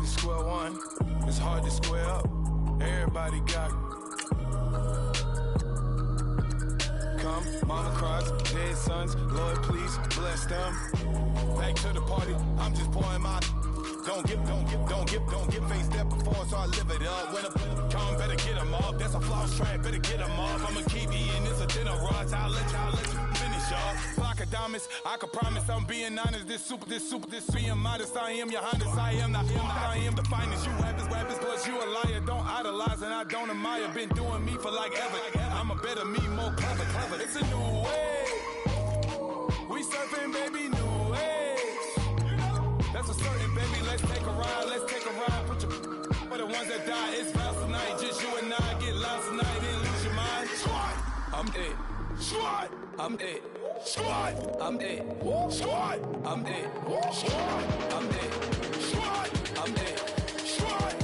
square one. It's hard to square up. Everybody got come, mama cries, dead sons. Lord, please bless them. Back to the party. I'm just pouring my. Don't get faced up before, so I live it up. When a come, better get them up. That's a floss track, better get them up. I'ma keep eating this a dinner rush. I'll let you finish up. Flock of diamonds, I can promise I'm being honest. This being modest. I am your Honda. I am the finest. You rappers, plus you a liar. Don't idolize and I don't admire. Been doing me for like ever. I'm a better me, more clever. It's a new way. We surfing, baby, new age. That's a certain, baby. Let's take a ride. Put your for the ones that die. It's vows tonight. Just you and I get lost tonight. Then lose your mind. Squad, I'm it. Squad, I'm it. Squad, I'm it. Squad, I'm it. Squad, I'm it. Squad, I'm it. Squad.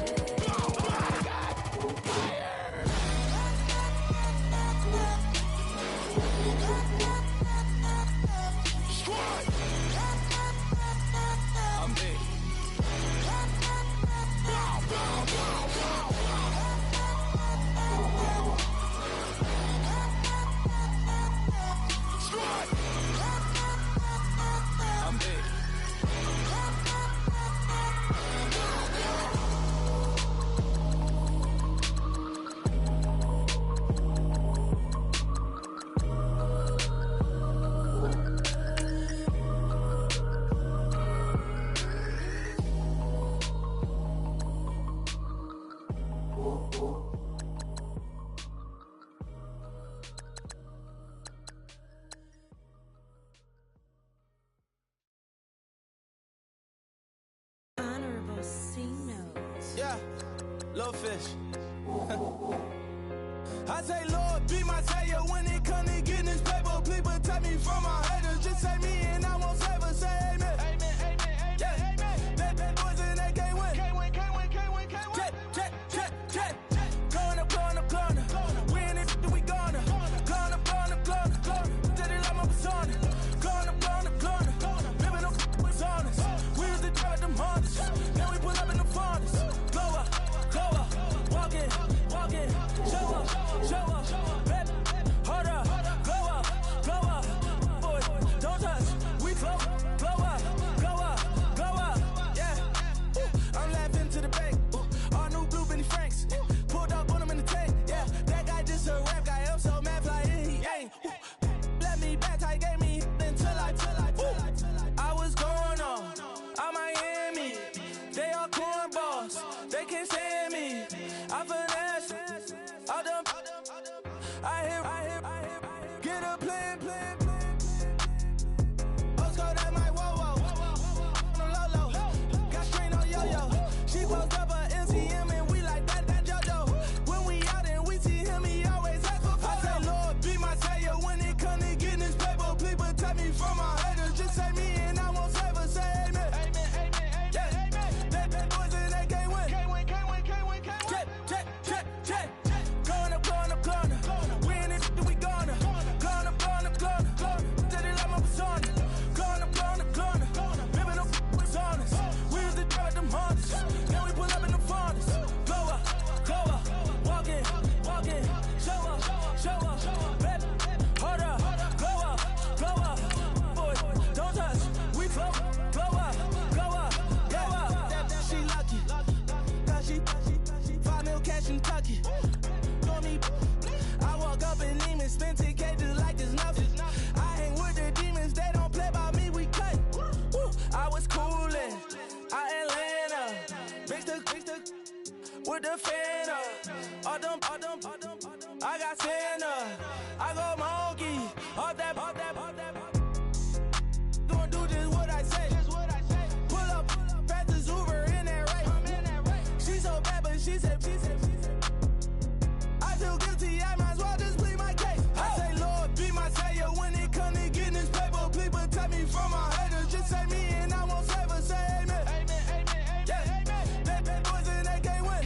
Yeah, little fish. I say, Lord, be my savior when it comes to getting this paper. Please protect me from my haters. Just say me and I won't save us. Say amen. Amen. Yeah. Amen. Bad boys and they can't win. Can't win. Going up. We in it, we gonna. Going up. Did it like my persona. Going up. Living on was honest. We used to drive them Hondas. Now we pull up in the Fondas. Glow up. Walking. Show up. Baby, hold up. Glow up. Boy, don't touch. We glow up. Yeah. I'm laughing to the bank. All new blue Benny Franks. Pulled up on him in the tank. Yeah, that guy just a rap guy. I'm so mad fly in, he ain't. Let me back, I gave me until I was going on. I'm Miami. They all cornballs. They can't stand me. I finesse. I dump. I hear. Get a plan. Let's go that my whoa. On low. Got screen on yo. She post up a MCM and we like that JoJo. When we out and we see him, he always ask for photo. I say, Lord, be my savior when it comes to getting this paper. Please protect me from my haters. Just say me and I won't save us. Say amen. Yeah. Bad boys and they can't win. Check. Going up. We in it, we gonna. Going up. Did it like my persona. Going up. Living on was honest. We used to drive them Hondas. Now we pull up in the Fondas. Glow up. Walking. Show up. Baby, hold up. Glow up. Boy, don't touch. We glow up. Yeah, she lucky. Cause she 5 mil cash in Kentucky. Told me, I walk up in demons, spend 10K just like there's nothing. I hang with the demons, they don't play by me, we cut. I was coolin', Atlanta, mixed with the Fanta. All them, I got Santa, I go monkey, all that. Gonna do just what I say. Pull up, pass the Uber in that race. She so bad, but she said. I feel guilty, I might as well just plead my case. I say, Lord, be my savior when it comes to getting this paper. Please protect me from my haters. Just say me and I won't save us. Say amen. Yeah. Bad boys and they can't win.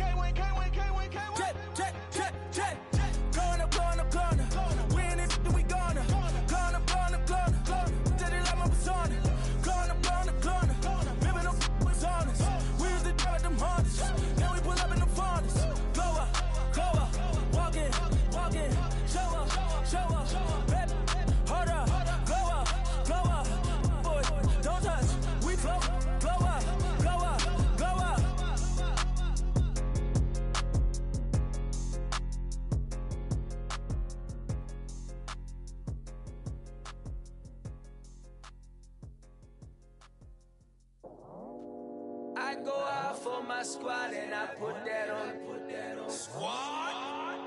out for my squad and I put that on. Squad.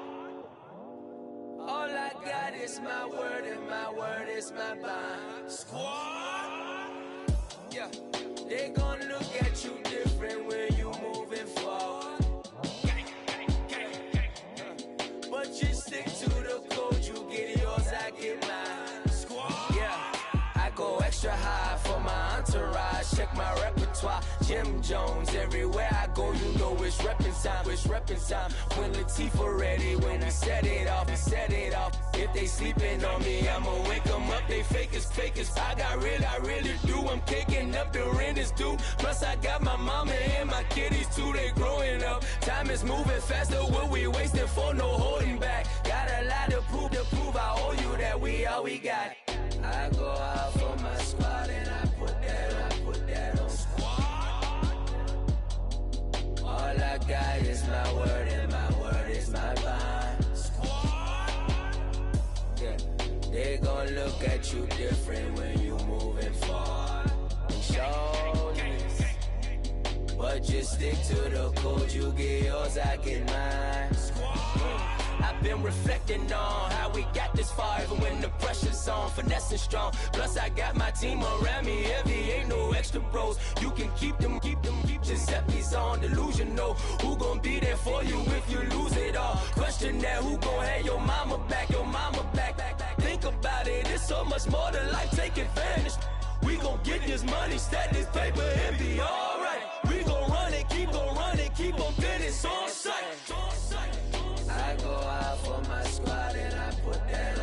All I got is my word and my word is my bond. Squad. Yeah, they gon' look at you different when you moving forward. But you stick to the code, you get yours, I get mine. Squad. Yeah, I go extra high for my entourage. Check my repertoire, Jim Jones. Everywhere I go, you know it's reppin' time. It's reppin' time. When Latifah ready, when we set it off, we set it off. If they sleeping on me, I'ma wake them up. They fakers. I really do. I'm kicking up, the rent is due. Plus I got my mama and my kiddies too. They growing up. Time is moving faster. What we wasting for? No holding back. Got a lot to prove. I owe you that we all we got. I go out for my squad and I put that on. Squad. All I got is my word and my word is my bond. Squad. Yeah, they gon' look at you different when you moving forward. Show this, but just stick to the code. You get yours, I get mine. I've been reflecting on how we got this far, even when the pressure's on, finessing strong. Plus I got my team around me heavy, ain't no extra bros. You can keep them. Giuseppe's on delusional. Who gon' be there for you if you lose it all? Question that, who gon' have your mama back? Think about it, it's so much more to life, take advantage. We gon' get this money, stack this paper and be alright. We gon' run it, keep on finish on sight. I go out for my squad and I put that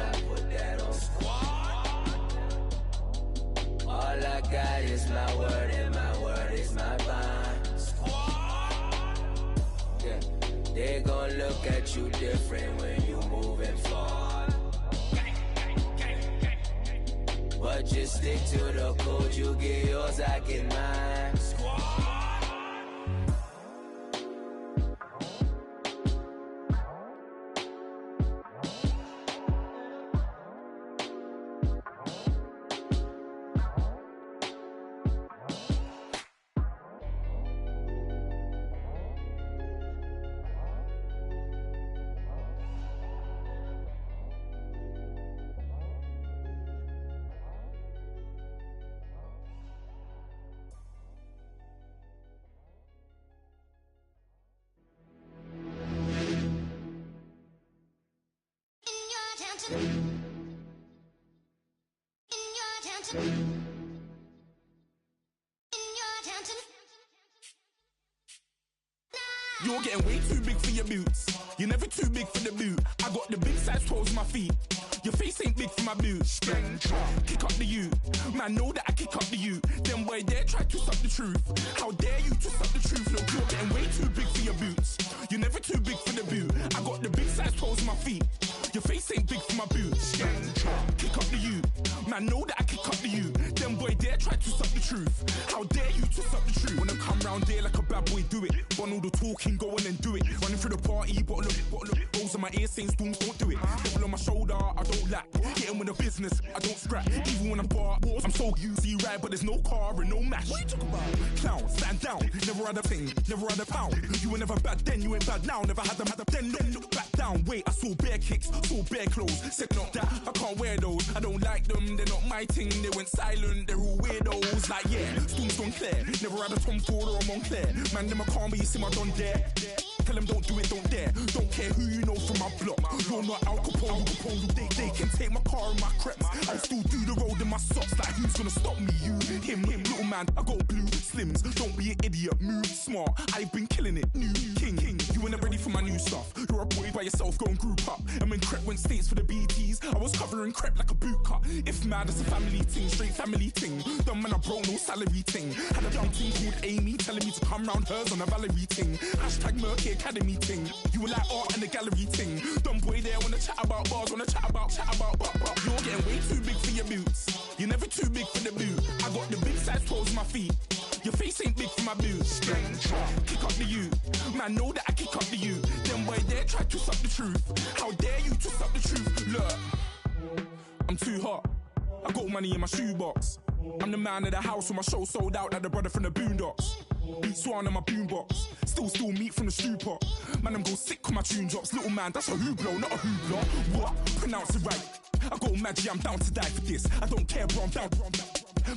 on. Squad. All I got is my word and my word is my bond. Squad. Yeah, they gon' look at you different when you moving forward. But just stick to the code, you get yours, I get mine. Squad. You're getting way too big for your boots. You're never too big for the boot. I got the big size toes on my feet. Your face ain't big for my boots. Kick up the you. Man, know that I kick up the you. Them boy there try to stop the truth. How dare you to stop the truth? Look, you're getting way too big for your boots. You're never too big for the boot. I got the big size toes on my feet. Your face ain't big for my boots. Kick up the you. Man, know that I kick up the you. Them boy there try to stop the truth. How dare you to stop the truth? When I come round there like a bad boy, do it. Want all the talking, go on and do it. Running through the party, bottle up. Rolls on my ear saying storms, don't do it. Double on my shoulder, I don't lack. Getting with the business, I don't scrap. Even when I'm bar, I'm so easy right, but there's no car and no match. What you talking about? Clown, stand down. Never had a thing, never had a pound. You were never bad then, you ain't bad now. Never had them, then look back down. Wait, I saw bare kicks, saw bare clothes. Said not that, I can't wear those. I don't like them, they're not my thing. They went silent, they're all weirdos. Like yeah, storms gone clear. Never had a Tom Ford or a Montclair. Man, them a calm, but you see my don there. Tell them don't do it, don't dare. Don't care who you know from my block. You're not Al Capone, they can take my car and my creps. I'll still do the road in my socks. Like who's gonna stop me? You, him, little man. I got blue slims. Don't be an idiot, move smart. I've been killing it, new king. You weren't ready for my new stuff. You're a boy by yourself, go and group up. And when Crep went states for the BTs, I was covering Crep like a boot cut. If mad, it's a family thing, straight family thing. Dumb man, I broke no salary thing. Had a young thing called Amy telling me to come round hers on a Valerie thing. Hashtag Murky Academy thing. You were like art and the gallery thing. Dumb boy there wanna chat about bars, wanna chat about. You're getting way too big for your boots. You're never too big for the boot. I got the big size toes on my feet. Your face ain't big for my boots. Kick up the you. Man, know that I kick up the you. Them boy there try to stop the truth. How dare you to stop the truth? Look, I'm too hot. I got money in my shoebox. I'm the man of the house when my show sold out like the brother from the Boondocks. Beats one on my boombox. Still meat from the stew pot. Man, I'm go sick when my tune drops. Little man, that's a hooplo, not a hoopla. What? Pronounce it right. I go mad, yeah, I'm down to die for this. I don't care, bro, I'm down.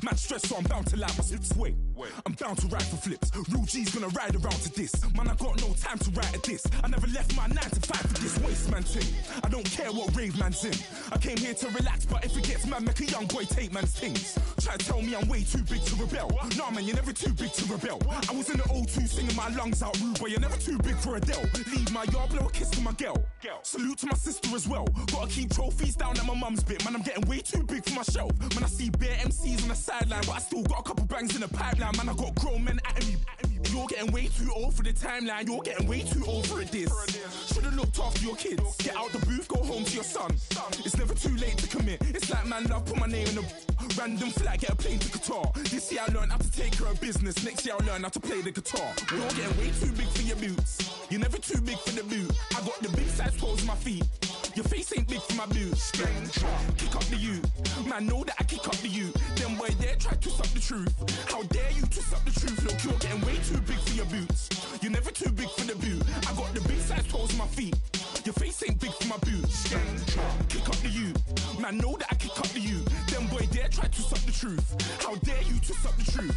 Man stressed, so I'm bound to lie my hips. Wait, I'm bound to ride for flips. Real G's gonna ride around to this. Man, I got no time to write at this. I never left my 9 to 5 for this waste man thing. I don't care what rave man's in. I came here to relax, but if it gets mad, make a young boy take man's things. Try to tell me I'm way too big to rebel. Nah, man, you're never too big to rebel. I was in the O2 singing my lungs out rude, but you're never too big for Adele. Leave my yard, blow a kiss to my girl. Salute to my sister as well. Gotta keep trophies down at my mum's bit. Man, I'm getting way too big for my shelf. Man, I see bare MCs on the sideline, but I still got a couple bangs in the pipeline. Man, I got grown men at me. You're getting way too old for the timeline. You're getting way too old for a diss. Should've looked after your kids. Get out the booth, go home to your son. It's never too late to commit. It's like man love, put my name in a random flat, get a plane to Qatar. This year I learned how to take care of business. Next year I'll learn how to play the guitar. You're getting way too big for your boots. You're never too big for the boot. I got the big size toes on my feet. Your face ain't big for my boots. Kick up the you. Man, know that I kick up the you. Them boy there try to twist up the truth. How dare you twist up the truth? Look, you're getting way too big for your boots. You're never too big for the boot. I got the big size toes on my feet. Your face ain't big for my boots. Kick up the you. Man, know that I kick up the you. Them boy there try to twist up the truth. How dare you twist up the truth?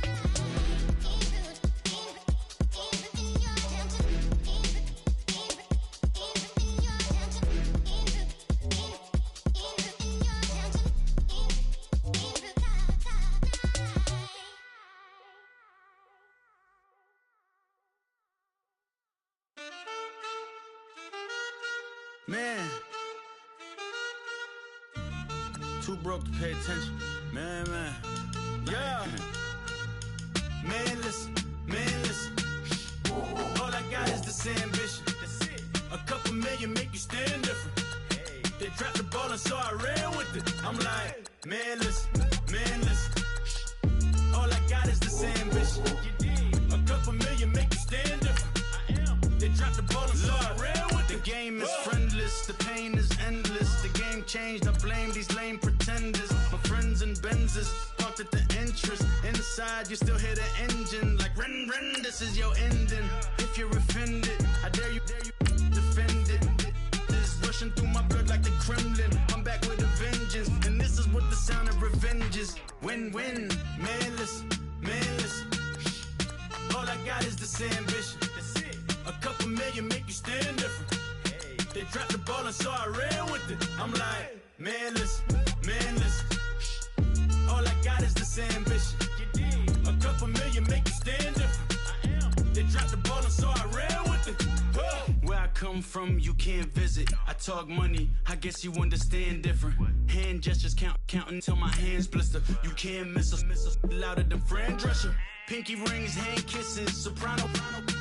Man, too broke to pay attention. Man, yeah. Man, listen. All I got is this ambition. A couple million make you stand different. They dropped the ball and so I ran with it. I'm like, man, listen. All I got is this ambition. A couple million make you stand different. They dropped the ball and so I ran with it. The game is friendless, the pain is endless. The game changed, I blame these lame pretenders. My friends and Benzes parked at the entrance. Inside, you still hear the engine. Like, ren, this is your ending. If you're offended, I dare you defend it. This is rushing through my blood like the Kremlin. I'm back with a vengeance. And this is what the sound of revenge is. Win-win, man, listen. All I got is this ambition. A couple million make you stand different. They dropped the ball and so I ran with it. I'm like, man, listen. All I got is this ambition. A couple million make you stand different. They dropped the ball and so I ran with it. Where I come from, you can't visit. I talk money, I guess you understand different. Hand gestures counting till my hands blister. You can't miss us louder than Fran Drescher. Pinky rings, hand kisses, soprano.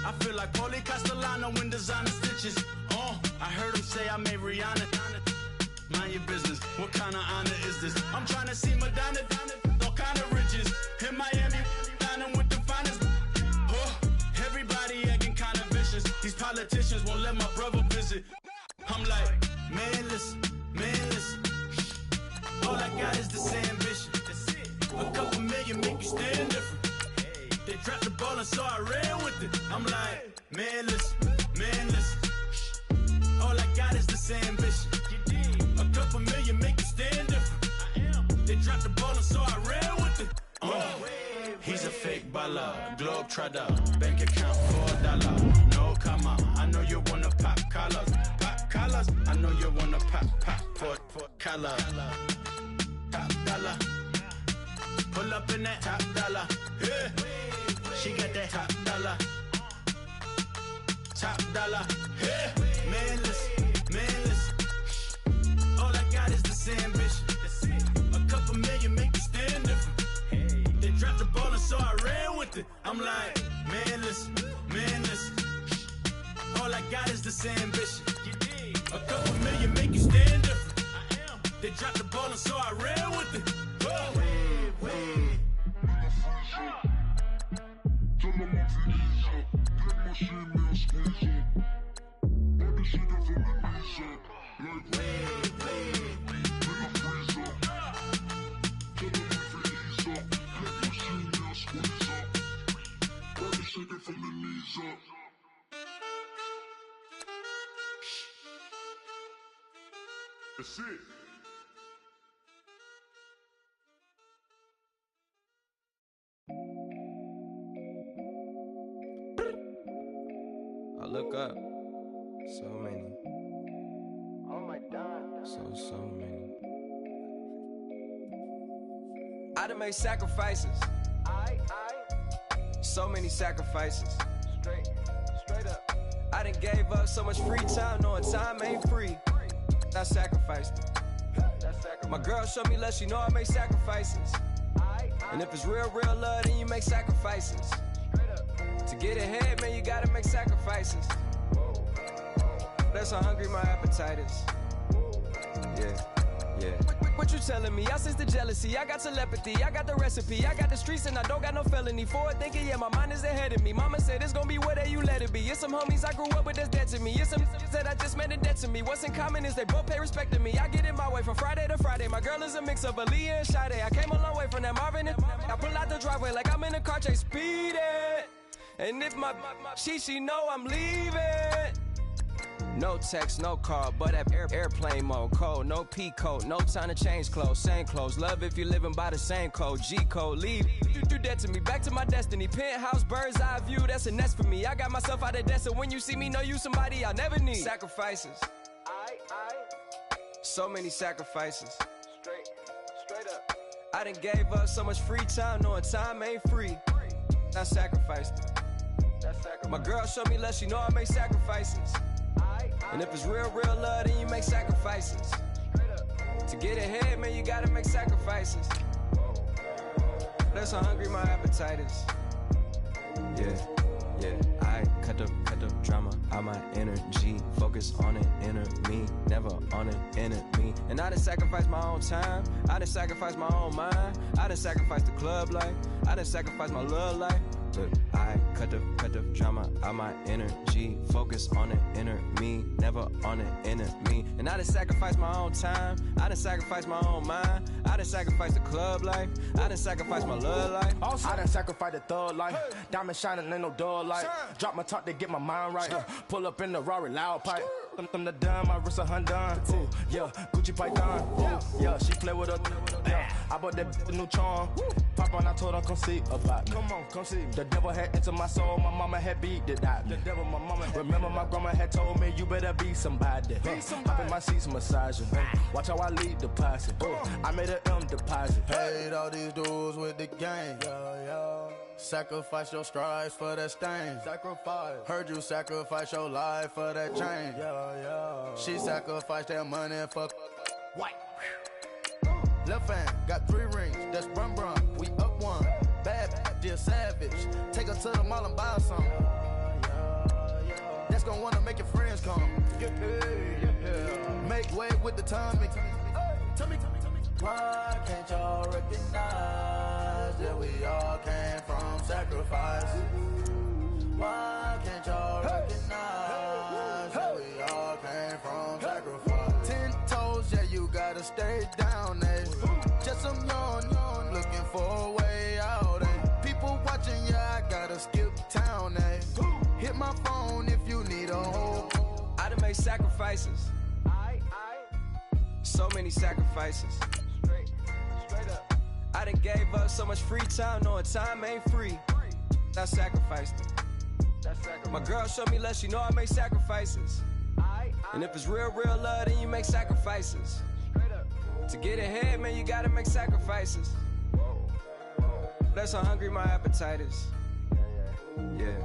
I feel like Paulie Castellano in designer stitches. I heard him say I made Rihanna. Mind your business, what kind of honor is this? I'm trying to see Madonna, all kind of riches. In Miami, dining with the finest. Everybody acting kind of vicious. These politicians won't let my brother visit. I'm like, man, listen. All I got is this ambition. A couple million make you stand different. They dropped the ball and so I ran with it. I'm like, man, listen. All I got is this ambition. A couple million make you stand different. They dropped the ball and so I ran with it. He's a fake baller, globe trotter, bank account $4. No comma, I know you wanna pop collars. I know you wanna pop collar. Top dollar, pull up in that top dollar. Yeah. She got that top dollar. Yeah. Man, listen. All I got is this ambition. A couple million make you stand different. They dropped the ball and so I ran with it. I'm like, man, listen. All I got is this ambition. A couple million make you stand different. They dropped the ball and so I ran with it. shit. I look up, so many. Oh my God. So many. I done made sacrifices. So many sacrifices. Straight up. I done gave up so much free time, knowing time ain't free. I sacrificed it. My girl showed me love, she know I make sacrifices. And if it's real love, then you make sacrifices. To get ahead, man, you gotta make sacrifices. That's how hungry my appetite is. Yeah. What you telling me? I sense the jealousy, I got telepathy, I got the recipe, I got the streets and I don't got no felony. Forward thinking, yeah, my mind is ahead of me. Mama said it's gonna be whatever you let it be. It's some homies I grew up with that's dead to me. It's some that I just made a debt to me. What's in common is they both pay respect to me. I get in my way from Friday to Friday. My girl is a mix of Aaliyah and Sade. I came a long way from that Marvin and I pull out the driveway like I'm in a car chase speeding. And if my she know I'm leaving. No text, no call, but at airplane mode. Cold, no P code, no time to change clothes. Same clothes, love if you living by the same code. G code, leave. You do that to me, back to my destiny. Penthouse, bird's eye view, that's a nest for me. I got myself out of debt, so when you see me, know you somebody I'll never need. Sacrifices. So many sacrifices. Straight up. I done gave up so much free time, knowing time ain't free. I sacrificed it. My girl showed me love, she know I make sacrifices. And if it's real love, then you make sacrifices. To get ahead, man, you gotta make sacrifices. That's how hungry my appetite is. Yeah. I cut the drama out my energy. Focus on an inner me, never on an enemy. And I done sacrificed my own time. I done sacrificed my own mind. I done sacrificed the club life. I done sacrificed my love life. Look, I cut the drama out my energy. Focus on an inner me, never on an enemy. And I done sacrificed my own time. I done sacrificed my own mind. I done sacrificed the club life. I done sacrificed my love life. Also, I done sacrificed the thug life. Diamond shining, ain't no dull light. Drop my top to get my mind right. Pull up in the Rari loud pipe. Them the dime, my wrist a Hyundai. Ooh, yeah, Gucci Python. Ooh, yeah, she play with her. Yeah, I bought that new charm. Pop on, I told her come see about me. Come on, come see me. The devil had entered my soul, my mama had beat it out. The devil, my mama had remember my grandma had told me you better be somebody. Hop in my seats, massaging. Watch how I lead the posse. I made an M deposit. Paid all these dudes with the game. Sacrifice your strides for that stain. Sacrifice. Heard you sacrifice your life for that chain. She sacrificed that money for White. left hand. Got 3 rings. That's brum brum. We up one. Bad, dear savage. Take her to the mall and buy some. That's gonna wanna make your friends come. Make way with the timing. Tell me. Why can't y'all recognize that we all came from sacrifice? Why can't y'all recognize that we all came from sacrifice? 10 toes, yeah, you gotta stay down there. Just some yawn, looking for a way out. People watching, yeah, I gotta skip town. Hit my phone if you need a hold. I done made sacrifices. So many sacrifices. Straight up. I done gave up so much free time, knowing time ain't free. I sacrificed it. My girl showed me love, she know I make sacrifices. And if it's real love, then you make sacrifices. To get ahead, man, you gotta make sacrifices. That's how hungry my appetite is. Yeah.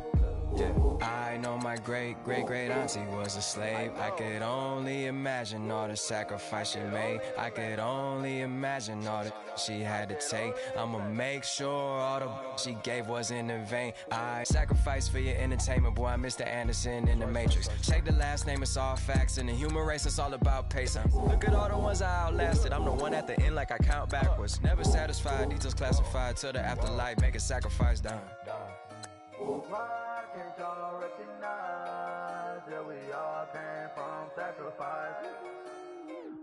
I know my great auntie was a slave. I could only imagine all the sacrifice she made. I could only imagine all that she had to take. I'ma make sure all the she gave wasn't in vain. I sacrificed for your entertainment, boy. I'm Mr. Anderson in the Matrix. Check the last name, it's all facts. In the human race, it's all about pacing. Look at all the ones I outlasted. I'm the one at the end, like I count backwards. Never satisfied, details classified till the afterlife. Make a sacrifice done. Why can't y'all recognize that we all came from sacrifice?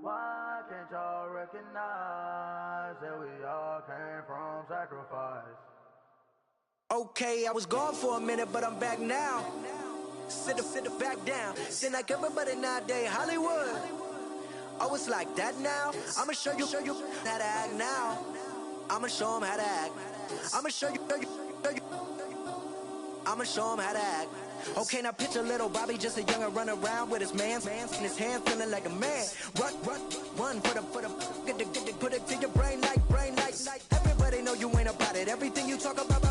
Why can't y'all recognize that we all came from sacrifice? Okay, I was gone for a minute, but I'm back now. Sit back down. Then like everybody nowadays, Hollywood. Oh, it's like that now? I'ma show you how to act now. I'ma show him how to act. I'ma show you. I'ma show him how to act. Okay, now picture little Bobby, just a youngin' run around with his mans in his hand, feeling like a man. Run for the put it to your brain like. Everybody know you ain't about it. Everything you talk about,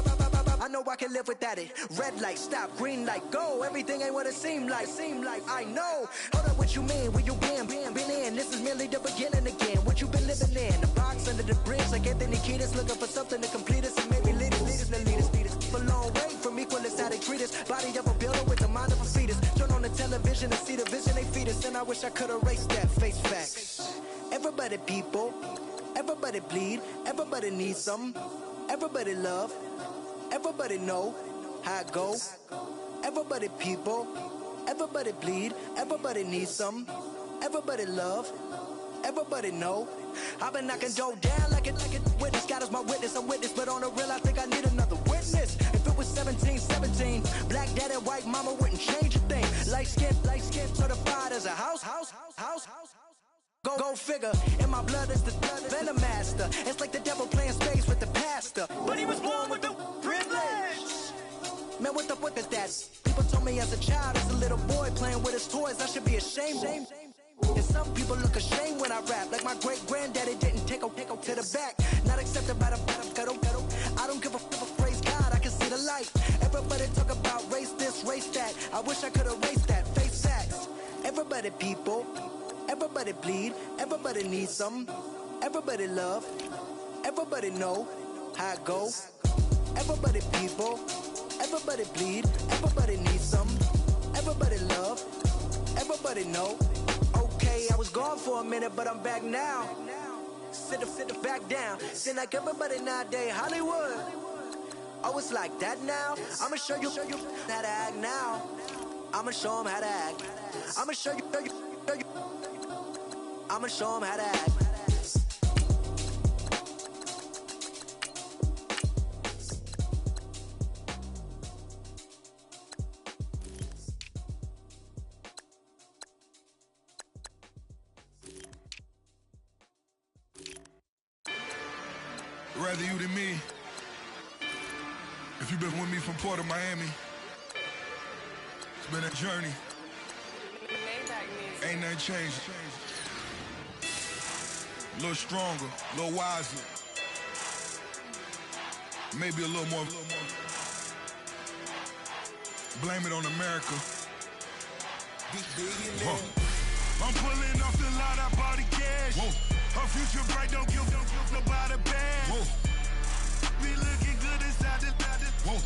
I know I can live without it. Red light, stop, green light, go. Everything ain't what it seem like. I know. Hold up, what you mean? Where you been in? This is merely the beginning again. What you been living in? The box under the bridge, like Anthony Kiedis, looking for something to complete us and maybe lead us. A long way from equal as how they treat us. Body of a builder with the mind of a fetus. Turn on the television and see the vision they feed us. And I wish I could erase that. Face facts. Everybody people, everybody bleed, everybody needs some, everybody love, everybody know how it go. Everybody people, everybody bleed, everybody needs some, everybody love, everybody know. I've been knocking dough down like it witness. God is my witness, I'm witness, but on the real I think I need another witness. If it was 17, black dad and white mama wouldn't change a thing. Light skin, certified as a house. Go figure, in my blood is the venom master. It's like the devil playing spades with the pastor. But he was born with the privilege. Man, what the fuck is that? People told me as a child, as a little boy playing with his toys, I should be ashamed. And some people look ashamed when I rap, like my great granddaddy didn't take a to the back. Not accepted by the ghetto. I don't give a praise God, I can see the light. Everybody talk about race this, race that. I wish I could erase that. Face facts. Everybody people, everybody bleed, everybody needs some, everybody love, everybody know how it go. Everybody people, everybody bleed, everybody needs some, everybody love, everybody know. Okay, I was gone for a minute, but I'm back now. Sit the back down. Seem like everybody nowadays Hollywood. Oh, it's like that now? I'ma show you how to act now. I'ma show him how to act. I'ma show you. I'ma show him how to act. Rather you than me. If you've been with me from Port of Miami, it's been a journey. Ain't nothing changed. A little stronger, a little wiser. Maybe a little more. Blame it on America. I'm pulling off the lot, I bought the cash. Whoa. Her future bright, don't give nobody bad. Whoa. Be looking good inside the whoa.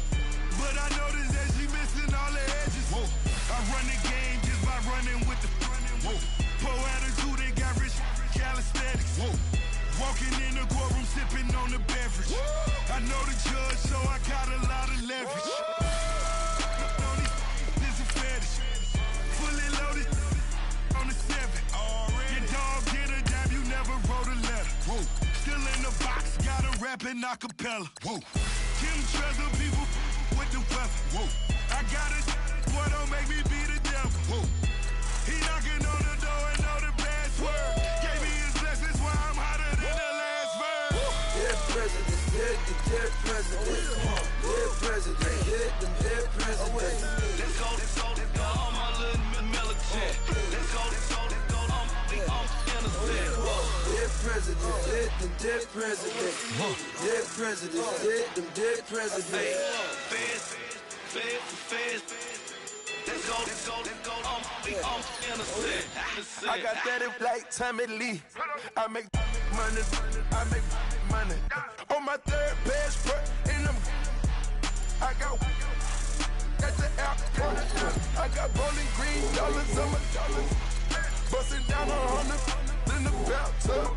But I noticed that she missing all the edges. Whoa. I run the game just by running with the whoa. Poor attitude, they got rich calisthenics. Whoa. Walking in the courtroom, sipping on the beverage. Whoa. I know the judge, so I got a lot of leverage. This is a fetish. Fully loaded on the 7. Your dog get a dime, you never wrote a letter. Whoa. Still in the box, got a rapping acapella. Whoa. Kim Treasure, people with the weapon. Whoa. I got it, boy, don't make me be the devil. Whoa. He knocking on the door and know the password. Gave me his blessings while I'm hotter than the last verse. Dead president, dead president. Dead president, dead president. Let's go, all my little military. Let's go, I'm innocent. Dead president, dead president. Dead president, dead president. Feds. Let's go, I'm innocent. I got that in like Tommy Lee. I make money. On my third passport, and I got the airport. I got bowling green dollars on my dollars. Busting down 100 in the bathtub.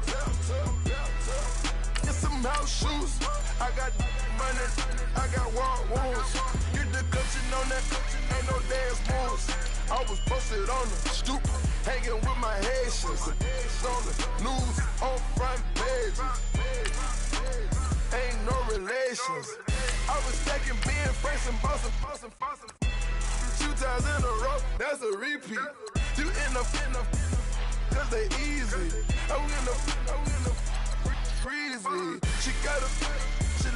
Get some house shoes. I got money. I got war wounds. Get the coaching on that. Ain't no dance moves. I was posted on the stoop, hanging with my Haitians. On the news, on front page. Ain't no relations. I was stacking being Franks and Boston. 2 times in a row, that's a repeat. You end up cause they easy. I'm in the breezy. She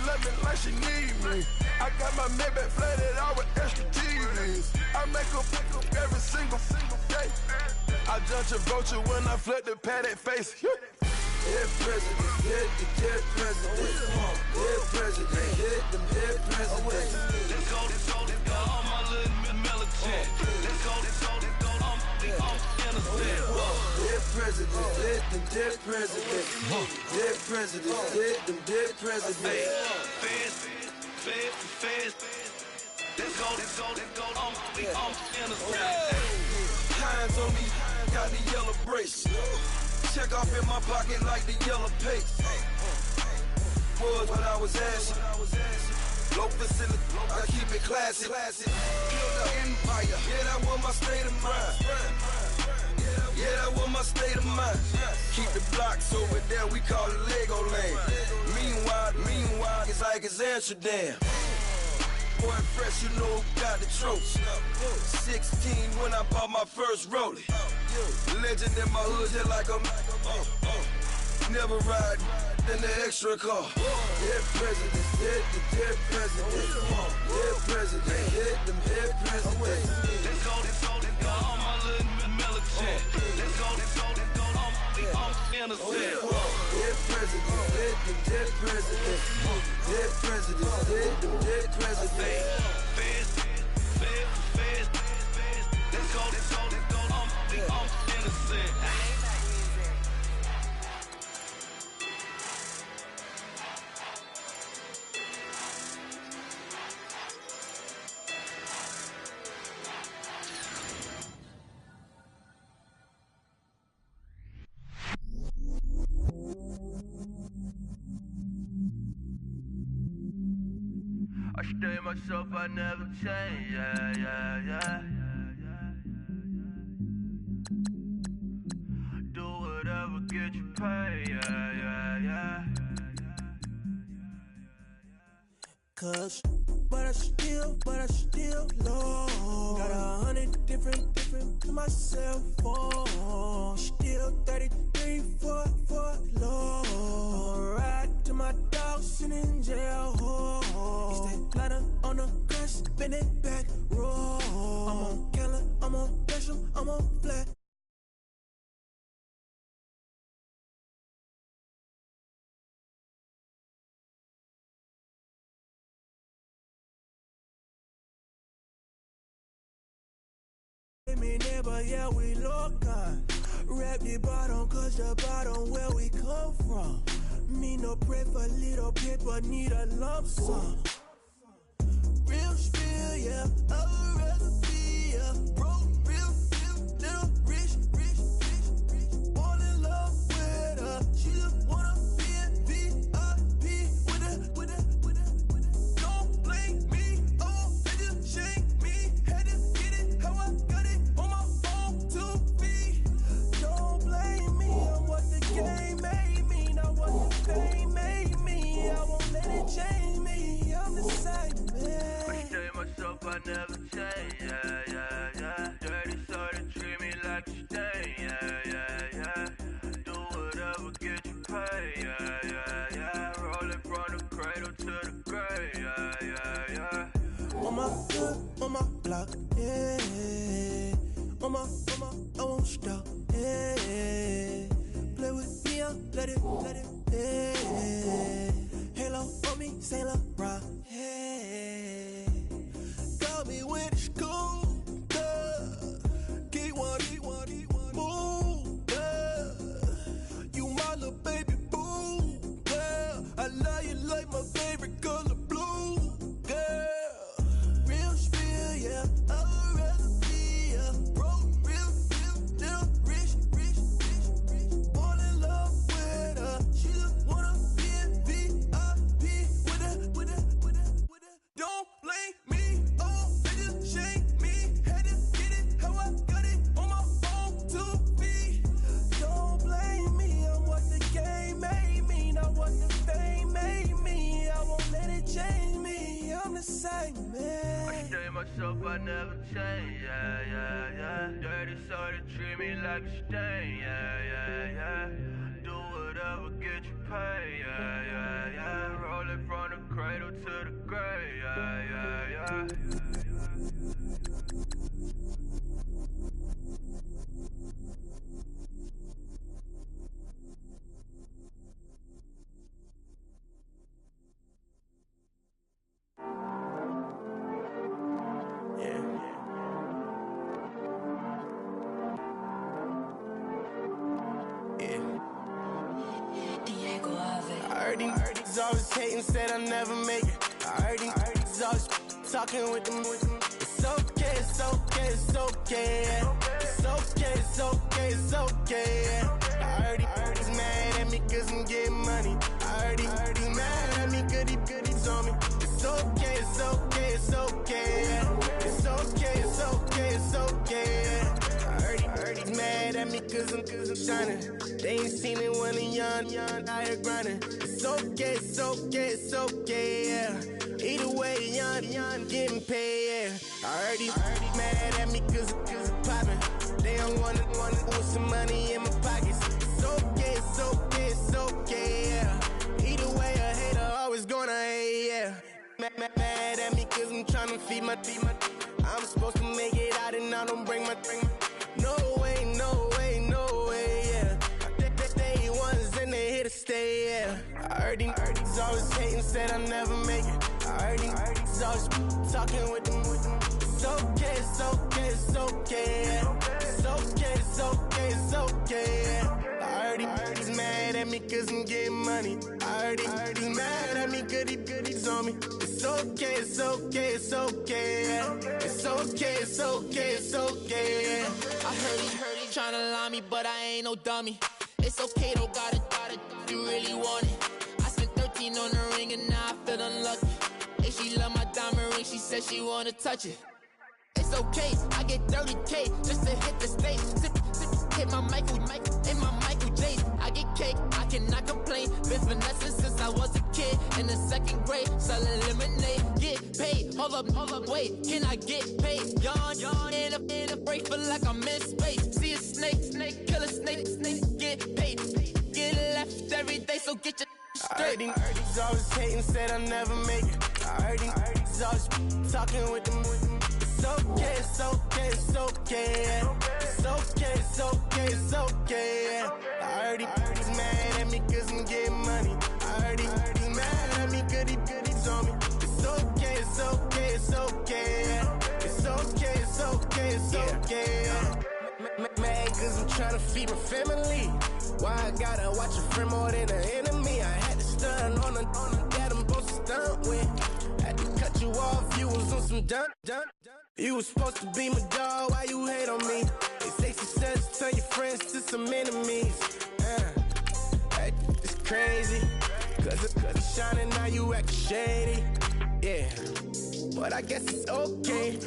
love me like she need me. I got my Maybach flooded out with extra TVs. I make her pick up every single day. I judge a vulture when I flip the padded face. Dead president, hit the dead president. Dead president, hit them dead presidents. Let's go, all my little militant. Let's go, I'm innocent. Dead president, hit them dead presidents. Dead president, hit them dead presidents. Fast. Let's go, I'm innocent. Hands on me, got the yellow brace. Check off in my pocket like the yellow paste. Was when I was asking. Low facility, I keep it classy. Build an empire, yeah, that was my state of mind. Yeah, that was my state of mind. Keep the blocks over there, we call it Lego land. Meanwhile, it's like it's Amsterdam. Boy, fresh, you know who got the trophy. 16 when I bought my first rollie. Legend in my hood, just like a never ride in the extra car. Dead presidents, hit the dead presidents. Dead president, hit them dead presidents. Let's go, all my little militant. Let's go, I'm innocent. Dead president, hit them dead presidents. Dead presidents, hit them dead presidents. Fast. Let's go, I'm innocent. I stay myself, I never change, yeah. Do whatever, get you paid, yeah. Cause, but I still low. Got 100 different to my cell phone. Still 33 for low. Ride to my dog sitting in jail. Stay ladder on the grass, spin it back, roll. I'm on Keller, I'm on Gresham, I'm on flat. Me neighbor, yeah, we local. Rap the bottom, cause the bottom where we come from. Me no pray for little paper, need a lump sum. Real spill, yeah, I would rather be, yeah. Broke, real, little rich. Fall in love with her. She just wanna be in VIP with her. Don't blame me, oh, they just shake me. Had to get it, how I got it. On my phone, 2 feet. Don't blame me, I'm what the game made me, not what the fame made me. I won't let it change me, I'm the same man. I stay myself, I never change, yeah. Dirty soda, treat me like a stain, yeah. Do whatever, get you paid, yeah. Rolling from the cradle to the grave, yeah. On my hood, on my block, yeah. On my, I won't stop, yeah. Play with me, I'll let it, yeah. Halo on me, Saint Laurent, yeah. Got me with the school, Keep one, move, yeah. You my little baby boo, yeah. I love you like my favorite color blue, yeah. Real spill, yeah, I would rather be, yeah. Broke, real, little rich. Fall in love with her. She just wanna be in VIP with her. myself, I never change, yeah, yeah, yeah. Dirty soul to treat me like a stain, yeah, yeah, yeah. Do whatever, get you paid, yeah, yeah, yeah. Roll it from the cradle to the grave, yeah, yeah, yeah. I heard these always hating, said I'll never make it. I heard these always talking with them. It's okay, it's okay, it's okay. It's okay, it's okay, it's okay. I heard he's mad at me cause I'm getting money. I heard he's mad at me cause he's on me. It's okay, it's okay, it's okay. It's okay, it's okay, it's okay. I heard he's mad at me cause I'm shining. They ain't seen it when I'm young, out here grinding. It's okay, it's okay, it's okay, yeah. Either way, young, getting paid, yeah. I heard he's mad at me cause it's poppin'. They don't wanna put some money in my pockets. It's okay, it's okay, it's okay, yeah. Either way, a hater always gonna hate, yeah. Mad at me cause I'm tryna feed my I'm supposed to make it out and I don't bring my no way, no way, no way, yeah. Day ones and they here to stay, yeah. I heard these always hating, said I'll never make it. I heard these always talking with them. It's okay, it's okay, it's okay, it's okay, it's okay, it's okay. I heard he's mad at me cause I'm getting money. I heard he's mad at me cause he's on me. It's okay, it's okay, it's okay. It's okay, it's okay, it's okay. I heard he tryna lie me, but I ain't no dummy. It's okay, though, got it, you really want it. I spent 13 on the ring and now I feel unlucky. Hey, she love my diamond ring, she said she wanna touch it. It's okay, I get 30K just to hit the stage. Hit my Michael, in my Michael J. I get cake, I cannot complain. Been finessing since I was a kid. In the 2nd grade, selling lemonade. Get paid, hold up, wait, can I get paid? Yawn, in a break, feel like I'm in space. See a snake, kill a snake, get paid. Get left every day, so get your straight. I heard he's always hating, said I'll never make it. I heard he's always talking with them. It's okay, it's okay, it's okay. It's okay, it's okay, it's okay. I heard he's mad at me cause I'm getting money. I heard he's mad at me cause he's on me. It's okay, it's okay, it's okay. It's okay, it's okay, it's okay. Mad cause I'm tryna feed my family. Why I gotta watch a friend more than an enemy? I had to stun on the that I'm supposed to stunt with. Had to cut you off, you was on some dun. You was supposed to be my dog, why you hate on me? They say success, turn your friends to some enemies. It's crazy, cause it's shining, now you act shady. Yeah, but I guess it's okay.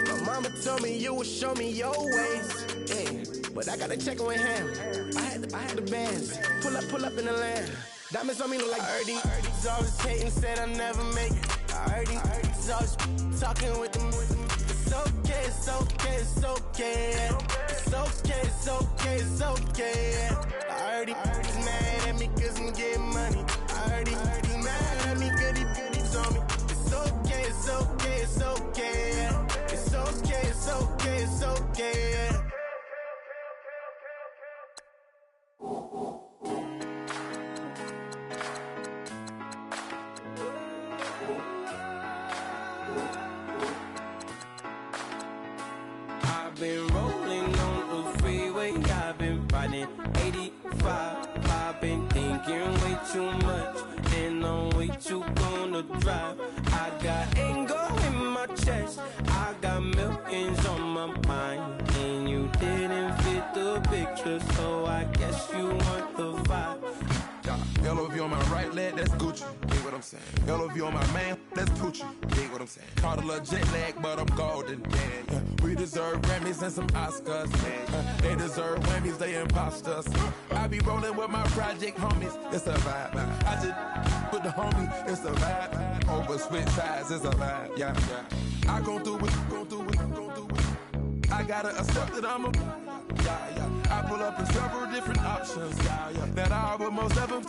My mama told me you would show me your ways. Yeah, but I gotta check with him. I had the bands, pull up in the land. Diamonds on me look like I heard he's always hating, said I'll never make it. I heard he's always talking with them. It's okay, it's okay, it's okay. It's okay, it's okay, it's okay. I heard he's mad at me cause I'm getting money. I heard he's mad at me cause he's on me. It's okay, it's okay, it's okay. It's okay, it's okay, it's okay. I've been rolling on the freeway, I've been riding 85. I've been thinking way too much, and I'm way too gonna drive. I got anger in my chest, I got millions on my mind, and you didn't fit the picture, so I guess you want the vibe. LOV on my right leg, that's Gucci. Dig what I'm saying? LOV on my man, that's Poochie. Dig what I'm saying? Caught a little jet lag, but I'm golden. Yeah. We deserve Grammys and some Oscars. They deserve Whammies, they imposters. I be rolling with my project homies, it's a vibe. I just put the homie, it's a vibe. Over switch sides, it's a vibe. Yeah. I gon' do it. I gotta accept that I'm a. I pull up in several different options. That I will most ever.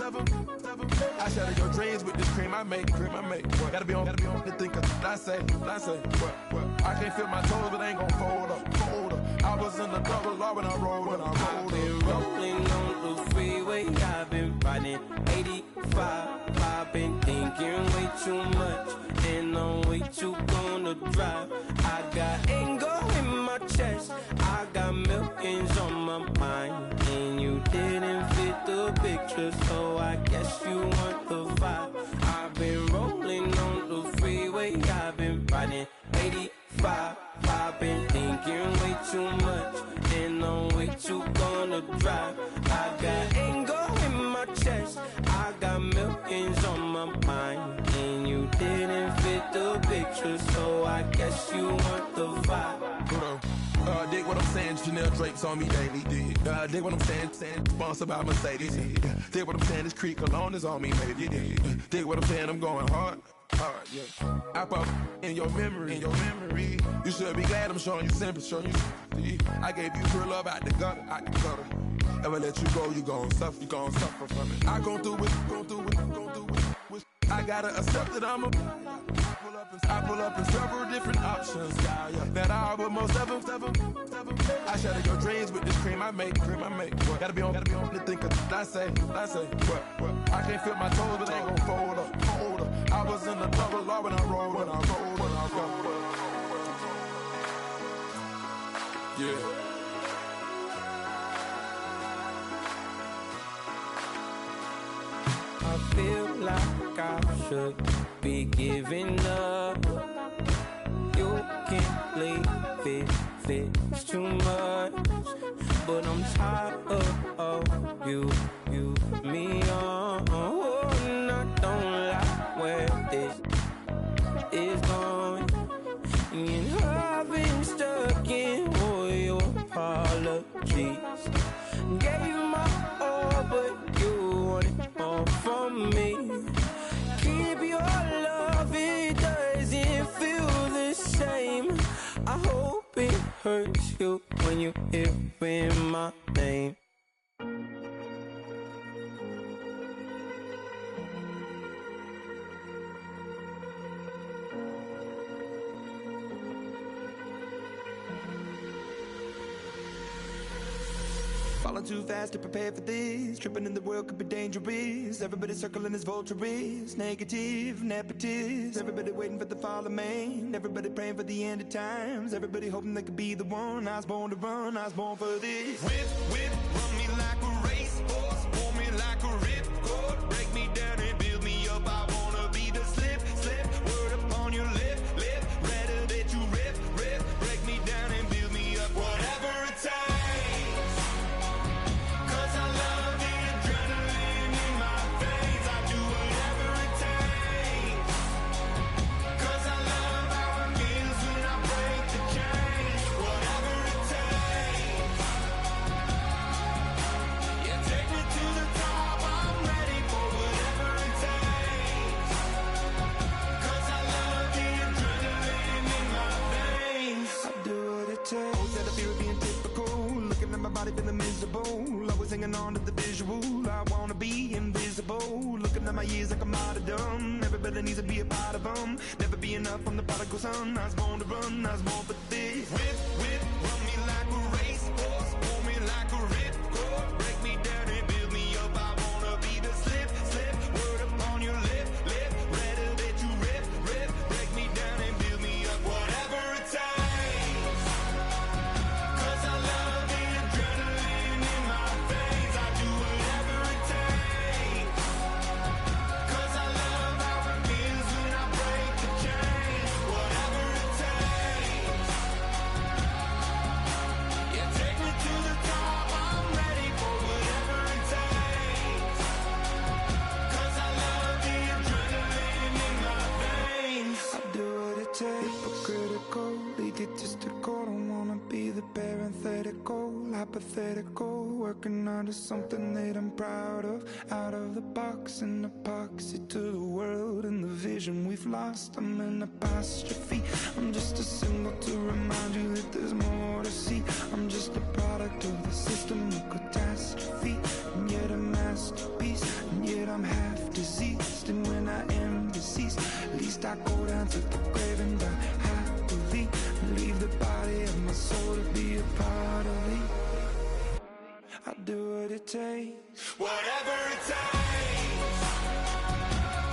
I shatter your dreams with this cream I make. Gotta be on the thinker. I say, what? I can't feel my toes, but ain't gon' fold up. I was in the double law when I rolled. I've been rolling on the freeway. I've been riding 85. I've been thinking way too much, and I'm way too gonna drive. I got anger in my chest. I got millions on my mind, and you didn't fit the picture, so I guess you want the vibe. I've been rolling on the freeway. I've been riding 85. I've been thinking way too much, and I'm way too gonna drive. I got anger in my chest. I got millions on my mind, and you didn't fit the picture, so I guess you want the vibe. Dig what I'm saying, Chanel drapes on me daily. Dig what I'm saying, sponsored by Mercedes. Dig what I'm saying, this Creek Cologne is on me, maybe. Dig what I'm saying, I'm going hard, yeah. I pop in your memory. You should be glad I'm showing you sympathy. I gave you real love out the gutter. Ever let you go, you gon' suffer from it. I gon' do it. I gotta accept that I'm a. I pull up in several different options. That I will most ever. I shatter your dreams with this cream I make. Gotta be on the thinker. I say, what? I can't feel my toes, but ain't gon' fold up. I was in the double law when I rolled. Yeah. I feel like I should be giving up. You can't leave it's too much. But I'm tired of you, me on. And I don't like where this is going. And I've been stuck in all your apologies. Gave my all, but you wanted more from me. Keep your love, it doesn't feel the same. I hope it hurts you when you hear my name. Falling too fast to prepare for this. Tripping in the world could be dangerous. Everybody circling as vultures. Negative, nepotist. Everybody waiting for the fall of man. Everybody praying for the end of times. Everybody hoping they could be the one. I was born to run, I was born for this. Whip, run me like a racehorse. Pull me like a ripcord. Break me down and build me up. I wanna be the slip. Word upon your lip. Rather that you rip. Break me down and build me up. Whatever it takes. Feeling miserable, always hanging on to the visual. I wanna be invisible, looking at my years like I'm out of dumb. Everybody needs to be a part of them. Never be enough from the prodigal son. I was born to run, I was born for this. Whip, run me like a racehorse. Pull me like a ripcord. Break me down and build me up. I wanna be the slip. Word upon your lip. Rather that you rip. Break me down and build me up. Whatever it takes. take, but critical, egotistical. Don't wanna be the parenthetical, hypothetical, working under something that I'm proud of. Out of the box, an epoxy to the world and the vision we've lost. I'm an apostrophe. I'm just a symbol to remind you that there's more to see. I'm just a product of the system of catastrophe, and yet a masterpiece, and yet I'm half diseased. And when I am deceased, at least I go down to the grave and die happily, and leave the body of my soul to be a part of me. I'll do what it takes, Whatever it takes,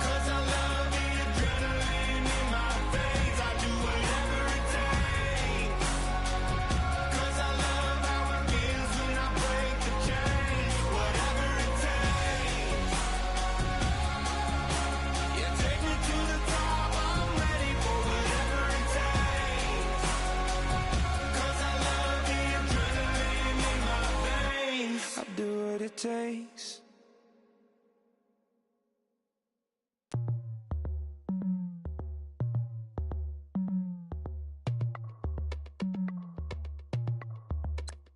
'cause I love the adrenaline in my veins. I do whatever it takes, 'cause I love how it feels when I break the chains. Whatever it takes, you take me to the top, I'm ready for whatever it takes, 'cause I love the adrenaline in my veins. I'll do what it takes.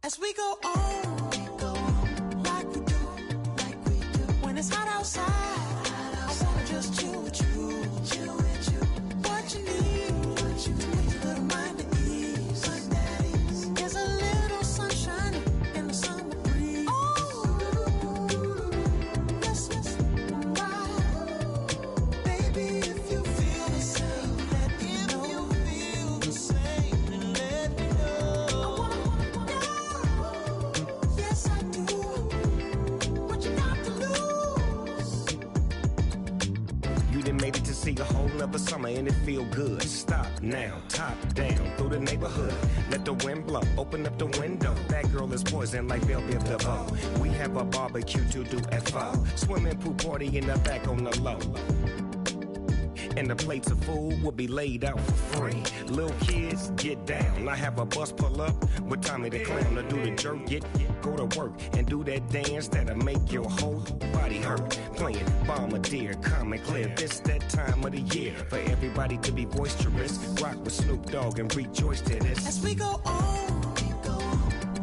As we go on, like we do, when it's hot outside, I wanna just chill with you, what you need, a little mind at ease, there's a little sunshine in the summer breeze, yes, right, baby, if you feel the same, let me know, feel the same, and let me know, yes I do, what you got to lose. You done made it to see a whole nother summer and it feel good. Stop now, top down through the neighborhood. Let the wind blow, open up the window. That girl is poison like Belleville DeVoe. We have a barbecue to do at 4. Swimming pool party in the back on the low. And the plates of food will be laid out for free. Little kids, get down. I have a bus pull up with Tommy the Clown to do the jerk, go to work and do that dance that'll make your whole body hurt. Playing Bombardier, calm and clear. This that time of the year for everybody to be boisterous. Rock with Snoop Dogg and rejoice to this. As we go on,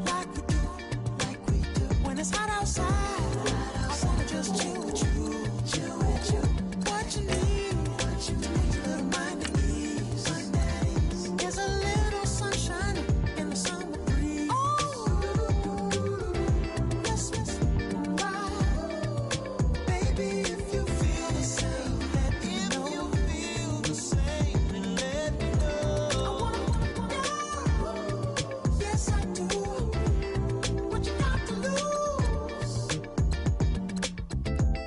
like we do, when it's hot outside, I wanna just chill with you, what you need, a little mind at ease, there's a little sunshine in the summer breeze, yes, right, baby, if you feel the same, let me know, feel the same, and let me know, yes I do, what you got to lose.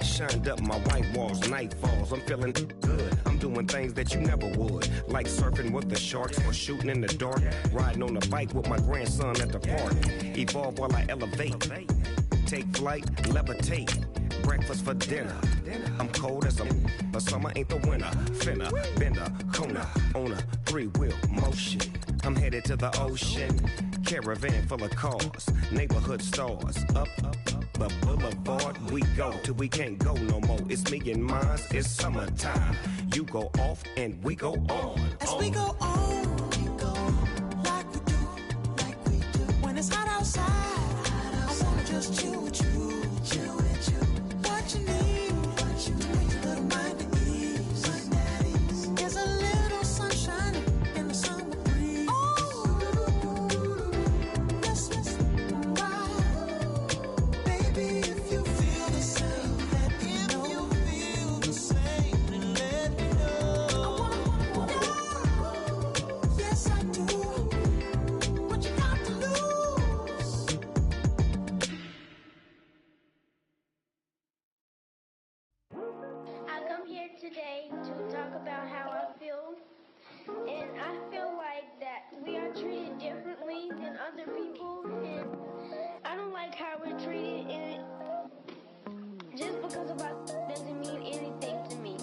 Shined up my white walls, night falls. I'm feeling good. I'm doing things that you never would, like surfing with the sharks or shooting in the dark. Riding on a bike with my grandson at the park. Evolve while I elevate. Take flight, levitate. Breakfast for dinner. I'm cold as but summer ain't the winter. Finna, bender, Kona, on a 3-wheel motion. I'm headed to the ocean. Caravan full of cars, neighborhood stars. Up the boulevard we go till we can't go no more. It's me and mine, it's summertime. You go off and we go on. As we go on, like we do, when it's hot outside, I wanna just chill with you, what you need, a little mind at ease, there's a little sunshine in the summer breeze, yes, right, baby, if you feel the same, let me know, feel the same, and let me know, yes I do, what you got to lose. I come here today to talk about how I feel, and I feel like that we are treated differently than other people, and I don't like how we're treated, and just because of us doesn't mean anything to me.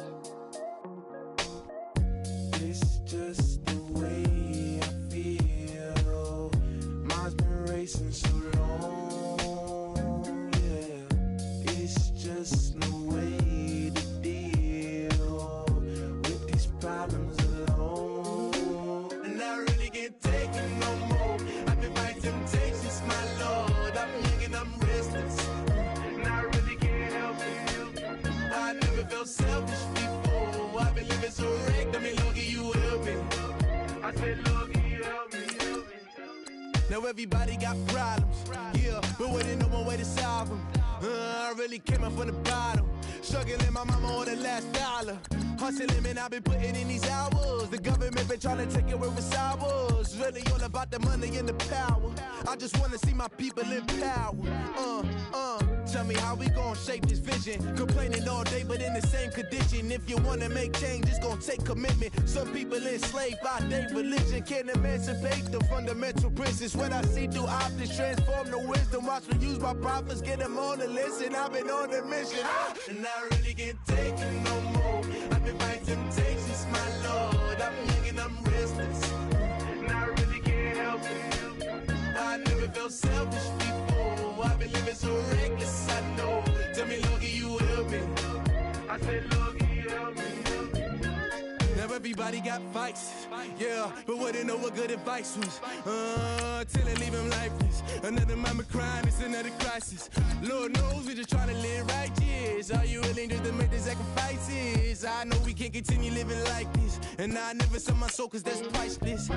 It's just the way I feel. Mine's been racing so long, yeah. It's just no way to deal with these problems alone. can't take it no more. I've been fighting temptations, my Lord. I'm young and I'm restless, and I really can't help it. I never felt selfish before. I've been living so wrecked. I mean, Lord, you help me. I said, Lord, you help me. Now everybody got problems, yeah, but wouldn't know one way to solve them. I really came up from the bottom, struggling my mama on the last dollar. Hustling, man, I've been putting in these hours. The government been trying to take away what I was. Really all about the money and the power. I just want to see my people in power. Tell me how we gon' shape this vision. Complaining all day, but in the same condition. If you wanna make change, it's gon' take commitment. Some people enslaved by their religion can't emancipate the fundamental principles. What I see through optics transform the wisdom. Watch me use my prophets, get them on the list, and I've been on the mission. And I really can't take it no more. I've been fighting temptations, my Lord. I'm young and I'm restless, and I really can't help it. I never felt selfish before. I've been living so reckless, I know. Tell me, Lord, can you help me? I said, Lord, can you help me? Now everybody got fights, yeah, but wouldn't know what good advice was. Till they leave him lifeless. Another mama crying, it's another crisis. Lord knows we just trying to live righteous. Are you willing just to make the sacrifices? I know we can't continue living like this, and I never sell my soul cause that's priceless.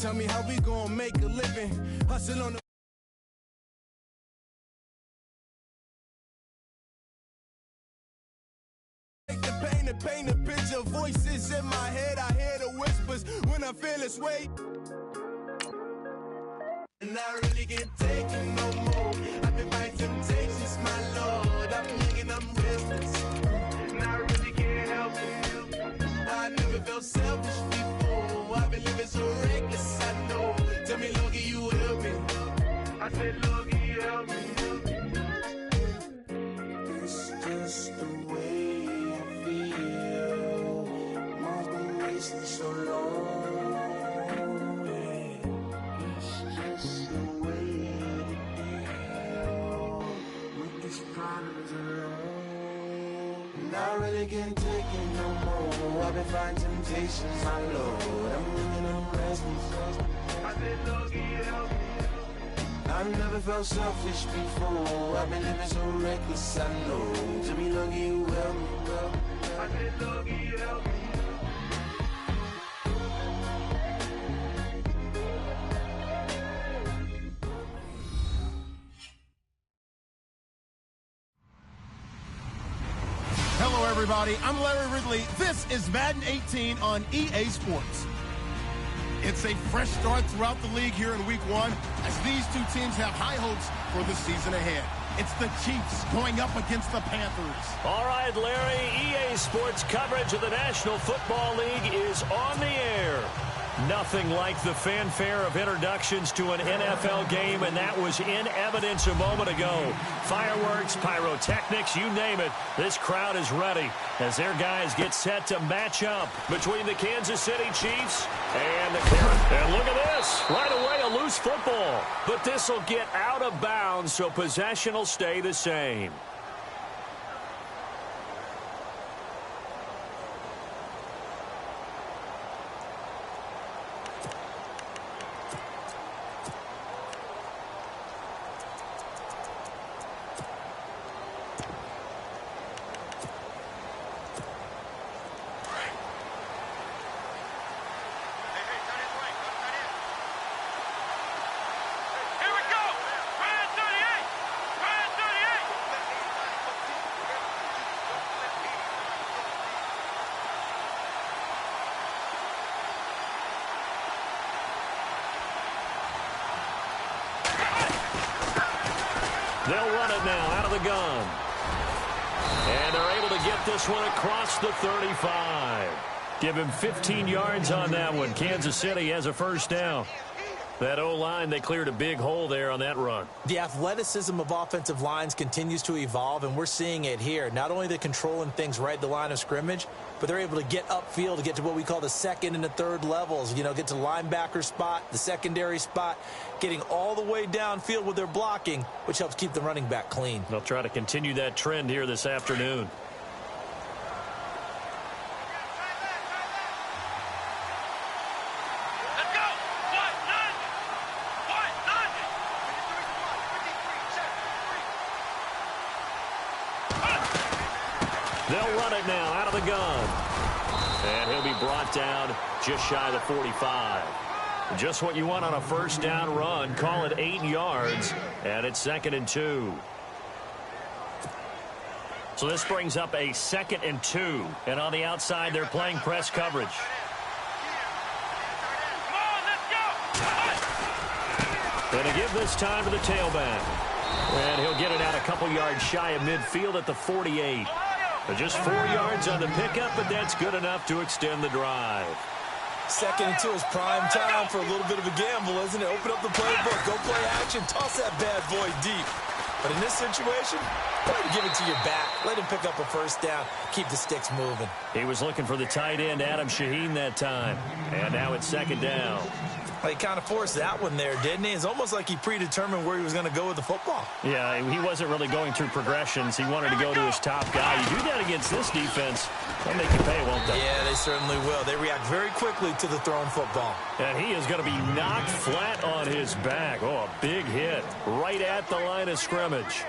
Tell me how we gon' make a living. Hustle on the paint a picture, voices in my head, I hear the whispers when I feel this way. And I really can't take it no more. I've been fighting temptations, my Lord. I'm young and I'm restless, and I really can't help it. I never felt selfish before. I've been living so reckless, I know. Tell me, Lord, can you help me? I said, Lord, can you help me? It's just the way I feel. Mom's been wasting so long. It's just the way to deal with these problems alone. And I really can't take it no more. I've been fighting temptations, my Lord. I'm living on restless. I said, Lord, can you help me? I never felt selfish before. I've been living so reckless, I know. To me, Lord, can you help me? I said, Lord, can you help me? Hello, everybody. I'm Larry Ridley. This is Madden 18 on EA Sports. It's a fresh start throughout the league here in Week 1 as these two teams have high hopes for the season ahead. It's the Chiefs going up against the Panthers. All right, Larry, EA Sports coverage of the National Football League is on the air. Nothing like the fanfare of introductions to an NFL game, and that was in evidence a moment ago. Fireworks, pyrotechnics, you name it. This crowd is ready as their guys get set to match up between the Kansas City Chiefs and the Carolina. And look at this. Right away, a loose football. But this will get out of bounds, so possession will stay the same. They'll run it now out of the gun. And they're able to get this one across the 35. Give him 15 yards on that one. Kansas City has a first down. That O-line, they cleared a big hole there on that run. The athleticism of offensive lines continues to evolve, and we're seeing it here. Not only the controlling things right at the line of scrimmage, but they're able to get upfield to get to what we call the second and the third levels. You know, get to the linebacker spot, the secondary spot, getting all the way downfield with their blocking, which helps keep the running back clean. They'll try to continue that trend here this afternoon. They'll run it now out of the gun. And he'll be brought down just shy of the 45. Just what you want on a first down run. Call it 8 yards, and it's 2nd and 2. So this brings up a 2nd and 2. And on the outside, they're playing press coverage. Going to give this time to the tailback. And he'll get it out a couple yards shy of midfield at the 48. Just 4 yards on the pickup, but that's good enough to extend the drive. 2nd and 2 is prime time for a little bit of a gamble, isn't it? Open up the playbook, go play action, toss that bad boy deep. But in this situation, go ahead and give it to your back. Let him pick up a first down. Keep the sticks moving. He was looking for the tight end, Adam Shaheen, that time. And now it's 2nd down. Well, he kind of forced that one there, didn't he? It's almost like he predetermined where he was going to go with the football. Yeah, he wasn't really going through progressions. He wanted to go to his top guy. You do that against this defense, they'll make you pay, won't they? Yeah, they certainly will. They react very quickly to the thrown football. And he is going to be knocked flat on his back. Oh, a big hit right at the line of scrimmage.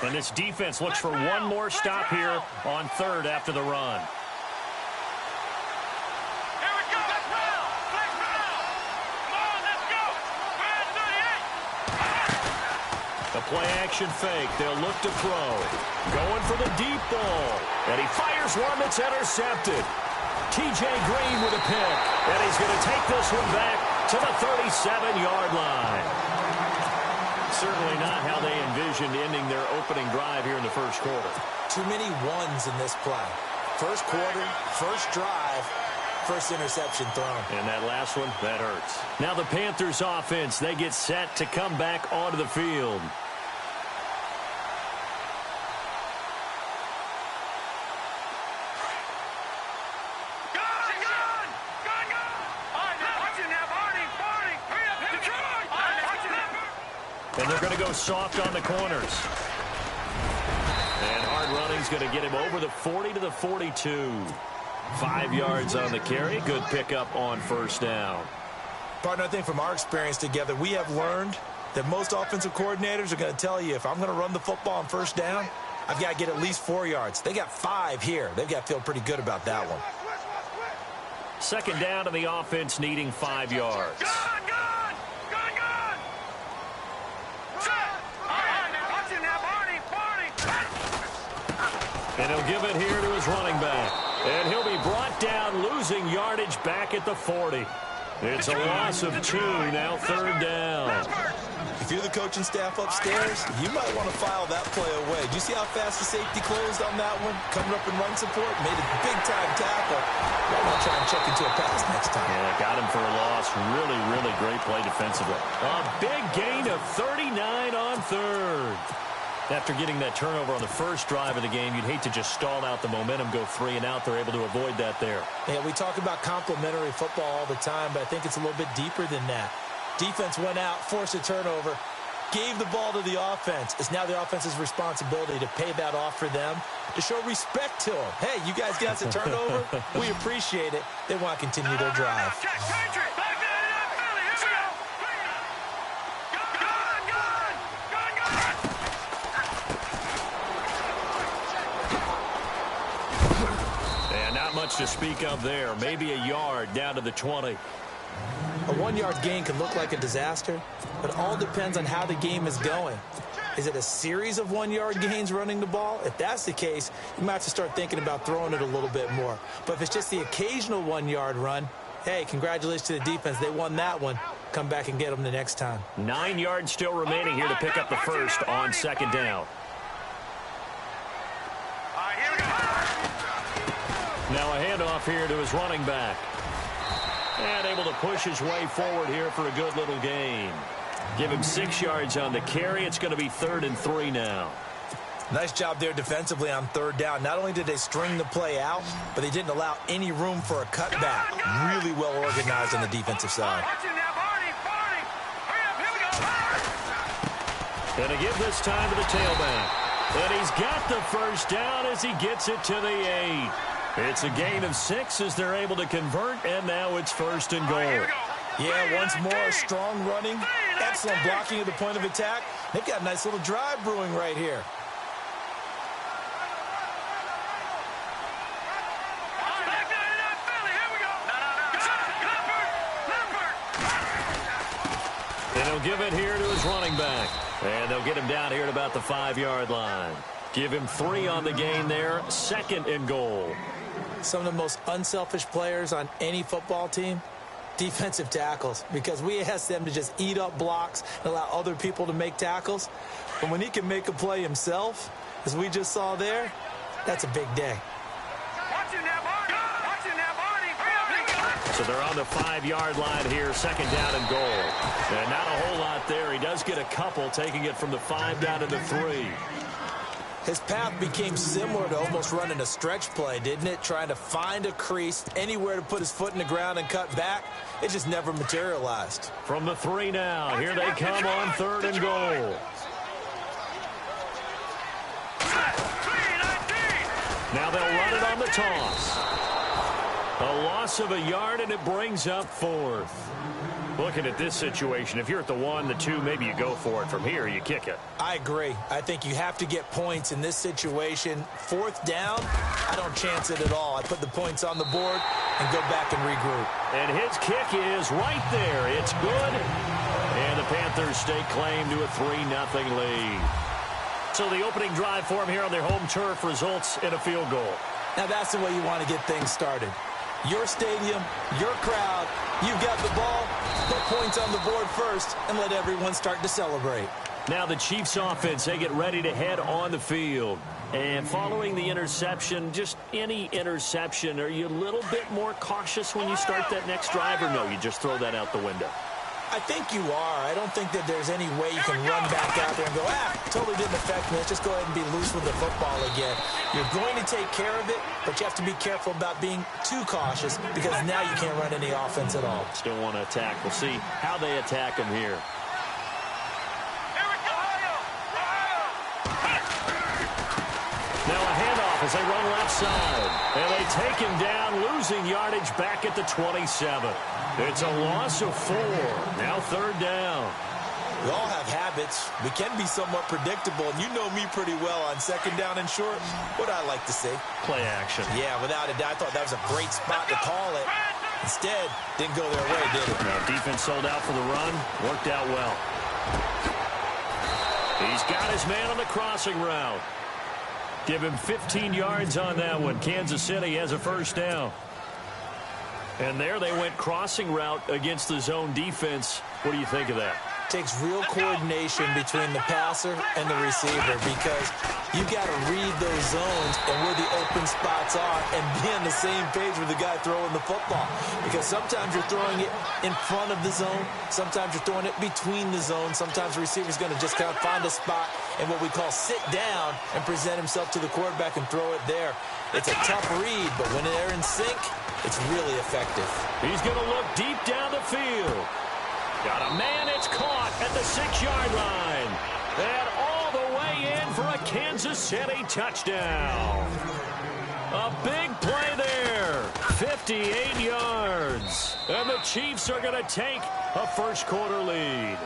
And this defense looks for one more stop here on 3rd after the run. The play-action fake. They'll look to throw. Going for the deep ball. And he fires one that's intercepted. T.J. Green with a pick. And he's going to take this one back to the 37-yard line. Certainly not how they envisioned ending their opening drive here in the first quarter. Too many ones in this play. First quarter, first drive, first interception thrown. And that last one, that hurts. Now the Panthers offense, they get set to come back onto the field. And they're going to go soft on the corners. And hard running's going to get him over the 40 to the 42. 5 yards on the carry. Good pickup on first down. Partner, I think from our experience together, we have learned that most offensive coordinators are going to tell you, if I'm going to run the football on first down, I've got to get at least 4 yards. They got 5 here. They've got to feel pretty good about that one. 2nd down, and the offense needing 5 yards. And he'll give it here to his running back. And he'll be brought down, losing yardage back at the 40. It's a loss of 2, now 3rd down. If you're the coaching staff upstairs, you might want to file that play away. Do you see how fast the safety closed on that one? Coming up in run support, made a big-time tackle. Why not try and check into a pass next time? Yeah, got him for a loss. Really, really great play defensively. A big gain of 39 on 3rd. After getting that turnover on the first drive of the game, you'd hate to just stall out the momentum, go 3 and out. They're able to avoid that there. Yeah, we talk about complementary football all the time, but I think it's a little bit deeper than that. Defense went out, forced a turnover, gave the ball to the offense. It's now the offense's responsibility to pay that off for them, to show respect to them. Hey, you guys got the turnover. We appreciate it. They want to continue their drive. Much to speak of there. Maybe a yard down to the 20. A 1-yard gain can look like a disaster, but it all depends on how the game is going. Is it a series of 1-yard gains running the ball? If that's the case, you might have to start thinking about throwing it a little bit more. But if it's just the occasional 1-yard run, hey, congratulations to the defense. They won that one. Come back and get them the next time. 9 yards still remaining here to pick up the first on 2nd down. Now a handoff here to his running back. And able to push his way forward here for a good little gain. Give him 6 yards on the carry. It's going to be 3rd and 3 now. Nice job there defensively on 3rd down. Not only did they string the play out, but they didn't allow any room for a cutback. Really well organized on the defensive side. And to give this time to the tailback. And he's got the first down as he gets it to the 8. It's a gain of 6 as they're able to convert, and now it's 1st and goal. Yeah, once more, strong running Excellent blocking at the point of attack. They've got a nice little drive brewing right here. And he'll give it here to his running back. And they'll get him down here at about the 5-yard line. Give him 3 on the gain there. 2nd and goal. Some of the most unselfish players on any football team, defensive tackles, because we ask them to just eat up blocks and allow other people to make tackles. But when he can make a play himself, as we just saw there, that's a big day. So they're on the 5-yard line here, 2nd down and goal. And not a whole lot there. He does get a couple, taking it from the 5 down to the 3. His path became similar to almost running a stretch play, didn't it? Trying to find a crease, anywhere to put his foot in the ground and cut back. It just never materialized. From the 3 now, here they come on 3rd and goal. Now they'll run it on the toss. A loss of a yard, and it brings up 4th. Looking at this situation, if you're at the 1, the 2, maybe you go for it. From here, you kick it. I agree. I think you have to get points in this situation. 4th down, I don't chance it at all. I put the points on the board and go back and regroup. And his kick is right there. It's good. And the Panthers stake claim to a 3-0 lead. So the opening drive for him here on their home turf results in a field goal. Now that's the way you want to get things started. Your stadium, your crowd, you've got the ball, put points on the board first, and let everyone start to celebrate. Now the Chiefs offense, they get ready to head on the field. And following the interception, just any interception, are you a little bit more cautious when you start that next drive, or no, you just throw that out the window? I think you are. I don't think that there's any way you can run back out there and go, totally didn't affect me. Let's just go ahead and be loose with the football again. You're going to take care of it, but you have to be careful about being too cautious because now you can't run any offense at all. Still want to attack. We'll see how they attack him here. Now a handoff as they run left side. And they take him down, losing yardage back at the 27. It's a loss of 4. Now 3rd down. We all have habits. We can be somewhat predictable, and you know me pretty well on 2nd down and short. What I like to see? Play action. Yeah, without a doubt. I thought that was a great spot to call it. Instead, didn't go their way, did it? No, defense sold out for the run. Worked out well. He's got his man on the crossing route. Give him 15 yards on that one. Kansas City has a 1st down. And there they went crossing route against the zone defense. What do you think of that? Takes real coordination between the passer and the receiver because you've got to read those zones and where the open spots are and be on the same page with the guy throwing the football. Because sometimes you're throwing it in front of the zone. Sometimes you're throwing it between the zones. Sometimes the receiver's going to just kind of find a spot and what we call sit down and present himself to the quarterback and throw it there. It's a tough read, but when they're in sync, it's really effective. He's going to look deep down the field. Got a man, it's caught at the 6-yard line. And all the way in for a Kansas City touchdown. A big play there. 58 yards. And the Chiefs are going to take a 1st quarter lead.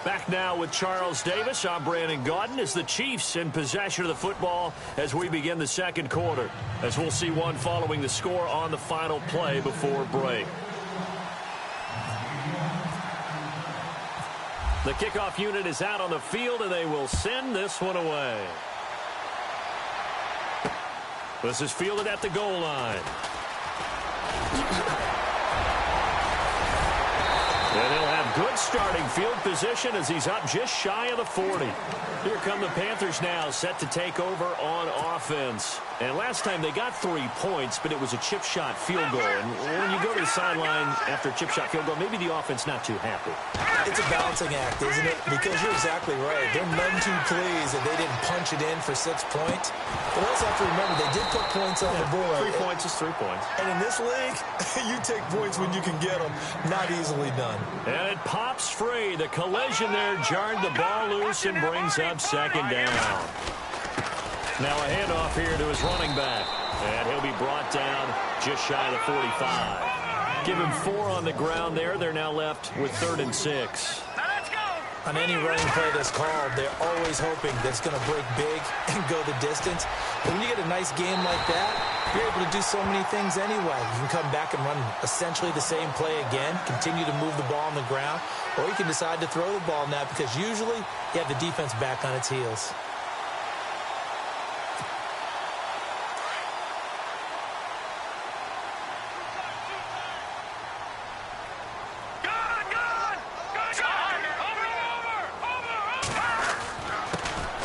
Back now with Charles Davis. I'm Brandon Gaudin as the Chiefs in possession of the football as we begin the 2nd quarter. As we'll see one following the score on the final play before break. The kickoff unit is out on the field, and they will send this one away. This is fielded at the goal line. And they'll have good starting field position as he's up just shy of the 40. Here come the Panthers now, set to take over on offense. And last time they got 3 points, but it was a chip shot field goal. And when you go to the sideline after a chip shot field goal, maybe the offense not too happy. It's a balancing act, isn't it? Because you're exactly right. They're none too pleased that they didn't punch it in for 6 points. But also have to remember, they did put points on the board. 3 points is 3 points. And in this league, you take points when you can get them. Not easily done. And it pops free. The collision there jarred the ball loose and brings up 2nd down. Now a handoff here to his running back. And he'll be brought down just shy of the 45. Give him 4 on the ground there. They're now left with 3rd and 6. On any running play that's called, they're always hoping that it's going to break big and go the distance. But when you get a nice game like that, you're able to do so many things anyway. You can come back and run essentially the same play again, continue to move the ball on the ground, or you can decide to throw the ball now because usually you have the defense back on its heels.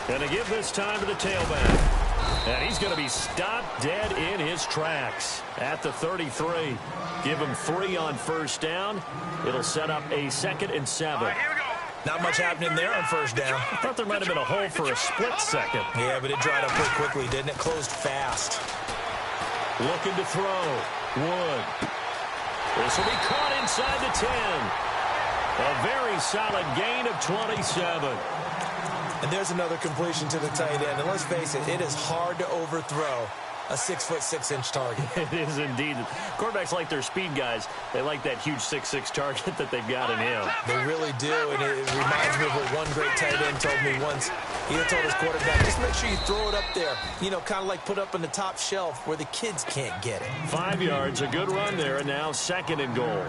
Going to give this time to the tailback. And he's going to be stopped dead in his tracks at the 33. Give him 3 on first down. It'll set up a 2nd and 7. Not much happening there on first down. I thought there might have been a hole for a split second. Yeah, but it dried up pretty quickly, didn't it? Closed fast. Looking to throw. Wood. This will be caught inside the 10. A very solid gain of 27. And there's another completion to the tight end. And let's face it, it is hard to overthrow a 6'6" target. It is indeed. Quarterbacks like their speed guys. They like that huge 6'6" target that they've got in him. They really do, and it reminds me of what one great tight end told me once. He told his quarterback, just make sure you throw it up there. You know, kind of like put up on the top shelf where the kids can't get it. 5 yards, a good run there, and now 2nd and goal.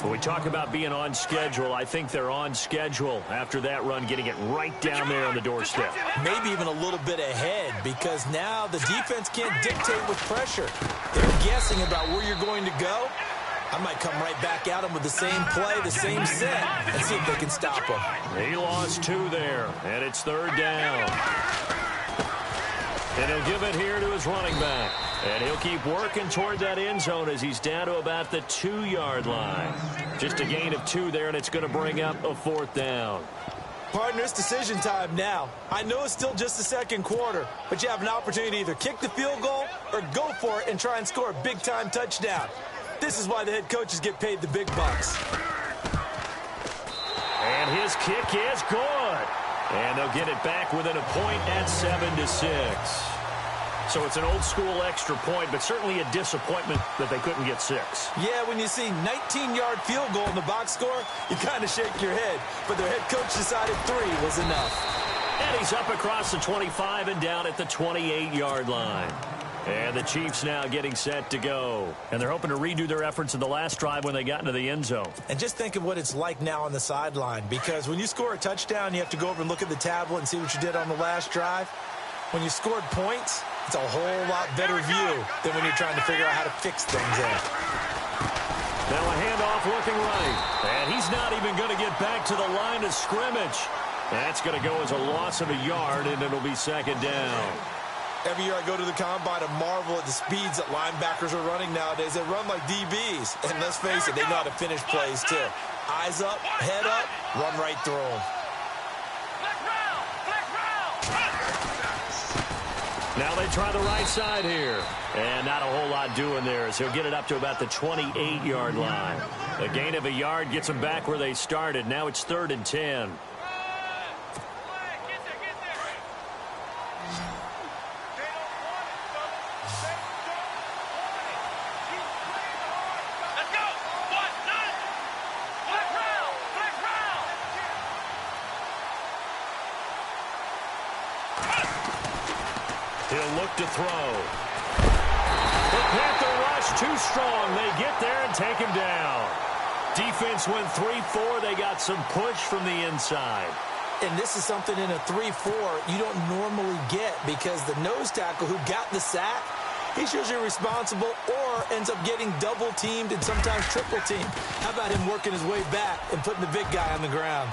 When we talk about being on schedule, I think they're on schedule after that run, getting it right down there on the doorstep. Maybe even a little bit ahead, because now the defense can't dictate with pressure. They're guessing about where you're going to go. I might come right back at them with the same play, the same set, and see if they can stop them. He lost 2 there, and it's 3rd down. And he'll give it here to his running back. And he'll keep working toward that end zone as he's down to about the 2-yard line. Just a gain of 2 there, and it's going to bring up a 4th down. Partner, it's decision time now. I know it's still just the second quarter, but you have an opportunity to either kick the field goal or go for it and try and score a big-time touchdown. This is why the head coaches get paid the big bucks. And his kick is good. And they'll get it back within a point at 7-6. So it's an old-school extra point, but certainly a disappointment that they couldn't get 6. Yeah, when you see 19-yard field goal in the box score, you kind of shake your head. But their head coach decided 3 was enough. And he's up across the 25 and down at the 28-yard line. And the Chiefs now getting set to go. And they're hoping to redo their efforts in the last drive when they got into the end zone. And just think of what it's like now on the sideline, because when you score a touchdown, you have to go over and look at the tablet and see what you did on the last drive. When you scored points, it's a whole lot better view than when you're trying to figure out how to fix things in. Now a handoff looking right. And he's not even going to get back to the line of scrimmage. That's going to go as a loss of a yard, and it'll be 2nd down. Every year I go to the combine and marvel at the speeds that linebackers are running nowadays. They run like DBs. And let's face it, they know how to finish plays too. Eyes up, head up, run right through them. Now they try the right side here. And not a whole lot doing there as he'll get it up to about the 28-yard line. A gain of a yard gets them back where they started. Now it's 3rd and 10. He'll look to throw. The Panther rush too strong. They get there and take him down. Defense went 3-4. They got some push from the inside. And this is something in a 3-4 you don't normally get, because the nose tackle who got the sack, he's usually responsible or ends up getting double-teamed and sometimes triple-teamed. How about him working his way back and putting the big guy on the ground?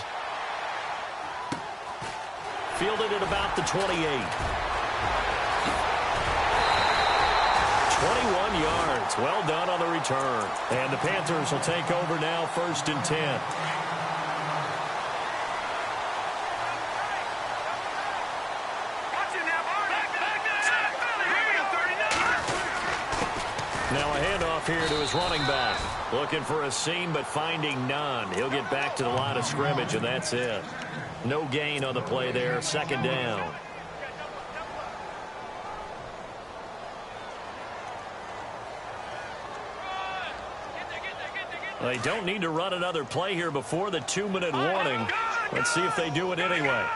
Fielded at about the 28. 21 yards. Well done on the return. And the Panthers will take over now, 1st and 10. Now a handoff here to his running back. Looking for a seam, but finding none. He'll get back to the line of scrimmage, and that's it. No gain on the play there. 2nd down. They don't need to run another play here before the 2-minute warning. Let's see if they do it anyway.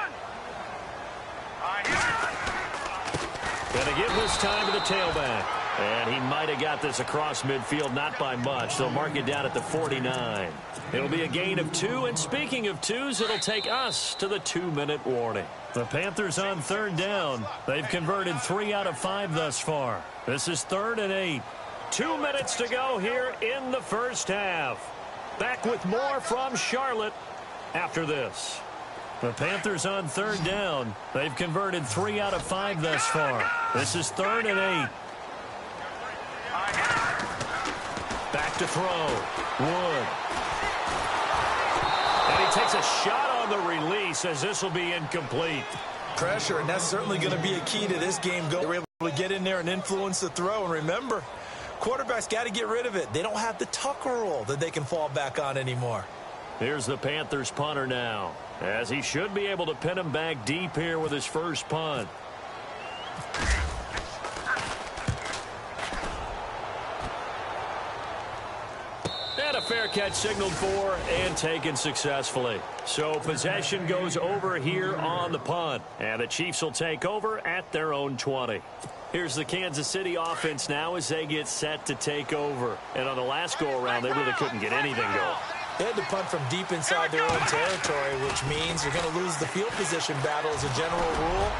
Gonna give this time to the tailback. And he might have got this across midfield, not by much. They'll mark it down at the 49. It'll be a gain of 2, and speaking of 2s, it'll take us to the 2-minute warning. The Panthers on 3rd down. They've converted 3 out of 5 thus far. This is 3rd and 8. 2 minutes to go here in the first half. Back with more from Charlotte after this. The Panthers on 3rd down. They've converted 3 out of 5 thus far. This is 3rd and 8. Back to throw. Wood. And he takes a shot on the release as this will be incomplete. Pressure, and that's certainly going to be a key to this game. They were able to get in there and influence the throw. And remember, quarterbacks got to get rid of it. They don't have the Tucker rule that they can fall back on anymore. Here's the Panthers punter now, as he should be able to pin him back deep here with his first punt. And a fair catch signaled for and taken successfully. So possession goes over here on the punt. And the Chiefs will take over at their own 20. Here's the Kansas City offense now as they get set to take over. And on the last go-around, they really couldn't get anything going. They had to punt from deep inside their own territory, which means you're going to lose the field position battle as a general rule.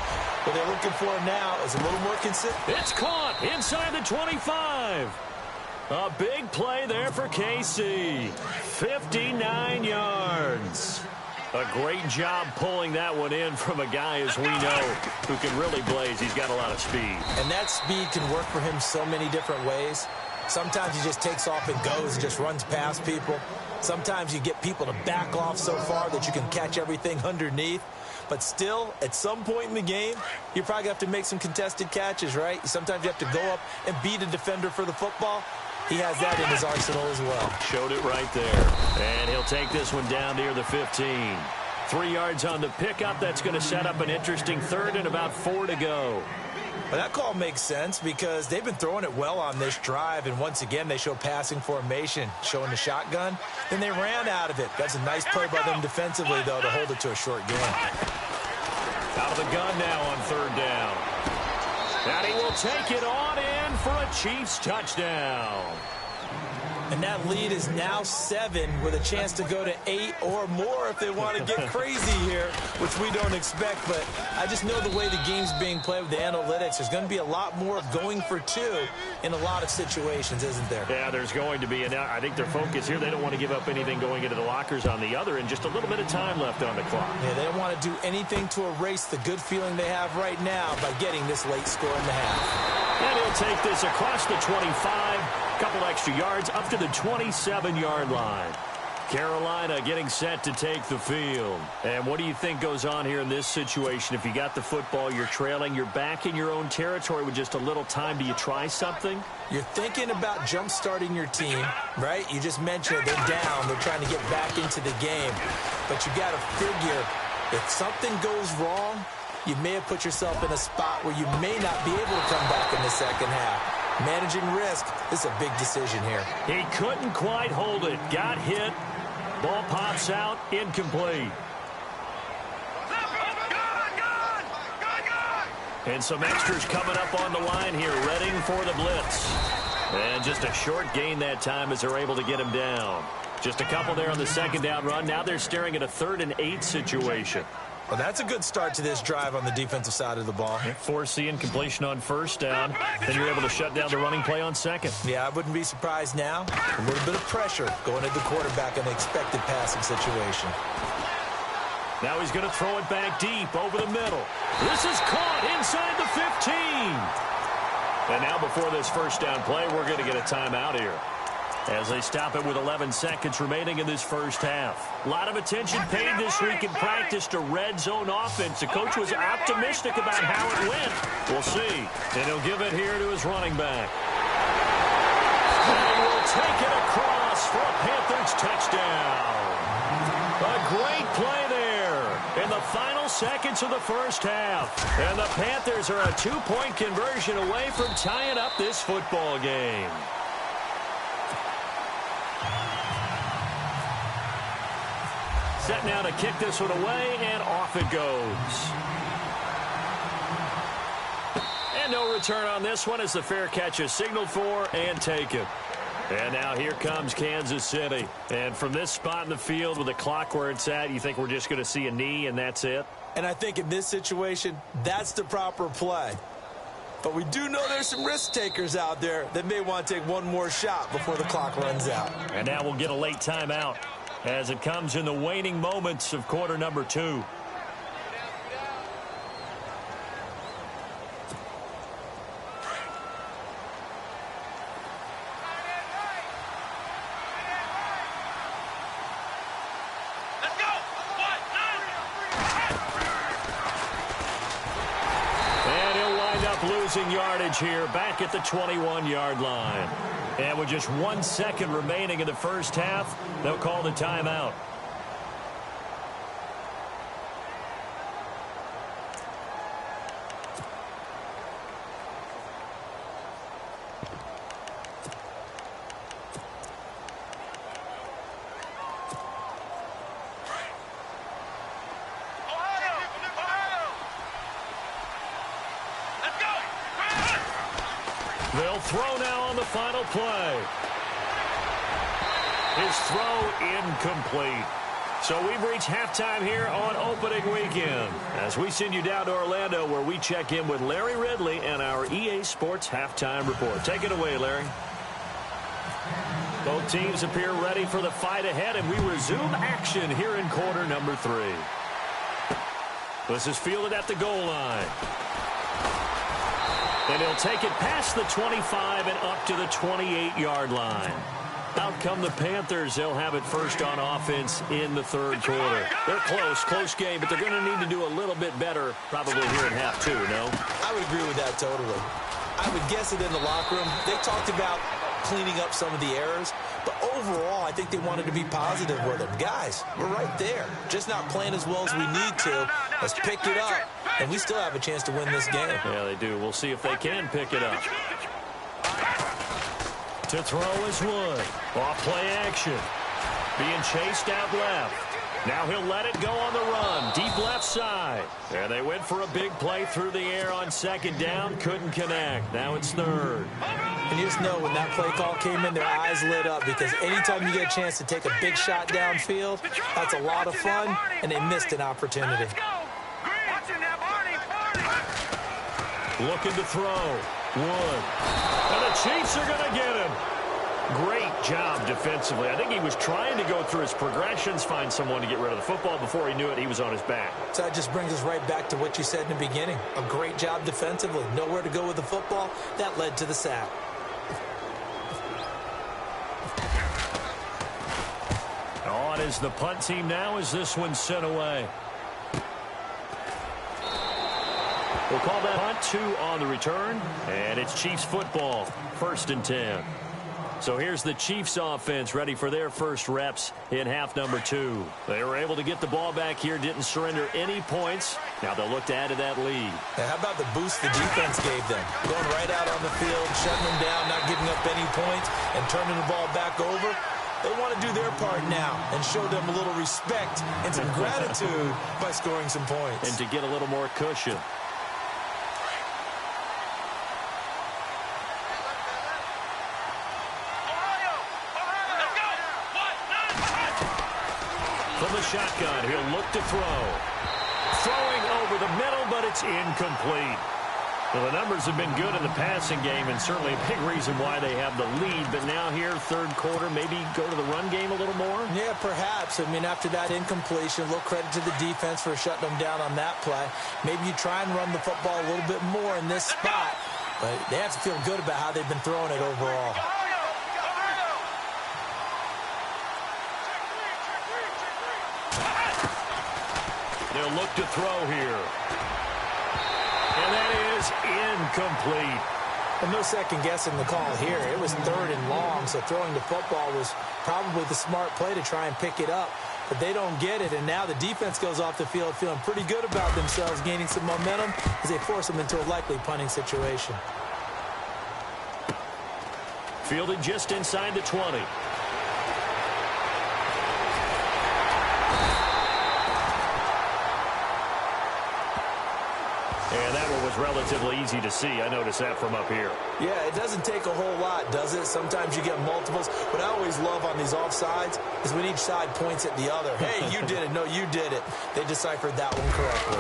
What they're looking for now is a little more consistent. It's caught inside the 25. A big play there for KC. 59 yards. A great job pulling that one in from a guy, as we know, who can really blaze. He's got a lot of speed. And that speed can work for him so many different ways. Sometimes he just takes off and goes and just runs past people. Sometimes you get people to back off so far that you can catch everything underneath. But still, at some point in the game, you're probably going to have to make some contested catches, right? Sometimes you have to go up and beat a defender for the football. He has that in his arsenal as well. Showed it right there. And he'll take this one down near the 15. 3 yards on the pickup. That's going to set up an interesting 3rd and about 4 to go. Well, that call makes sense because they've been throwing it well on this drive. And once again, they show passing formation, showing the shotgun. Then they ran out of it. That's a nice play by them defensively, though, to hold it to a short game. Out of the gun now on 3rd down. And he will take it on in for a Chiefs touchdown. And that lead is now 7 with a chance to go to 8 or more if they want to get crazy here, which we don't expect. But I just know the way the game's being played with the analytics, there's going to be a lot more of going for 2 in a lot of situations, isn't there? Yeah, there's going to be. And I think their focus here, they don't want to give up anything going into the lockers on the other, and just a little bit of time left on the clock. Yeah, they don't want to do anything to erase the good feeling they have right now by getting this late score in the half. And he'll take this across the 25, couple extra yards up to the 27-yard line. Carolina getting set to take the field. And what do you think goes on here in this situation? If you got the football, you're trailing, you're back in your own territory with just a little time. Do you try something? You're thinking about jump-starting your team, right? You just mentioned they're down. They're trying to get back into the game. But you got to figure if something goes wrong, you may have put yourself in a spot where you may not be able to come back in the second half. Managing risk is a big decision here. He couldn't quite hold it. Got hit. Ball pops out. Incomplete. And some extras coming up on the line here, readying for the blitz. And just a short gain that time as they're able to get him down. Just a couple there on the second down run. Now they're staring at a 3rd and 8 situation. Well, that's a good start to this drive on the defensive side of the ball. Force the incompletion on 1st down. Then you're able to shut down the running play on 2nd. Yeah, I wouldn't be surprised now. A little bit of pressure going at the quarterback in an expected passing situation. Now he's going to throw it back deep over the middle. This is caught inside the 15. And now before this 1st down play, we're going to get a timeout here, as they stop it with 11 seconds remaining in this first half. A lot of attention paid this week in practice to red zone offense. The coach was optimistic about how it went. We'll see. And he'll give it here to his running back. And will take it across for a Panthers touchdown. A great play there in the final seconds of the first half. And the Panthers are a 2-point conversion away from tying up this football game. set now to kick this one away, and off it goes. And no return on this one as the fair catch is signaled for and taken. And now here comes Kansas City. And from this spot in the field with the clock where it's at, you think we're just going to see a knee and that's it? And I think in this situation, that's the proper play. But we do know there's some risk takers out there that may want to take one more shot before the clock runs out. And now we'll get a late timeout as it comes in the waning moments of quarter number 2. Losing yardage here back at the 21-yard line. And with just 1 second remaining in the first half, they'll call the timeout. They'll throw now on the final play. His throw incomplete. So we've reached halftime here on opening weekend as we send you down to Orlando where we check in with Larry Ridley and our EA Sports halftime report. Take it away, Larry. Both teams appear ready for the fight ahead, and we resume action here in quarter number 3. This is fielded at the goal line. And he'll take it past the 25 and up to the 28-yard line. Out come the Panthers. They'll have it first on offense in the third quarter. They're close game, but they're going to need to do a little bit better probably here in half 2, no? I would agree with that totally. I would guess it in the locker room. They talked about cleaning up some of the errors, but overall, I think they wanted to be positive with them. Guys, we're right there. Just not playing as well as we need to. Let's pick it up, and we still have a chance to win this game. Yeah, they do. We'll see if they can pick it up. To throw is Wood. Off play action. Being chased out left. Now he'll let it go on the run. Deep left side. And they went for a big play through the air on second down. Couldn't connect. Now it's third. And you just know when that play call came in, their eyes lit up because anytime you get a chance to take a big shot downfield, that's a lot of fun, and they missed an opportunity. Looking to throw. Wood. And the Chiefs are going to get him. Great job defensively. I think he was trying to go through his progressions, find someone to get rid of the football. Before he knew it, he was on his back. So that just brings us right back to what you said in the beginning. A great job defensively. Nowhere to go with the football. That led to the sack. On is the punt team now as this one's sent away. We'll call that punt 2 on the return, and it's Chiefs football, 1st and 10. So here's the Chiefs offense ready for their first reps in half number 2. They were able to get the ball back here, didn't surrender any points. Now they'll look to add to that lead. Now how about the boost the defense gave them? Going right out on the field, shutting them down, not giving up any points, and turning the ball back over. They want to do their part now and show them a little respect and some gratitude by scoring some points. And to get a little more cushion. From the shotgun, he'll look to throw. Throwing over the middle, but it's incomplete. Well, the numbers have been good in the passing game, and certainly a big reason why they have the lead. But now here, third quarter, maybe go to the run game a little more? Yeah, perhaps. I mean, after that incompletion, a little credit to the defense for shutting them down on that play. Maybe you try and run the football a little bit more in this spot. But they have to feel good about how they've been throwing it overall. They'll look to throw here. And that is incomplete. Well, no second guessing the call here. It was 3rd and long, so throwing the football was probably the smart play to try and pick it up. But they don't get it, and now the defense goes off the field feeling pretty good about themselves, gaining some momentum as they force them into a likely punting situation. Fielded just inside the 20. relatively easy to see. I noticed that from up here. Yeah, it doesn't take a whole lot, does it? Sometimes you get multiples. What I always love on these offsides is when each side points at the other. Hey, you did it. No, you did it. They deciphered that one correctly.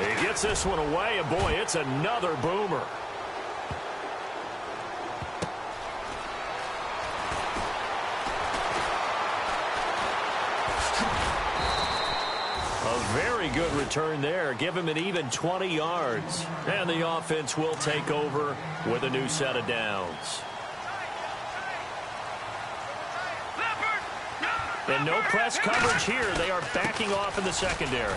He gets this one away, and boy, it's another boomer. Very good return there. Give him an even 20 yards. And the offense will take over with a new set of downs. And no press coverage here. They are backing off in the secondary.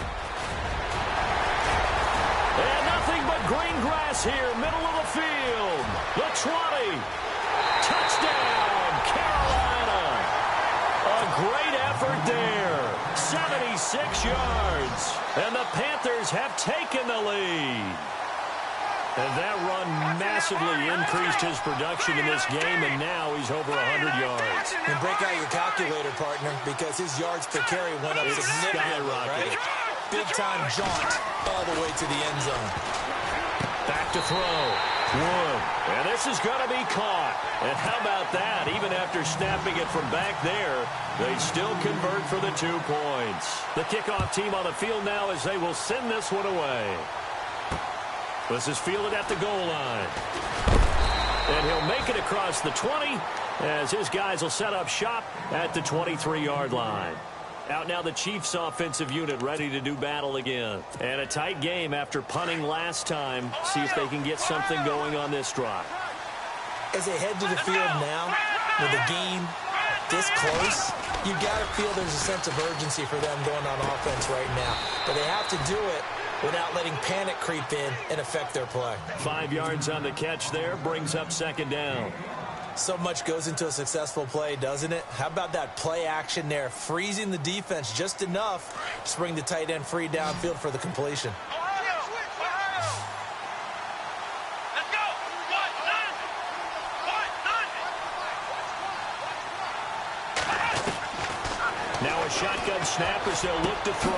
And nothing but green grass here, middle of the field. The 20. Touchdown, Carolina. A great effort there. 76 yards. And the Panthers have taken the lead. And that run massively increased his production in this game, and now he's over 100 yards. And break out your calculator, partner, because his yards per carry went up significantly, right? Big-time jaunt all the way to the end zone. Back to throw. Wood. And this is going to be caught. And how about that? Even after snapping it from back there, they still convert for the 2 points. The kickoff team on the field now as they will send this one away. This is fielded at the goal line. And he'll make it across the 20 as his guys will set up shop at the 23-yard line. Out now the Chiefs offensive unit ready to do battle again. And a tight game after punting last time. See if they can get something going on this drive. As they head to the field now, with the game this close, you got to feel there's a sense of urgency for them going on offense right now. But they have to do it without letting panic creep in and affect their play. 5 yards on the catch there, brings up second down. So much goes into a successful play, doesn't it? How about that play action there, freezing the defense just enough to bring the tight end free downfield for the completion. Now a shotgun snap as they'll look to throw.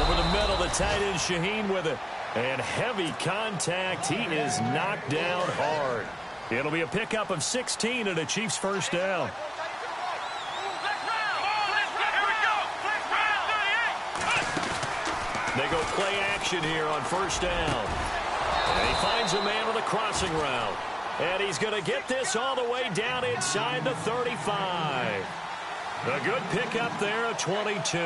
Over the middle, the tight end Shaheen with it. And heavy contact. He is knocked down hard. It'll be a pickup of 16 and a Chiefs first down. They go play action here on first down. And he finds a man with a crossing route. And he's going to get this all the way down inside the 35. A good pickup there, a 22.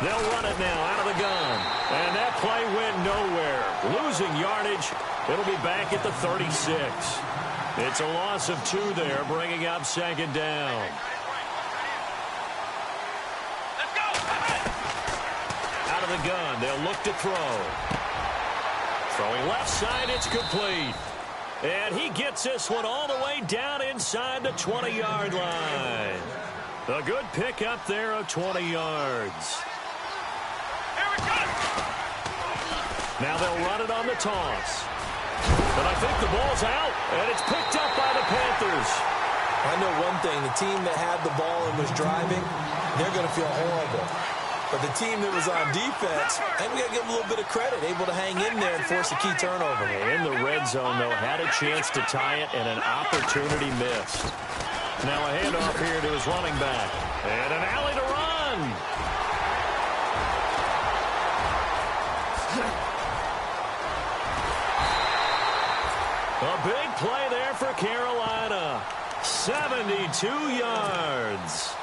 They'll run it now out of the gun. And that play went nowhere. Losing yardage. It'll be back at the 36. It's a loss of 2 there, bringing up second down. Out of the gun, they'll look to throw. Throwing left side, it's complete. And he gets this one all the way down inside the 20-yard line. A good pickup there of 20 yards. Now they'll run it on the toss. But I think the ball's out, and it's picked up by the Panthers. I know one thing. The team that had the ball and was driving, they're going to feel horrible. But the team that was on defense, I think we got to give them a little bit of credit, able to hang in there and force a key turnover. In the red zone, though, had a chance to tie it, and an opportunity missed. Now a handoff here to his running back. And an alley to run. A big play there for Carolina. 72 yards.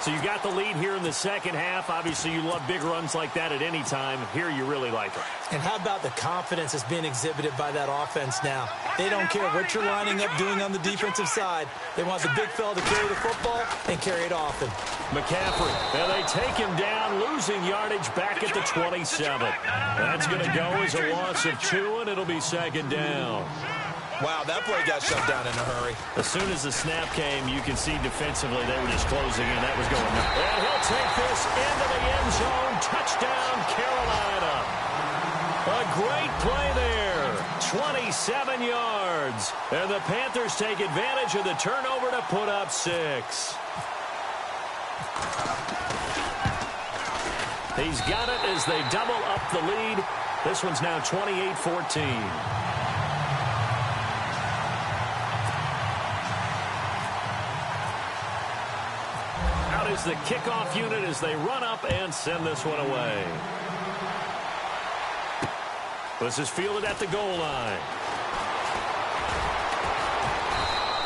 So you got the lead here in the second half. Obviously, you love big runs like that at any time. Here, you really like it. And how about the confidence that's being exhibited by that offense now? They don't care what you're lining up doing on the defensive side. They want the big fella to carry the football and carry it often. McCaffrey, and they take him down, losing yardage back at the 27. That's going to go as a loss of 2, and it'll be second down. Wow, that play got shut down in a hurry. As soon as the snap came, you can see defensively they were just closing in. That was going up. And he'll take this into the end zone. Touchdown, Carolina. A great play there. 27 yards. And the Panthers take advantage of the turnover to put up 6. He's got it as they double up the lead. This one's now 28-14. Out is the kickoff unit as they run up and send this one away. This is fielded at the goal line.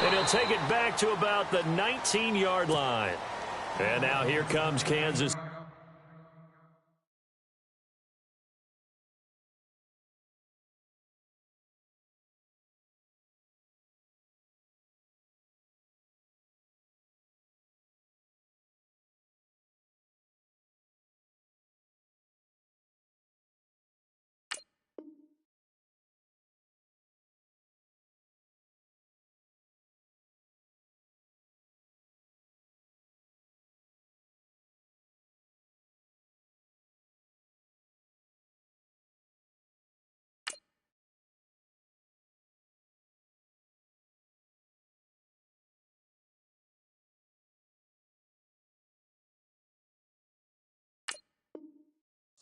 And he'll take it back to about the 19-yard line. And now here comes Kansas.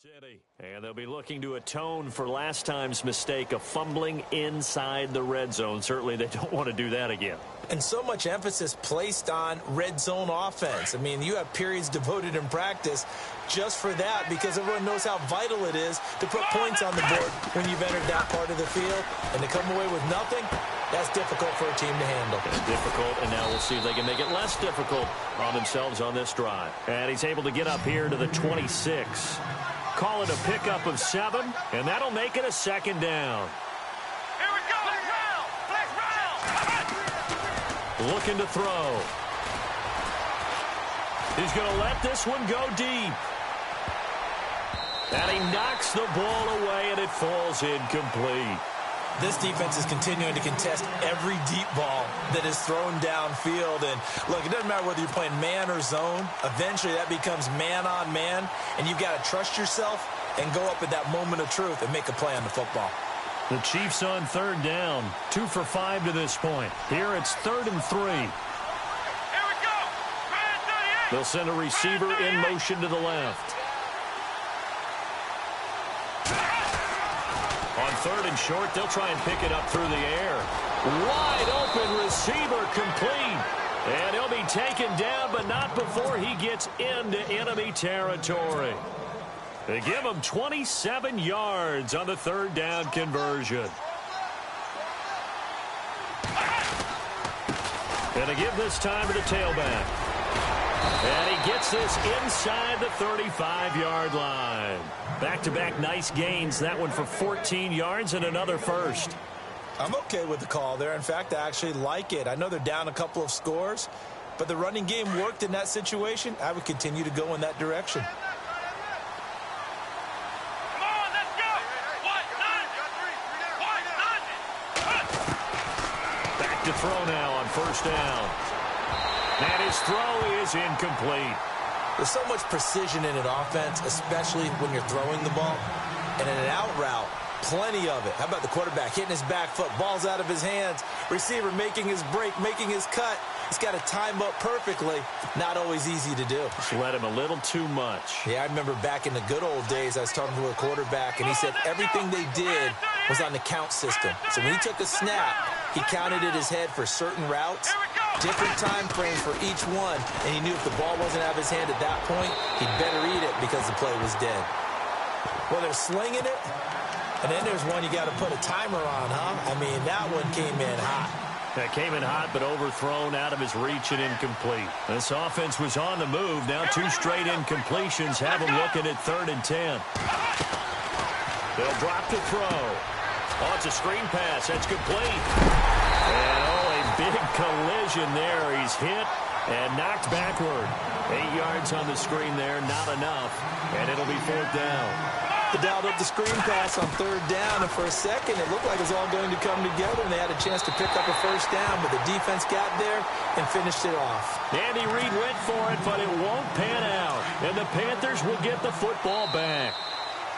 City. And they'll be looking to atone for last time's mistake of fumbling inside the red zone. Certainly they don't want to do that again. And so much emphasis placed on red zone offense. I mean, you have periods devoted in practice just for that because everyone knows how vital it is to put points on the board when you've entered that part of the field. And to come away with nothing, that's difficult for a team to handle. It's difficult, and now we'll see if they can make it less difficult on themselves on this drive. And he's able to get up here to the 26. Call it a pickup of 7, and that'll make it a second down. Here we go. Let's round. Looking to throw. He's going to let this one go deep. And he knocks the ball away, and it falls incomplete. This defense is continuing to contest every deep ball that is thrown downfield. And, look, it doesn't matter whether you're playing man or zone. Eventually, that becomes man-on-man, and you've got to trust yourself and go up at that moment of truth and make a play on the football. The Chiefs on third down, 2 for 5 to this point. Here it's 3rd and 3. Here we go. They'll send a receiver in motion to the left. On 3rd and short, they'll try and pick it up through the air. Wide open receiver complete. And he'll be taken down, but not before he gets into enemy territory. They give him 27 yards on the 3rd down conversion. And they give this time to the tailback. And he gets this inside the 35-yard line. Back-to-back nice gains. That one for 14 yards and another first. I'm okay with the call there. In fact, I actually like it. I know they're down a couple of scores, but the running game worked in that situation. I would continue to go in that direction. Come on, let's go. Back to throw now on 1st down. And his throw is incomplete. There's so much precision in an offense, especially when you're throwing the ball. And in an out route, plenty of it. How about the quarterback hitting his back foot, ball's out of his hands, receiver making his break, making his cut. He's got to time up perfectly. Not always easy to do. Just let him a little too much. Yeah, I remember back in the good old days, I was talking to a quarterback, and he said everything they did was on the count system. So when he took a snap, he counted in his head for certain routes, different time frames for each one, and he knew if the ball wasn't out of his hand at that point, he'd better eat it because the play was dead. Well, they're slinging it, and then there's one you got to put a timer on, huh? I mean, that one came in hot. That came in hot, but overthrown, out of his reach and incomplete. This offense was on the move. Now 2 straight incompletions have them looking at 3rd and 10. They'll drop to throw. Oh, it's a screen pass. That's complete. And, oh, a big collision there. He's hit and knocked backward. 8 yards on the screen there, not enough. And it'll be 4th down. They dialed up the screen pass on 3rd down, and for a second it looked like it was all going to come together, and they had a chance to pick up a 1st down, but the defense got there and finished it off. Andy Reid went for it, but it won't pan out, and the Panthers will get the football back.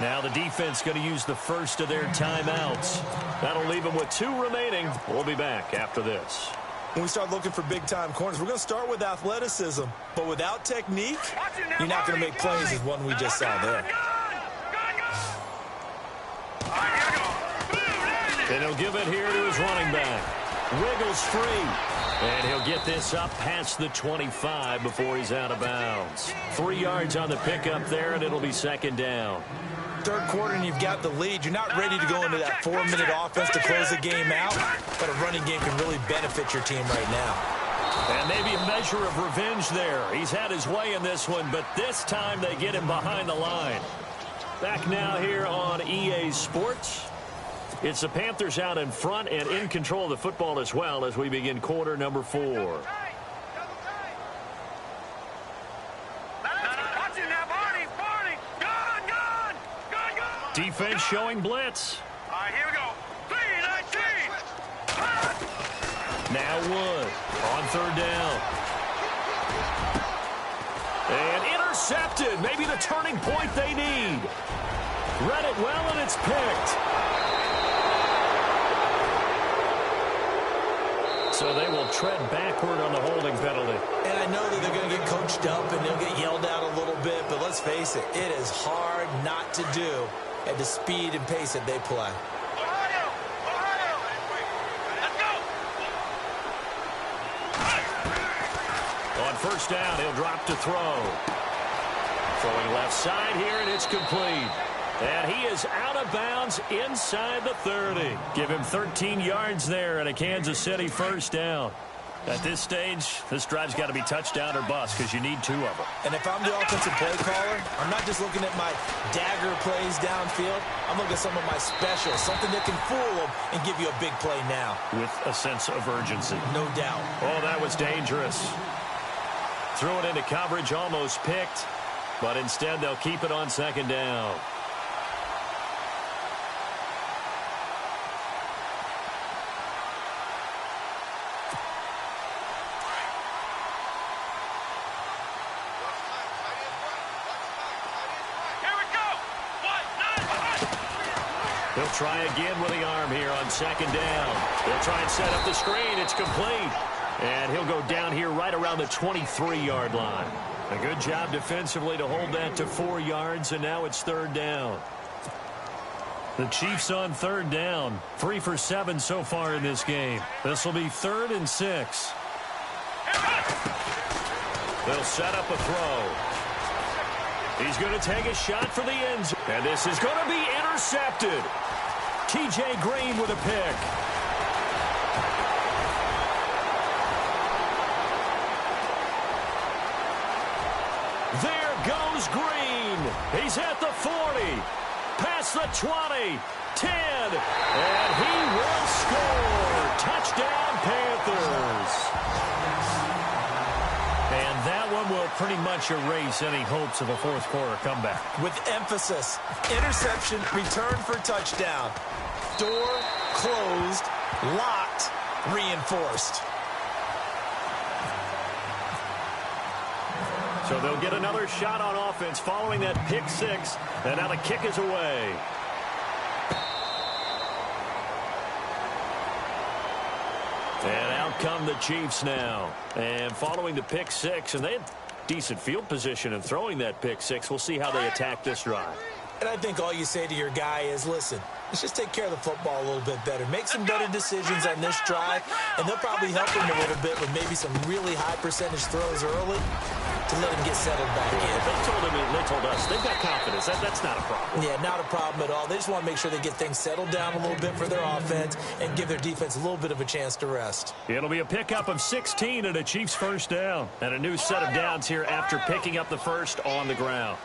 Now the defense going to use the first of their timeouts. That'll leave them with 2 remaining. We'll be back after this. when we start looking for big-time corners, we're going to start with athleticism. But without technique, you're not going to make plays as one we just saw there. And he'll give it here to his running back. Wiggles free. And he'll get this up past the 25 before he's out of bounds. 3 yards on the pickup there, and it'll be second down. Third quarter, and you've got the lead. You're not ready to go into that 4-minute offense to close the game out, but a running game can really benefit your team right now. And maybe a measure of revenge there. He's had his way in this one, but this time they get him behind the line. Back now here on EA Sports. It's the Panthers out in front and in control of the football as well as we begin quarter number 4. Defense showing blitz. All right, here we go. 3-19. Now Wood on third down. And intercepted. Maybe the turning point they need. Read it well, and it's picked. So they will tread backward on the holding penalty. And I know that they're going to get coached up and they'll get yelled at a little bit, but let's face it, it is hard not to do at the speed and pace that they play. On first down, he'll drop to throw. Throwing left side here, and it's complete. And he is out of bounds inside the 30. Give him 13 yards there and a Kansas City first down. At this stage, this drive's got to be touchdown or bust because you need 2 of them. And if I'm the offensive play caller, I'm not just looking at my dagger plays downfield. I'm looking at some of my specials, something that can fool them and give you a big play now. With a sense of urgency. No doubt. Oh, that was dangerous. Threw it into coverage, almost picked. But instead, they'll keep it on second down. He'll try again with the arm here on second down. He'll try and set up the screen. It's complete. And he'll go down here right around the 23-yard line. A good job defensively to hold that to 4 yards, and now it's third down. The Chiefs on third down. 3 for 7 so far in this game. This will be 3rd and 6. They'll set up a throw. He's going to take a shot for the end zone. And this is going to be intercepted. T.J. Green with a pick. There goes Green. He's at the 40. Past the 20. 10. And he will score. Touchdown, Panthers. And that one will pretty much erase any hopes of a fourth quarter comeback. With emphasis, interception, return for touchdown. Door closed, locked, reinforced. So they'll get another shot on offense following that pick 6. And now the kick is away. And out come the Chiefs now. And following the pick 6, and they had decent field position in throwing that pick 6. We'll see how they attack this drive. And I think all you say to your guy is, listen, let's just take care of the football a little bit better. Make some better decisions on this drive, and they'll probably help him a little bit with maybe some really high percentage throws early to let him get settled back in. They told us they've got confidence. That's not a problem. Yeah, not a problem at all. They just want to make sure they get things settled down a little bit for their offense and give their defense a little bit of a chance to rest. It'll be a pickup of 16 and a Chiefs first down. And a new set of downs here after picking up the first on the ground.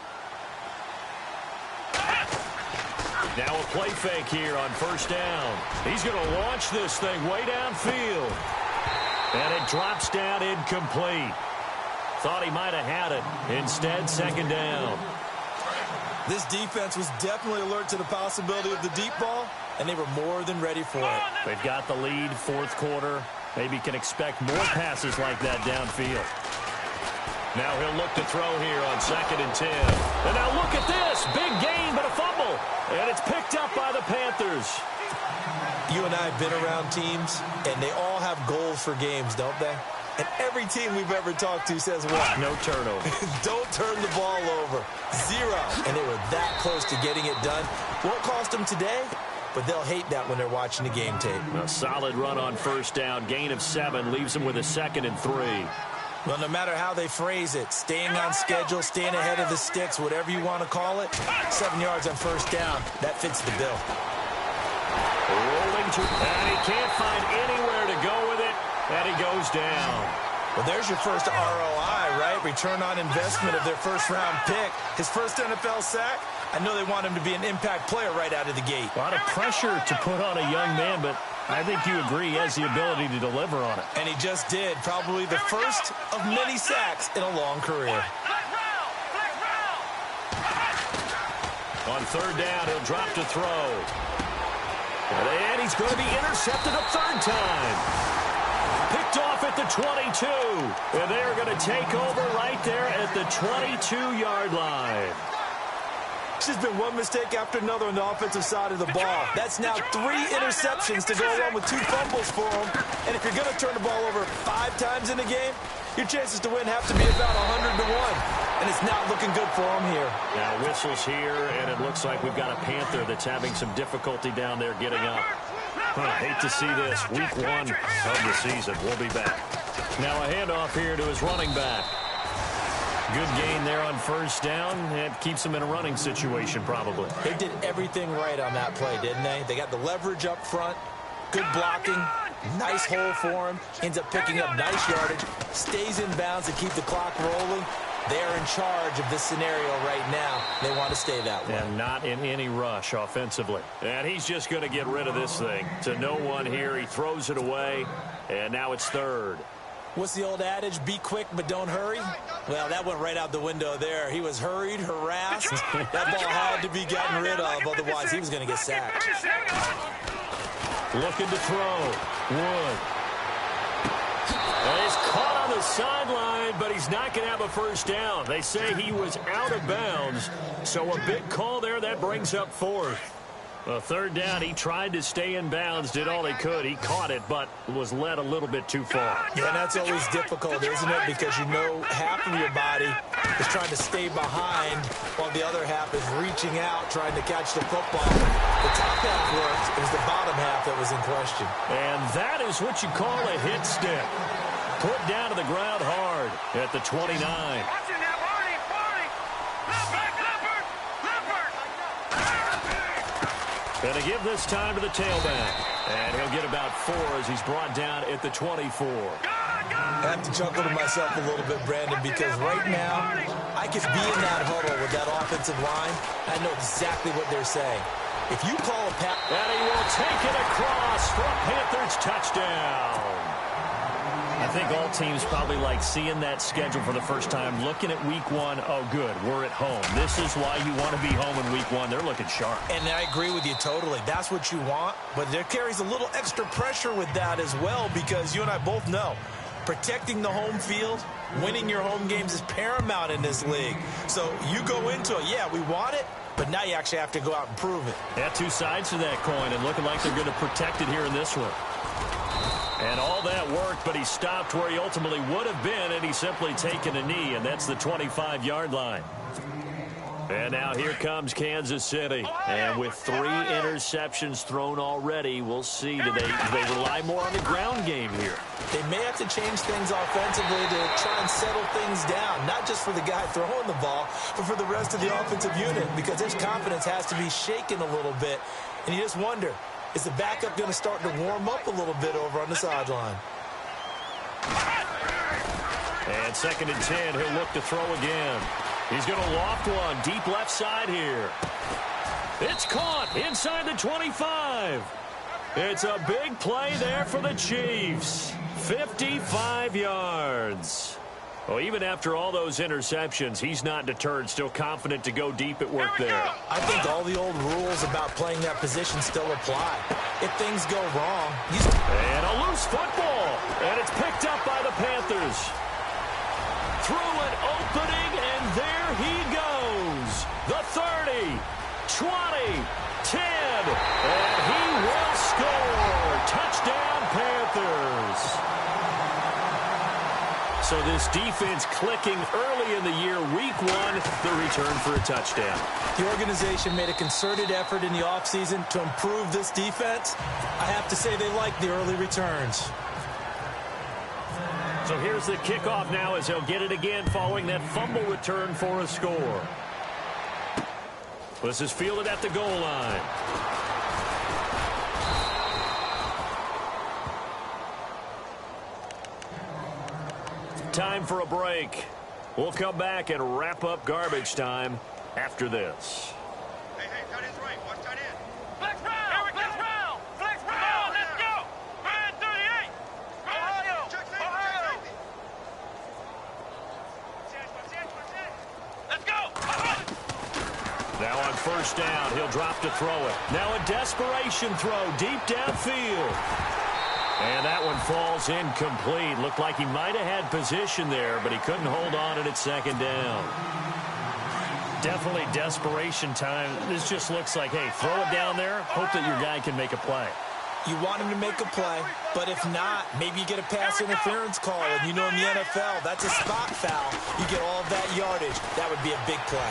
Now a play fake here on first down. He's going to launch this thing way downfield. And it drops down incomplete. Thought he might have had it. Instead, second down. This defense was definitely alert to the possibility of the deep ball, and they were more than ready for it. They've got the lead, fourth quarter. Maybe can expect more passes like that downfield. Now he'll look to throw here on 2nd and 10. And now look at this. Big gain, but a fumble. And it's picked up by the Panthers. You and I have been around teams, and they all have goals for games, don't they? And every team we've ever talked to says what? No turnover. Don't turn the ball over. 0. And they were that close to getting it done. Won't cost them today, but they'll hate that when they're watching the game tape. A solid run on first down. Gain of 7 leaves them with a 2nd and 3. Well, no matter how they phrase it, staying on schedule, staying ahead of the sticks, whatever you want to call it, 7 yards on first down, that fits the bill. Rolling to, and he can't find anywhere to go with it, and he goes down. Well, there's your first ROI, right? Return on investment of their first-round pick. His first NFL sack, I know they want him to be an impact player right out of the gate. A lot of pressure to put on a young man, but I think you agree he has the ability to deliver on it. And he just did. Probably the first of many sacks in a long career. On third down, he'll drop to throw. And he's going to be intercepted a 3rd time. Picked off at the 22. And they're going to take over right there at the 22-yard line. It's just been one mistake after another on the offensive side of the ball. That's now 3 interceptions to go along with 2 fumbles for him. And if you're going to turn the ball over 5 times in a game, your chances to win have to be about 100 to 1. And it's not looking good for him here. Now whistles here, and it looks like we've got a Panther that's having some difficulty down there getting up. Hate to see this. Week 1 of the season. We'll be back. Now a handoff here to his running back. Good gain there on first down. It keeps them in a running situation probably. They did everything right on that play, didn't they? They got the leverage up front, good blocking, nice hole for him, ends up picking up nice yardage, stays in bounds to keep the clock rolling. They're in charge of this scenario right now. They want to stay that way. And not in any rush offensively. And he's just going to get rid of this thing. To no one here. He throws it away, and now it's 3rd. What's the old adage? Be quick, but don't hurry? Well, that went right out the window there. He was hurried, harassed. That ball had to be gotten rid of, otherwise he was going to get sacked. Looking to throw. Wood. And he's caught on the sideline, but he's not going to have a first down. They say he was out of bounds, so a big call there. That brings up 4th. A 3rd down, he tried to stay in bounds, did all he could. He caught it, but was led a little bit too far. Yeah, and that's always difficult, isn't it? Because you know half of your body is trying to stay behind while the other half is reaching out, trying to catch the football. The top half worked. It was the bottom half that was in question. And that is what you call a hit stick. Put down to the ground hard at the 29. Going to give this time to the tailback. And he'll get about 4 as he's brought down at the 24. I have to chuckle to myself a little bit, Brandon, because right now I could be in that huddle with that offensive line. I know exactly what they're saying. If you call a pass... And he will take it across for a Panthers touchdown. I think all teams probably like seeing that schedule for the first time, looking at week 1. Oh, good, we're at home. This is why you want to be home in week 1. They're looking sharp. And I agree with you totally. That's what you want, but there carries a little extra pressure with that as well, because you and I both know protecting the home field, winning your home games is paramount in this league. So you go into it, yeah, we want it, but now you actually have to go out and prove it. Yeah, 2 sides to that coin, and looking like they're going to protect it here in this one. And all that worked, but he stopped where he ultimately would have been, and he's simply taken a knee, and that's the 25-yard line. And now here comes Kansas City. And with 3 interceptions thrown already, we'll see. Do they rely more on the ground game here? They may have to change things offensively to try and settle things down, not just for the guy throwing the ball, but for the rest of the offensive unit, because his confidence has to be shaken a little bit. And you just wonder, is the backup going to start to warm up a little bit over on the sideline? And 2nd and 10, he'll look to throw again. He's going to loft one deep left side here. It's caught inside the 25. It's a big play there for the Chiefs. 55 yards. Well, even after all those interceptions, he's not deterred, still confident to go deep at work there. I think all the old rules about playing that position still apply. If things go wrong, and a loose football, and it's picked up by the Panthers. Through an opening, and there he goes. The 30, 20, 10, and he will score. So this defense clicking early in the year, week 1, the return for a touchdown. The organization made a concerted effort in the offseason to improve this defense. I have to say they like the early returns. So here's the kickoff now as he'll get it again following that fumble return for a score. This is fielded at the goal line. Time for a break. We'll come back and wrap up garbage time after this. Hey, tight end's right. Watch tight end. Flex round! Flex round! Flex round! Let's go! Brand 38! Ohio! Ohio! Let's go! Now on first down, he'll drop to throw it. Now a desperation throw deep downfield. And that one falls incomplete. Looked like he might have had position there, but he couldn't hold on at second down. Definitely desperation time. This just looks like, hey, throw it down there, hope that your guy can make a play. You want him to make a play, but if not, maybe you get a pass interference call. And you know in the NFL, that's a spot foul. You get all of that yardage. That would be a big play.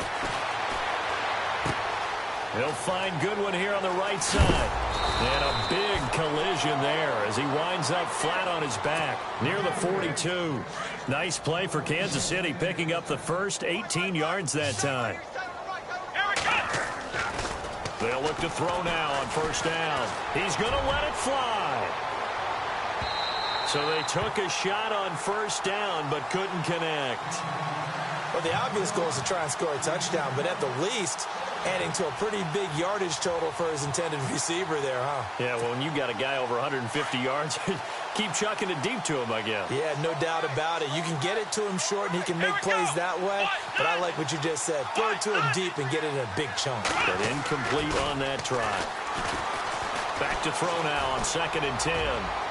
He'll find Goodwin here on the right side. And a big collision there as he winds up flat on his back near the 42. Nice play for Kansas City, picking up the first 18 yards that time. They'll look to throw now on first down. He's going to let it fly. So they took a shot on first down but couldn't connect. Well, the obvious goal is to try and score a touchdown, but at the least, adding to a pretty big yardage total for his intended receiver there, huh? Yeah, well, when you got a guy over 150 yards, keep chucking it deep to him, I guess. Yeah, no doubt about it. You can get it to him short, and he can make plays that way, but I like what you just said. Throw it to him deep and get it in a big chunk. But incomplete on that try. Back to throw now on 2nd and 10.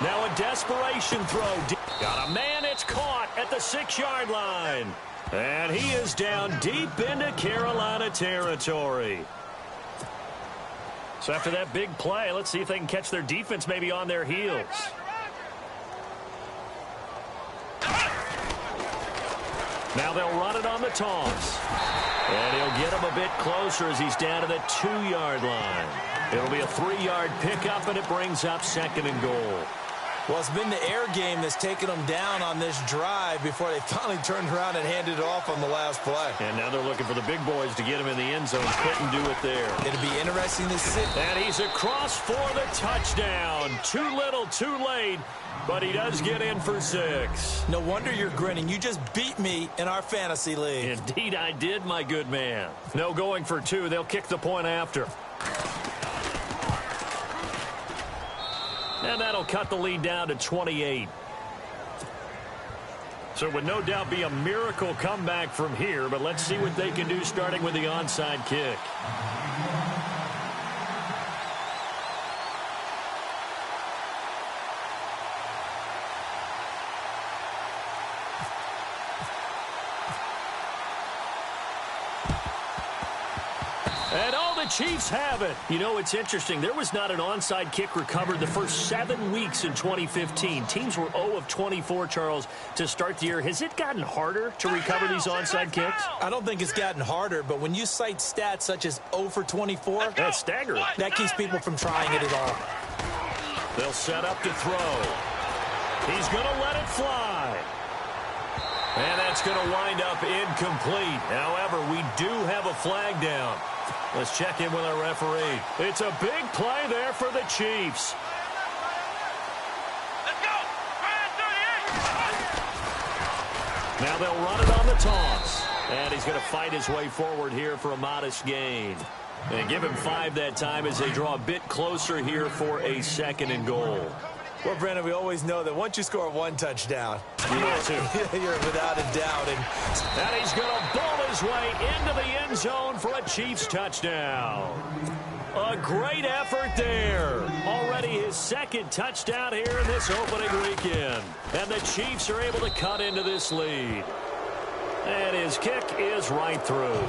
Now a desperation throw. Got a man, it's caught at the 6-yard line. And he is down deep into Carolina territory. So after that big play, let's see if they can catch their defense maybe on their heels. Now they'll run it on the toss. And he'll get him a bit closer as he's down to the 2-yard line. It'll be a 3-yard pickup, and it brings up 2nd and goal. Well, it's been the air game that's taken them down on this drive before they finally turned around and handed it off on the last play. And now they're looking for the big boys to get him in the end zone. Couldn't do it there. It'll be interesting to see. And he's across for the touchdown. Too little, too late, but he does get in for 6. No wonder you're grinning. You just beat me in our fantasy league. Indeed I did, my good man. No going for 2. They'll kick the point after. And that'll cut the lead down to 28. So it would no doubt be a miracle comeback from here, but let's see what they can do starting with the onside kick. And all the Chiefs have it. You know, it's interesting. There was not an onside kick recovered the first 7 weeks in 2015. Teams were 0 of 24, Charles, to start the year. Has it gotten harder to recover these onside kicks? I don't think it's gotten harder, but when you cite stats such as 0 for 24, that's staggering. That keeps people from trying it at all. They'll set up to throw. He's going to let it fly. And that's going to wind up incomplete. However, we do have a flag down. Let's check in with our referee. It's a big play there for the Chiefs. Let's go! Now they'll run it on the toss. And he's going to fight his way forward here for a modest gain. And give him 5 that time as they draw a bit closer here for a 2nd and goal. Well, Brandon, we always know that once you score 1 touchdown, you're without a doubt. And he's going to ball his way into the end zone for a Chiefs touchdown. A great effort there. Already his 2nd touchdown here in this opening weekend. And the Chiefs are able to cut into this lead. And his kick is right through.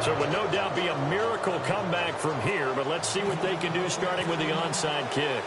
So it would no doubt be a miracle comeback from here, but let's see what they can do starting with the onside kick.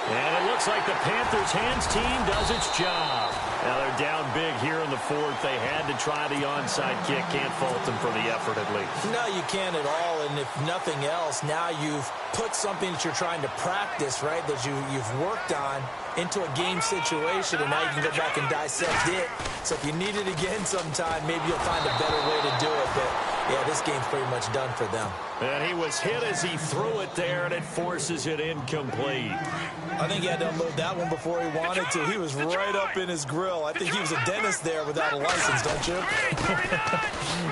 And it looks like the Panthers' hands team does its job. Now they're down big here in the fourth. They had to try the onside kick. Can't fault them for the effort at least. No, you can't at all. And if nothing else, now you've put something that you're trying to practice, right, that you've worked on into a game situation, and now you can go back and dissect it. So if you need it again sometime, maybe you'll find a better way to do it. But, yeah, this game's pretty much done for them. And he was hit as he threw it there, and it forces it incomplete. I think he had to unload that one before he wanted to. He was right up in his grill. I think he was a dentist there without a license, don't you?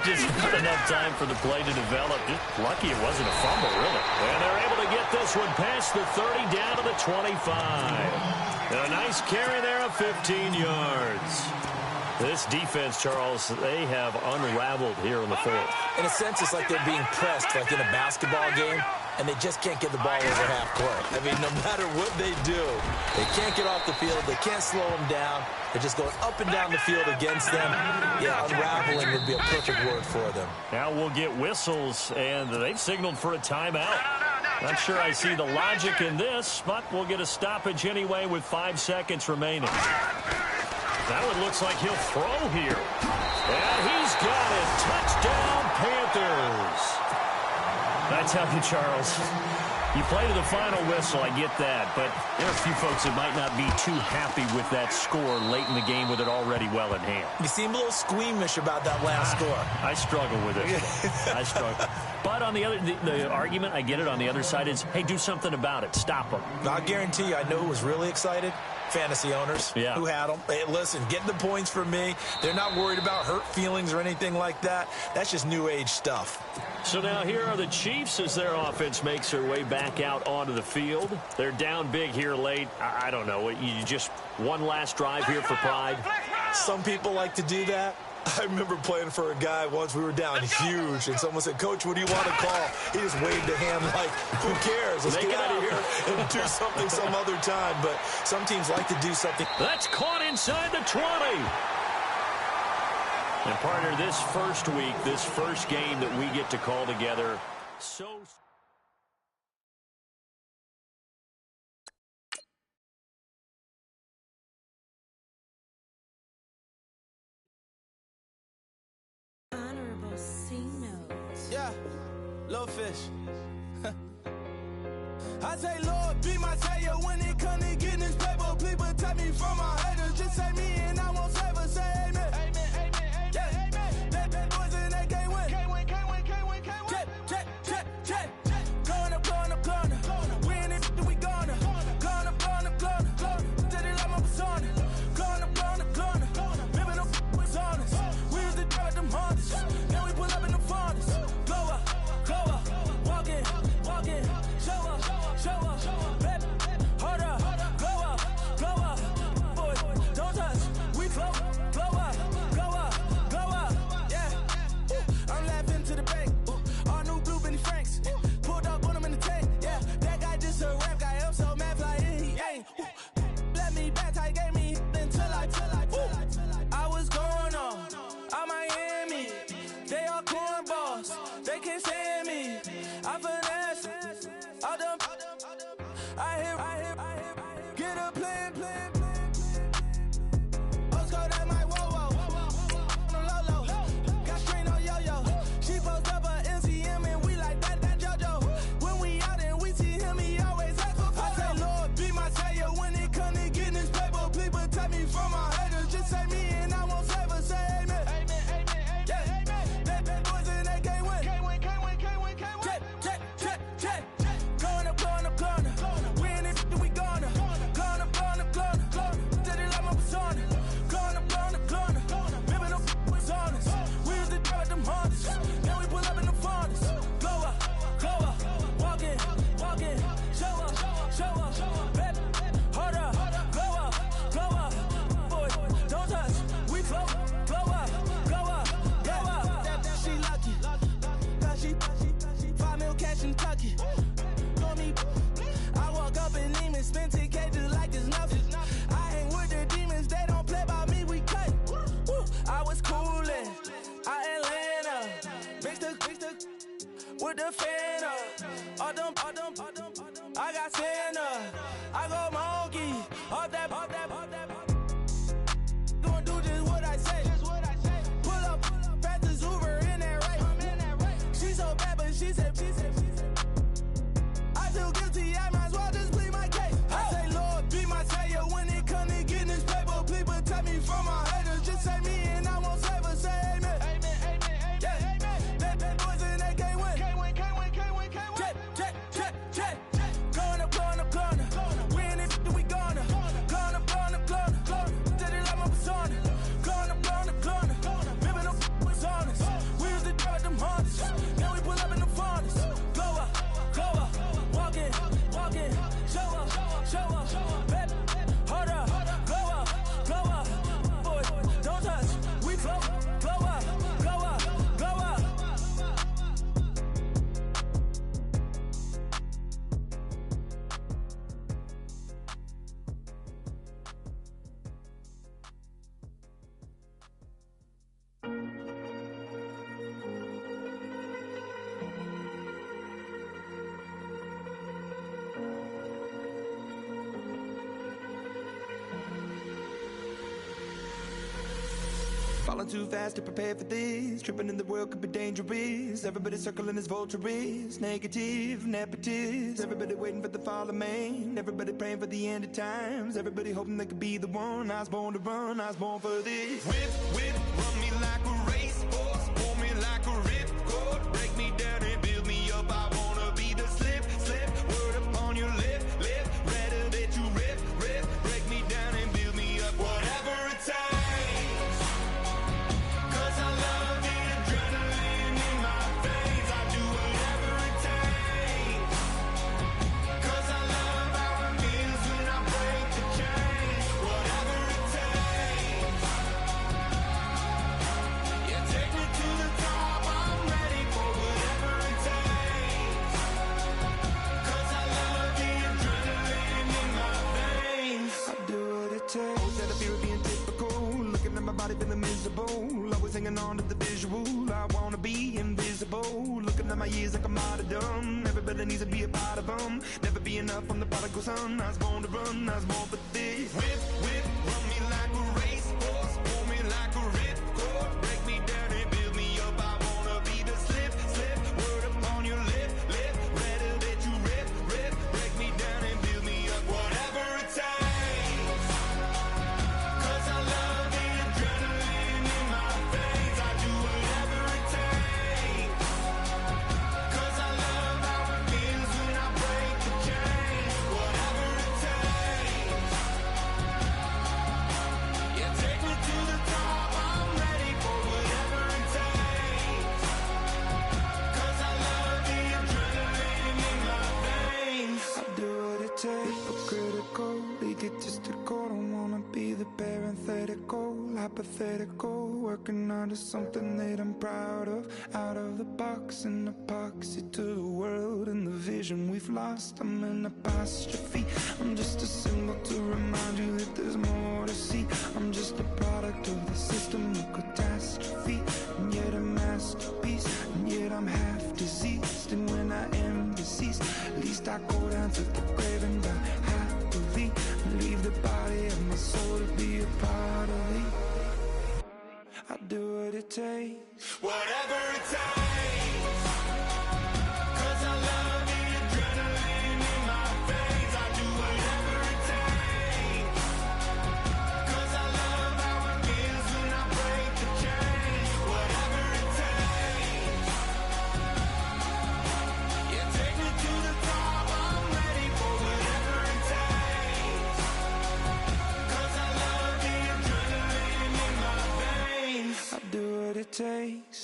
Just not enough time for the play to develop. Just lucky it wasn't a fumble, really. And they're able to get this one past the 30 down to the 25. And a nice carry there of 15 yards. This defense, Charles, they have unraveled here in the fourth. In a sense, it's like they're being pressed, like in a basketball game, and they just can't get the ball over half court. I mean, no matter what they do, they can't get off the field. They can't slow them down. They're just going up and down the field against them. Yeah, unraveling would be a perfect word for them. Now we'll get whistles, and they've signaled for a timeout. Not sure I see the logic in this, but we'll get a stoppage anyway with 5 seconds remaining. That one looks like he'll throw here. And he's got it. Touchdown, Panthers. I tell you, Charles, you play to the final whistle, I get that. But there are a few folks that might not be too happy with that score late in the game with it already well in hand. You seem a little squeamish about that last score. I struggle with it. I struggle. But on the other, the argument, I get it, on the other side is, hey, do something about it. Stop them. I guarantee you, I know who was really excited. Fantasy owners who had them. Hey, listen, get the points for me. They're not worried about hurt feelings or anything like that. That's just new age stuff. So now here are the Chiefs as their offense makes their way back out onto the field. They're down big here late. I don't know. You just one last drive here for pride. Some people like to do that. I remember playing for a guy once. We were down huge, and someone said, "Coach, what do you want to call?" He just waved a hand like, who cares? Let's get out of here and do something some other time. But some teams like to do something. That's caught inside the 20. And partner, this first week, this first game that we get to call together, so... Yeah, little fish. I say, Lord, be my savior when it come to getting this paper. Please protect me from my haters. Just say me and I won't save us. Say amen. Amen, amen, amen, yeah. Amen. That boys and they can't win. Can't win, can't win, can't win, can't win. Check. Gonna. Win it, we gonna. Gonna. Steady like my persona. Gonna. Remember the was honest. We used to drop them hardest. Now we pull up in the furnace. Glow up. Walking. Show up. Baby, hold up. Glow up. Boy, don't touch. We float. Glow up. Yeah. I'm laughing to the bank. All new blue Benny Franks. Pulled up on him in the tank. Yeah. That guy just a rap guy. I'm so mad fly in. He ain't. Let me back. I gave me until I was going on. I'm Miami. They all cornballs. They can't stand me. I finesse. I hear. Get a plan. Let's go that my whoa. Low. Got strain on yo-yo. She post up a MCM and we like that JoJo. When we out and we see him, he always ask for photo. I say, Lord, be my savior when it come to getting this paper. Please protect me from my haters. Just say me and I won't save us. Say amen. Amen. Yeah. That boys and they can't win. Can't win. Check. Gonna. Win it, we gonna. Gonna. Steady like my persona. Gonna. Remember the was honest. We used to drop them hardest. Now we pull up in the furnace. Glow up. Walking. Show up. Baby, hold up. Glow up. Boy, don't touch. We float. Glow up. She lucky. Cause she 5 mil cash in Tucky. I walk up in demons, spend 10K just like it's nothing. I hang with the demons, they don't play by me, we cut. I was coolin', Atlanta, mixed with the fan up. All them, I got Santa, I go more. Falling too fast to prepare for this. Tripping in the world could be dangerous. Everybody circling as vultures. Negative, nepotist. Everybody waiting for the fall of man. Everybody praying for the end of times. Everybody hoping they could be the one. I was born to run, I was born for this. Whip, whip, run me like a racehorse. Pull me like a ripcord. Break me down and build me up. I wanna be the slip, slip. Word upon your lip, lip. Rather that you rip, rip. Break me down and build me up. Whatever it takes. Feeling miserable, always hanging on to the visual. I wanna be invisible. Looking at my years like I'm martyrdom. Everybody needs to be a part of them. Never be enough, I'm the prodigal son. I was born to run, I was born for this. Whip, whip, run me like a racehorse. Pull me like a ripcord. Break me down and build me up. I wanna be the slip, slip. Word upon your lip, lip. Rather that you rip, rip. Break me down and build me up. Whatever it takes. Hypothetical, working onto something that I'm proud of. Out of the box, an epoxy to the world and the vision we've lost. I'm an apostrophe. I'm just a symbol to remind you that there's more to see. I'm just a product of the system of catastrophe, and yet a masterpiece, and yet I'm half diseased. And when I am deceased, at least I go down to the grave and die happily, and leave the body of my soul to be a part of me. I do what it takes. Whatever it takes. 'Cause I love the adrenaline in my veins. I do whatever it takes. 'Cause I love how it feels when I break the chains. Whatever it takes. Yeah, take me to the top. I'm ready for whatever it takes. 'Cause I love the adrenaline in my veins. I do what it takes.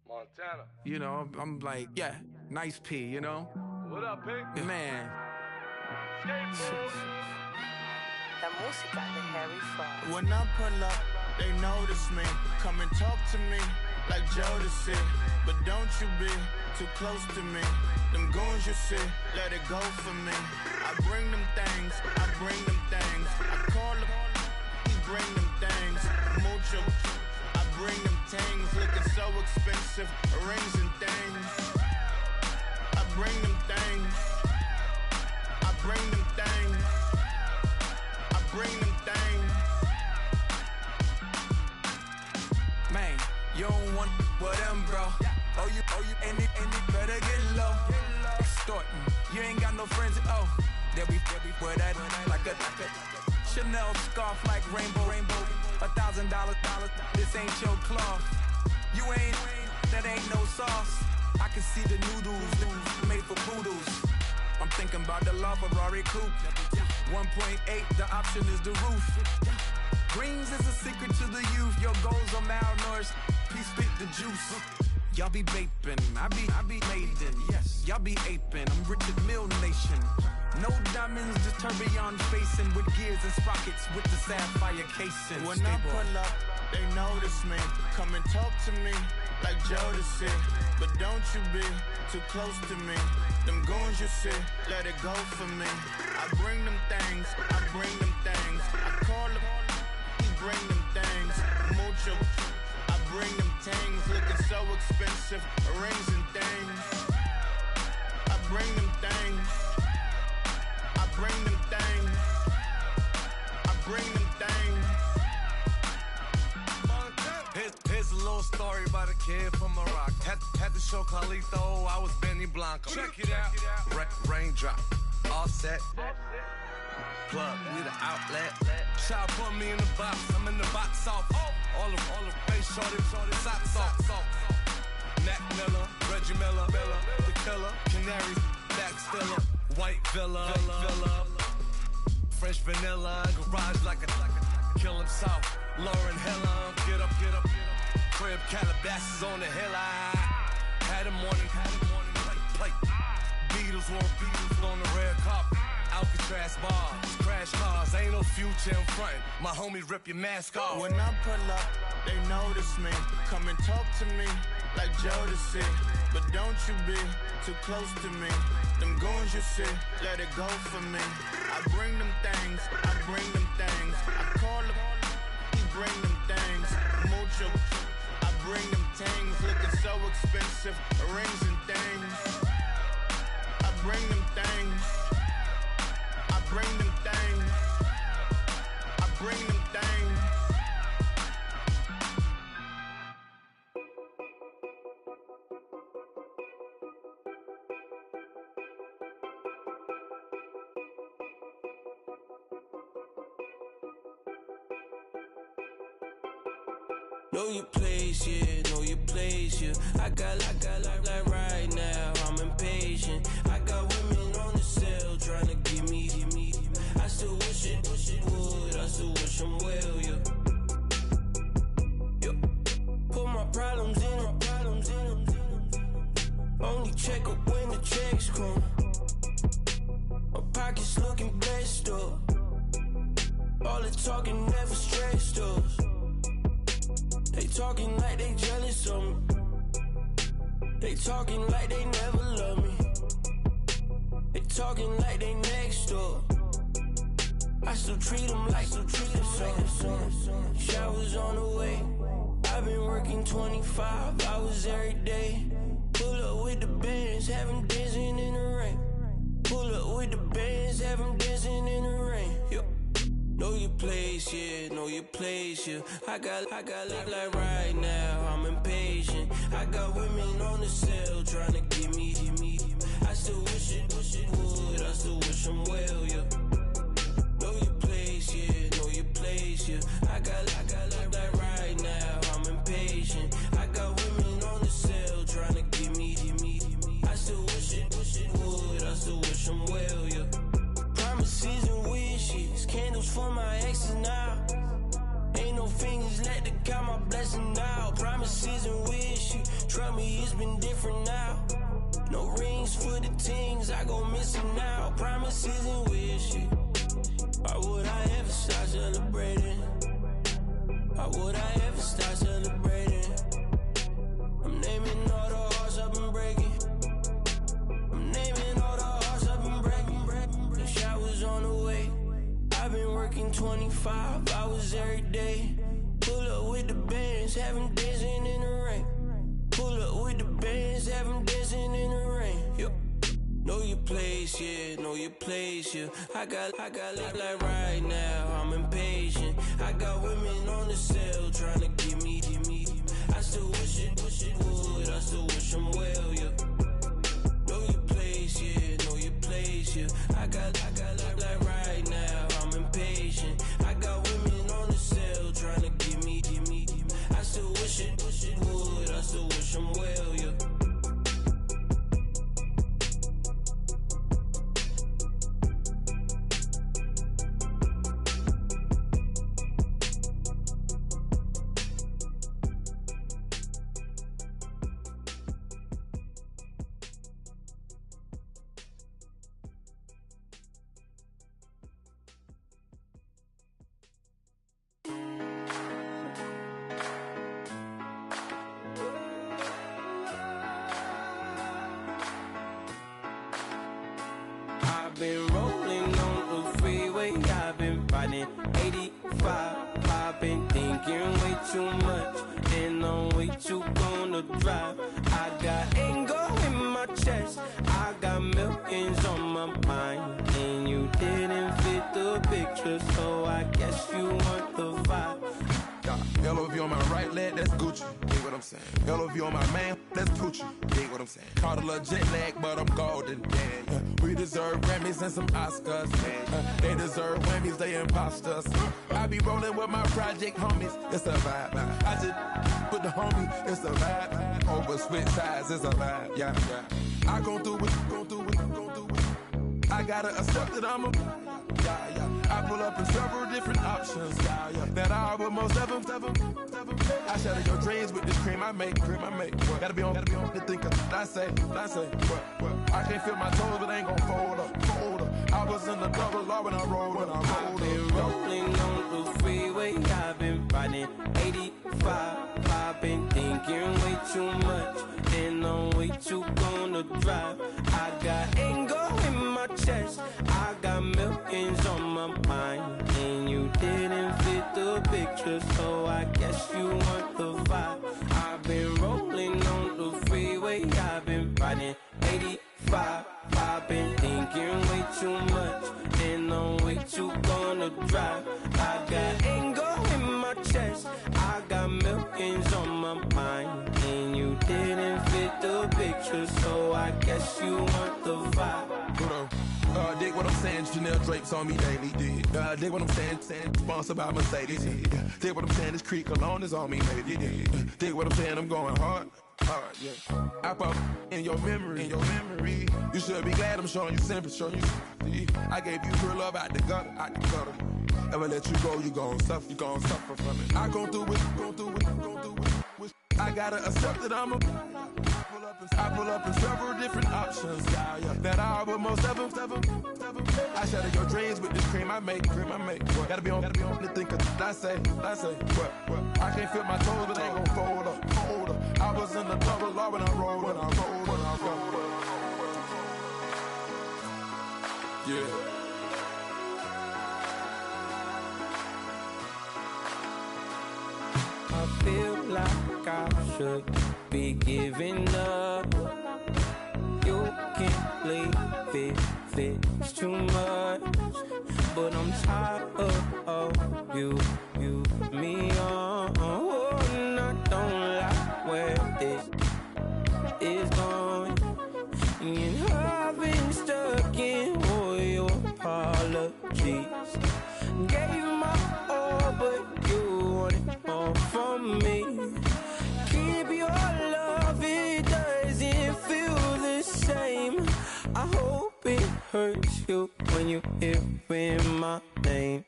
Montana. You know, I'm like, yeah, nice P, you know? What up, Pink? Man. La música de Harry Fraud. When I pull up, they notice me. Come and talk to me like Jodeci. But don't you be too close to me. Them goons you see, let it go for me. I bring them things, I bring them things. I call them, he bring them things. Mucho, I bring them things. Looking so expensive, rings and things. I bring them things. I bring them things. I bring them things. Man, you don't want with them, bro. Oh, you, and it better get low. Extorting, you ain't got no friends, oh. They'll be for that, like a Chanel scarf like rainbow. $1,000, this ain't your cloth. You ain't, that ain't no sauce. I can see the noodles made for poodles. I'm thinking about the law Ferrari coupe. 1.8, the option is the roof. Greens is a secret to the youth. Your goals are malnourished. Please spit the juice. Y'all be vaping, I be laden. Yes, y'all be aping. I'm Richard Mill Nation. No diamonds, just tourbillon facing with gears and sprockets with the sapphire casing. When I pull up, they notice me. Come and talk to me like Jodeci. But don't you be too close to me. Them goons you see, let it go for me. I bring them things, I bring them things. I call them, he bring them things. Mucho, I bring them things. Looking so expensive, rings and things. I bring them things. I bring them things. I bring them things. story about a kid from Morocco. Had to show Carlito I was Benny Blanco. Check it out. Raindrop, all set. Plug, we the outlet. Shot put me in the box, I'm in the box off. All the face shorty, socks off. Mac Miller, Reggie Miller, the killer, Canaries, back stiller, white villa, French vanilla, garage like a kill himself. Lauren Hiller, get up. Crib Calabasas on the hill. I had a morning plate. Beatles on the red carpet. Alcatraz bars, crash cars, ain't no future in front. My homie rip your mask off. When I pull up, they notice me. Come and talk to me like Jodeci. But don't you be too close to me. Them goons you see, let it go for me. I bring them things. I call them, he bring them things. Mucho, I bring them things. Looking so expensive, rings and things. I bring them things. Bring them things. I bring them things. Know your place, yeah, know your place, yeah. I got like right now, I'm impatient. I got women on the cell trying to give me. I still wish it would, I still wish I'm well, yeah. Put my problems in. Only check up when the checks come. My pockets looking blessed up. All the talking never stressed us. They talking like they jealous of me. They talking like they never love me. They talking like they next door. I still treat them like some. Showers on the way. I've been working 25 hours every day. Pull up with the bands, have them dancing in the rain. Pull up with the bands, have them dancing in the rain. Know your place, yeah, know your place, yeah. I got like right now, I'm impatient. I got women on the cell trying to give me. I still wish it would, I still wish I'm well, yeah. Know your place, yeah, know your place, yeah. I got like right now, I'm impatient. I got women on the cell trying to give me. I still wish it would, I still wish I'm well, yeah. Promises and wishes, candles for my exes now. Ain't no fingers let to count my blessing now. Promises and wishes, trust me, it's been different now. No rings for the things I go missing now. Promises and wishes. Why would I ever start celebrating? Why would I ever start celebrating? I'm naming all the hearts I've been breaking. I'm naming all the hearts I've been breaking. The showers on the way. I've been working 25 hours every day. Pull up with the bands, have them dancing in the rain. Pull up with the bands, have them dancing in the rain. Know your place, yeah, know your place, yeah. I got like right now, I'm impatient. I got women on the cell trying to give me. I still wish it would, I still wish I'm well, yeah. Know your place, yeah, know your place, yeah. I got like right now, I'm impatient. I got women on the cell trying to give me. I still wish it would, I still wish I'm well, yeah. I've been rolling on the freeway, I've been riding 85. I've been thinking way too much, and I'm way too gonna drive. I got anger in my chest, I got millions on my mind, and you didn't fit the picture, so I guess you want the vibe. Yo, LOV on my right leg, that's Gucci. Dig what I'm saying? LOV on my man, that's Poochie. Dig what I'm saying? Caught a little jet lag, but I'm golden. Yeah. We deserve Grammys and some Oscars. They deserve Whammies, they imposters. I be rolling with my project homies, it's a vibe. I just put the homie, it's a vibe. Over switch sides, it's a vibe. Yeah. I gon' do it. I gotta accept that I'm a. I pull up in several different options. That I will most ever. I shatter your dreams with this cream I make. Gotta be on the thinker. I say. What? I can't feel my toes, but ain't gon' fold up. I was in the double law when I rolled. I've been rolling on the freeway. I've been riding 85. I've been thinking way too much, and I'm way too gonna drive. I got anger in my chest. I got millions on my mind, and you didn't fit the picture, so I guess you want the vibe. I've been rolling on the freeway. I've been riding 85. I've been thinking way too much, and I'm way too gonna drive. I got anger in my chest. I got millions on my mind, and you didn't fit the picture, so I guess you want the vibe. Dig what I'm saying, Chanel drapes on me daily. Dig what I'm saying, sponsored by Mercedes. Dig what I'm saying, this Creek Cologne is on me, baby. Dig what I'm saying, I'm going hard, yeah. I pop in your memory. You should be glad I'm showing you sympathy. I gave you real love out the gutter. Ever let you go, you gon' suffer from it. I gon' do it. I gotta accept that I'm a. I pull up in several different options. That I will most ever. I shatter your dreams with this cream I make. Gotta be on the thinker. I say. What? I can't feel my toes, but ain't gon' fold up. I was in the double law when I rolled. Yeah. I feel like I should be giving up. You can't leave it's too much, but I'm tired of you, me on. And I don't like where this is going, and I've been stuck in all your apologies. Gave my all, but you want it all from me. Keep your love, it doesn't feel the same. I hope it hurts you when you hear my name.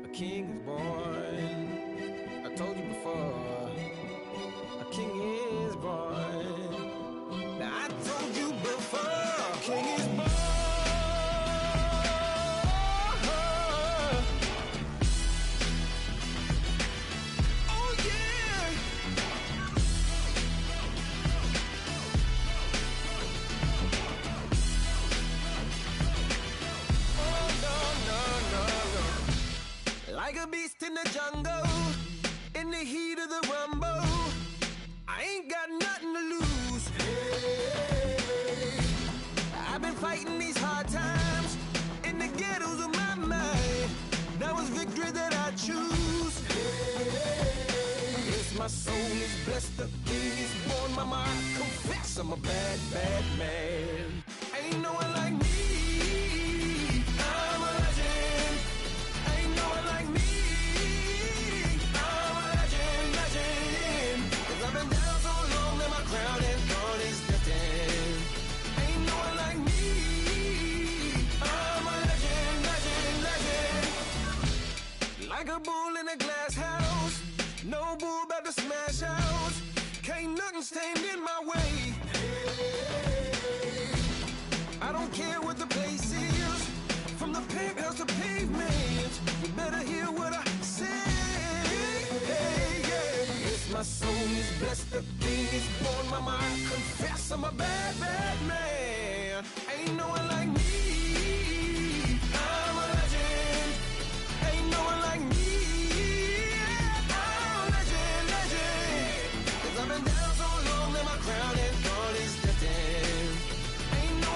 A king is born. I told you before. A king is born. Now I told you before. A king is born. Oh yeah. Oh no. Like a beast in the jungle, in the heat of the rumble, I ain't got nothing to lose. Hey, I've been fighting these hard times in the ghettos of my mind. Now it's victory that I choose. Hey, yes, my soul is blessed, the king is born. Mama, I confess I'm a bad, bad man. Ain't no one like me. I'm a legend. Ain't no one like me. I'm a legend. 'Cause I've been down so long that my crown and throne is destined. Ain't no one like me. I'm a legend. Like a bull in a glass house. No bull about to smash out. Can't nothing stand in my way. I don't care what the place is, from the penthouse to pavement. You better hear what I say. Hey, yeah. Yes, my soul is blessed, the king is born. Mama, I confess I'm a bad, bad man. Ain't no one like me. I'm a legend. Ain't no one like me. I'm a legend. 'Cause I've been down so long that my crown and throne is destined. Ain't no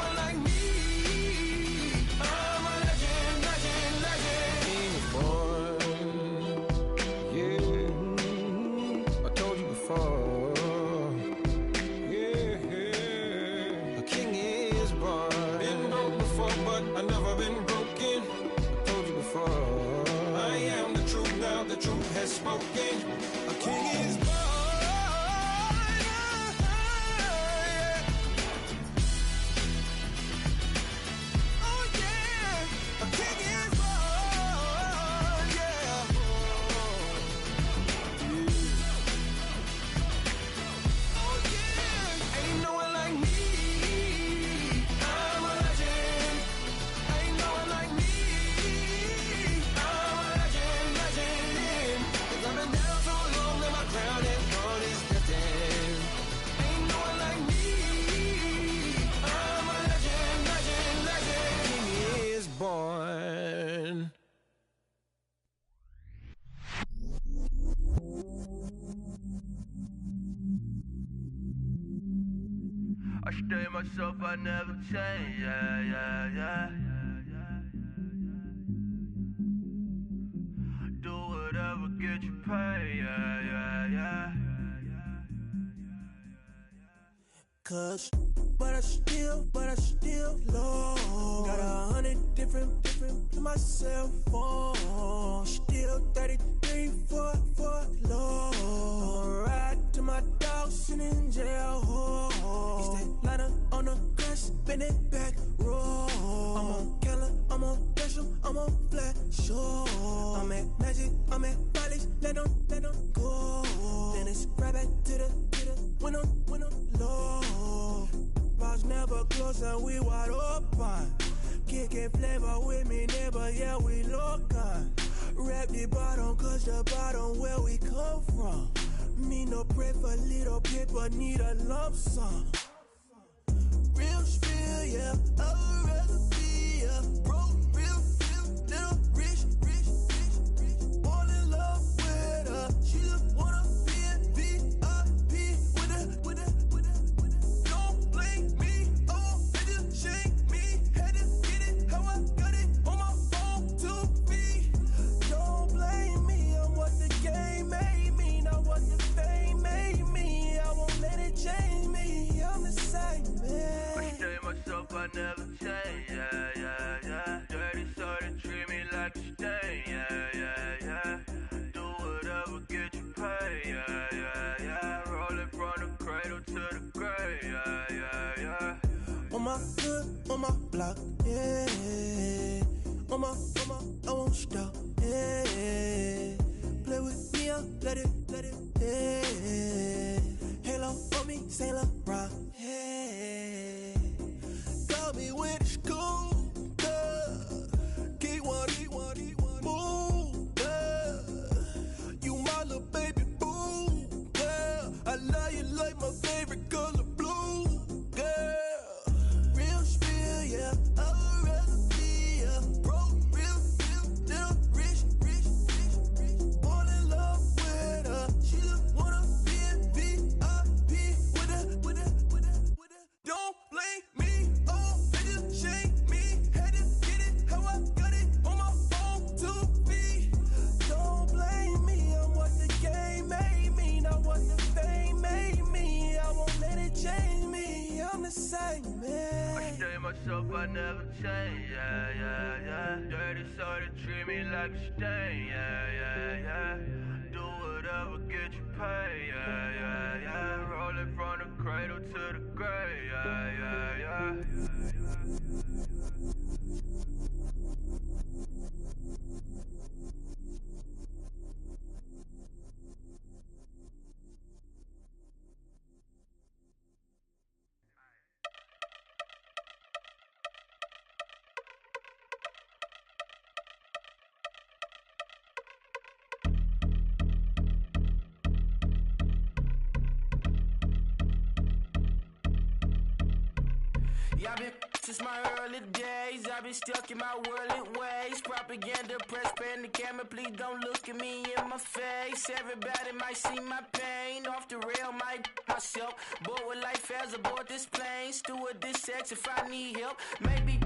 I stay myself, I never change, yeah. Do whatever, get you paid, yeah. Cause, but I still low. Got 100 different to my cell phone. Still 33 for low. I'ma ride to my dog sitting in jail. He stay lighter on the grass, spin it back, roll. I'm on Keller, I'm on Gresham, I'm on Flat Shore. I'm at Magic, I'm at Follies, let them go. Then it's right back to the window low. Bars never close and we wide open. Kicking flavor with me, neighbor, yeah, we local. Rap the bottom, cause the bottom where we come from. Me no pray for little paper, need a lump sum. Real spill, yeah, I'd rather be a broke, real, little rich. All in love with her, she just wanna be a VIP with her. Don't blame me, oh, they just shame me. Had to get it, how I got it on my phone to be. Don't blame me, I'm what the game made me, not what the fame made me. I won't let it change me, I'm the same man. I stay myself, I never change, yeah. Dirty soda, treat me like a stain, yeah. Do whatever, get you paid, yeah. Rolling from the cradle to the grave, yeah. On my hood, on my block, yeah. On my, I won't stop, yeah. Play with me, I'll let it, yeah. Halo on me, Saint Laurent, yeah. Got me with the school, keep one, move, you my little baby boo, girl. I love you like my favorite color blue, girl. Real spill, yeah, I'd rather be a broke, real, little rich. All in love with her, she just wanna be a VIP with her. Don't blame me, oh, they just shame me. Had to get it, how I got it on my phone to be. Don't blame me, I'm what the game made me, not what the fame made me. I won't let it change me, I'm the same man. I stay myself, I never change, yeah. Dirty soda, treat me like a stain, yeah. Do whatever, get you paid, yeah. Rolling from the cradle to the grave, yeah. Yeah, I've been since my early days. I've been stuck in my worldly ways. Propaganda, press, pan the camera. Please don't look at me in my face. Everybody might see my pain. Off the rail, might myself. Bored with life as aboard this plane. Steward this sex if I need help. Maybe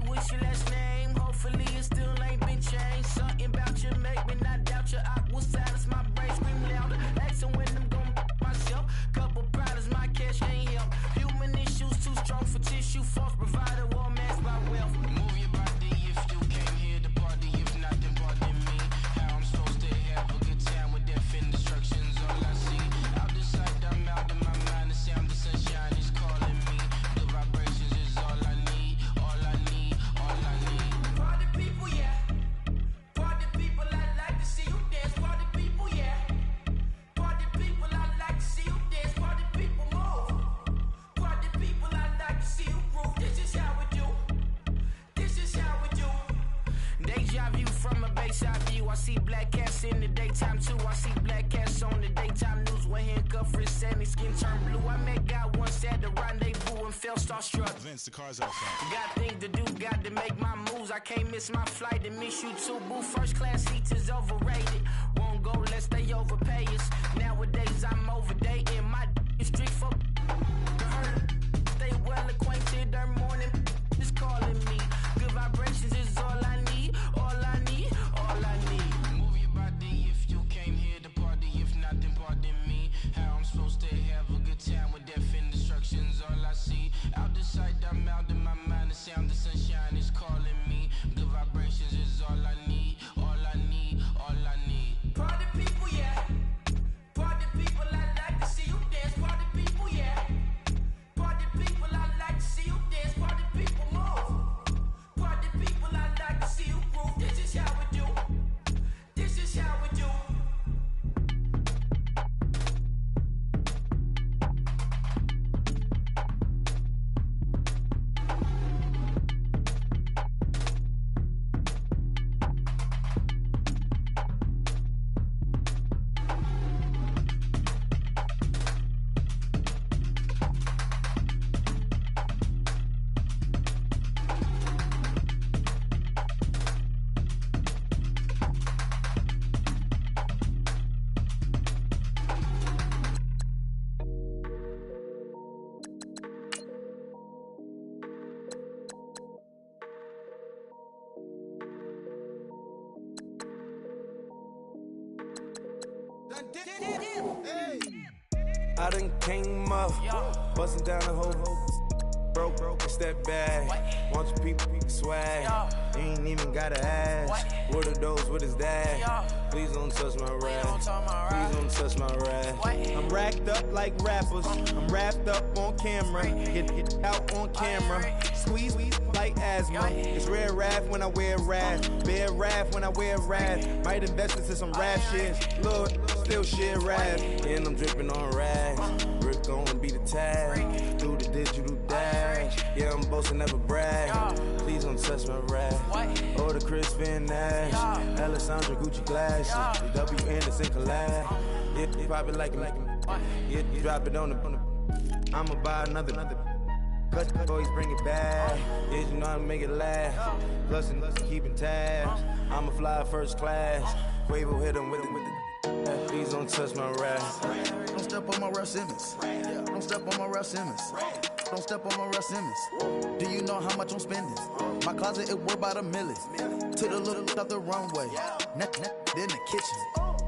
what's your last name? Hopefully it still ain't been changed. Something about you make me not doubt you. I will silence my brain, scream louder. Asking when I'm gon' myself. Couple problems, my cash ain't help. Human issues too strong for tissue. False provider, war masked by wealth. Move your body if you came here to party. If not, then pardon me. How I'm supposed to have a good time with death and destruction's all I see. Out the sight, I'm out of my mind. The sound of sunshine is calling me. The vibrations is all I need. Party people, yeah. Party people, I like to see you dance. Party people, yeah. Party people, I like to see you dance. Party people, move. Party people, I like to see you groove. This is how we do. Deja view from a bayside view. I see black cats in the daytime too. I see black cats on the daytime news. When handcuffed, wrist and his skin turned blue. I met guy once at the rendezvous and felt starstruck. Vince, the car's out front. Got things to do, got to make my moves. I can't miss my flight and miss you too, boo. First class seats is overrated. Won't go lest they overpay us. Nowadays I'm overdating. My street for the hurt. Stay I done came up, bustin' down the whole broke, it's that bag. Want your people swag, you ain't even gotta ask. What are those, what is that? Please don't touch my rap, please don't touch my rap. I'm racked up like rappers, I'm wrapped up on camera. Get out on camera, squeeze like asthma. It's rare rap when I wear rap, bare rap when I wear rap. Might invest into some rap shit, Lord, still shit rap. And I'm dripping on rags, Rick gon' be the tag. Through the digital dash, yeah, I'm boasting, never brag. Please don't touch my rap, or the Chris Finn Nash, Alessandra Gucci glasses, the W Anderson collab. Yeah, you pop it like it, yeah, you drop it on the. I'ma buy another. Cut the boys, bring it back. Yeah, you know how to make it last. Plus and keeping tabs. I'ma fly first class. Quavo hit him with it. Please don't touch my rap. Don't step on my Ralph Simmons. Don't step on my Ralph Simmons. Don't step on my Ralph Simmons. Do you know how much I'm spending? My closet it worth about $1 million. To the little out the runway. In the kitchen.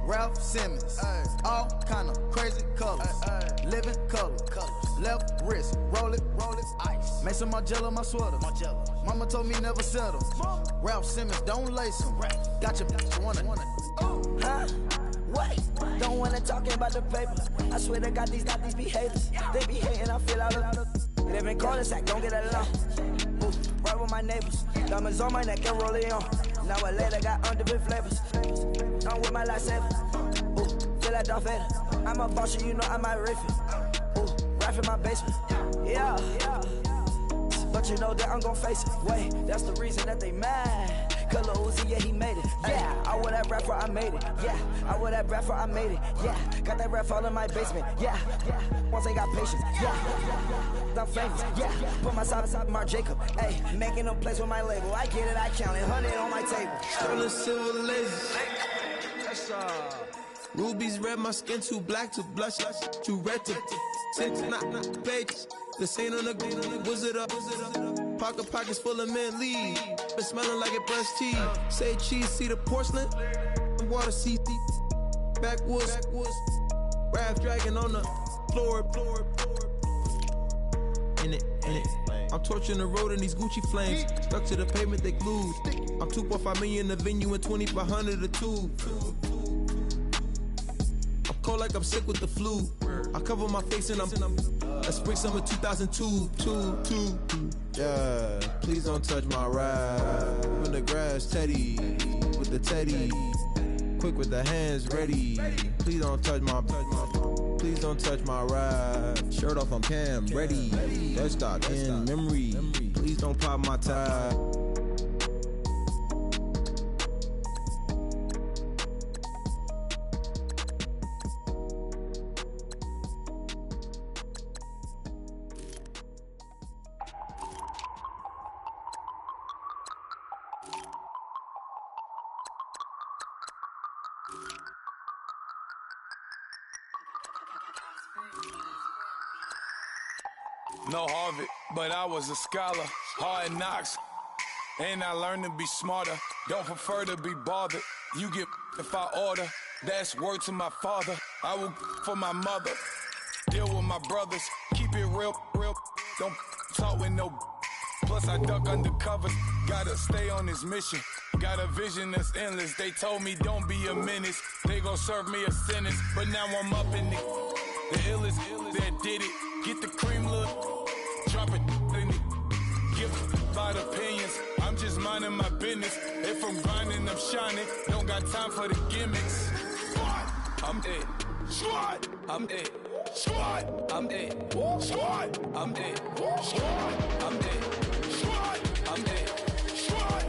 Ralph Simmons, all kind of crazy colors, living color, left wrist, roll it, ice. Make some Margiela my sweater. Mama told me never settle. Ralph Simmons, don't lace him. Got your bitch wanna. Huh? Wait, don't wanna talk about the paper. I swear to God, these behaviors. They be hating, I feel out of. Live in cul-de-sac, don't get along. Ooh, right with my neighbors. Diamonds on my neck and roll it on. Now I later got underbit flavors. I'm with my lifesaver. Ooh, feel like Darth Vader. I'm a boss, you know I might riff it. Ooh, right in my basement. Yeah. But you know that I'm gon' face it. Wait, that's the reason that they mad. Color Uzi, yeah, he made it. Yeah, I wear that rap for I made it. Yeah, I wear that rap for I made it. Yeah, got that rap all in my basement. Yeah, once I got patience. Yeah, I'm famous. Yeah, put myself inside Marc Jacob. Hey, making a place with my label. I get it, I count it. 100 on my table. Sterling silver laces. Rubies red, my skin too black to blush. Too red to tint, not pages. This ain't on the wizard up. Pockets full of mint leaves. Been smelling like it brushed teeth. Say cheese, see the porcelain. Water, see backwoods. Raft dragging on the floor. In it. I'm torching the road in these Gucci flames. Stuck to the pavement, they glued. I'm 2.5 million in the venue and 2,500 a tube. I'm cold like I'm sick with the flu. I cover my face and I'm spring summer 2002. Yeah, please don't touch my ride. In the grass, Teddy, with the Teddy. Quick with the hands ready. Please don't touch my ride. Shirt off, I'm Cam, ready. Desktop in memory. Please don't pop my tie. No Harvard, but I was a scholar. Hard knocks, and I learned to be smarter. Don't prefer to be bothered. You get if I order. That's word to my father. I will for my mother. Deal with my brothers. Keep it real. Don't talk with no. Plus I duck undercover. Gotta stay on this mission. Got a vision that's endless. They told me don't be a menace. They gon' serve me a sentence. But now I'm up in the illest that did it. Get the cream look. Drop it in it. Give about opinions. I'm just minding my business. If I'm grinding, I'm shining. Don't got time for the gimmicks. I'm dead. Squad. I'm dead. Squad. I'm dead. Squad. I'm dead. Squad. I'm dead. Squad. I'm dead. Squad.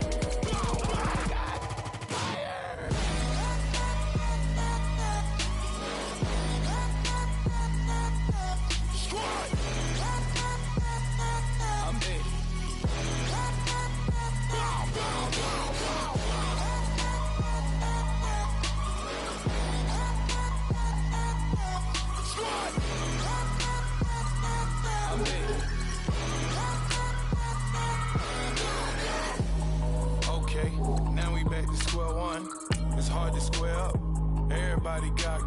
It's hard to square up. Everybody got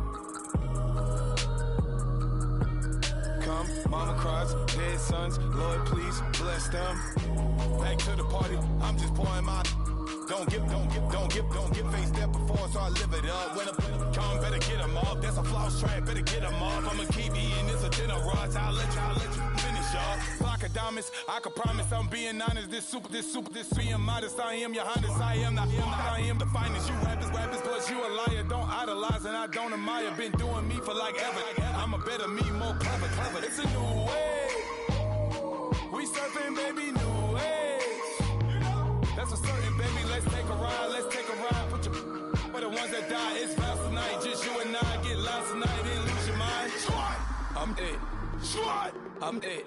Come, mama cries, dead sons, Lord please bless them. Back to the party, I'm just pouring my. Don't get face step before, so I live it up. When I come, better get them off. That's a floss track, better get them off. I'ma keep eating this a dinner rush. I'll let you finish up. Block of diamonds, I can promise I'm being honest. This being modest. I am your Highness. I am the finest. You rappers, plus you a liar. Don't idolize and I don't admire. Been doing me for like ever. I'm a better me, more clever. It's a new way. We surfing, baby, new age. That's a certain, baby. Let's take a ride. Put your for the ones that die. It's vows tonight. Just you and I get lost tonight. Then lose your mind. I'm dead. I'm dead.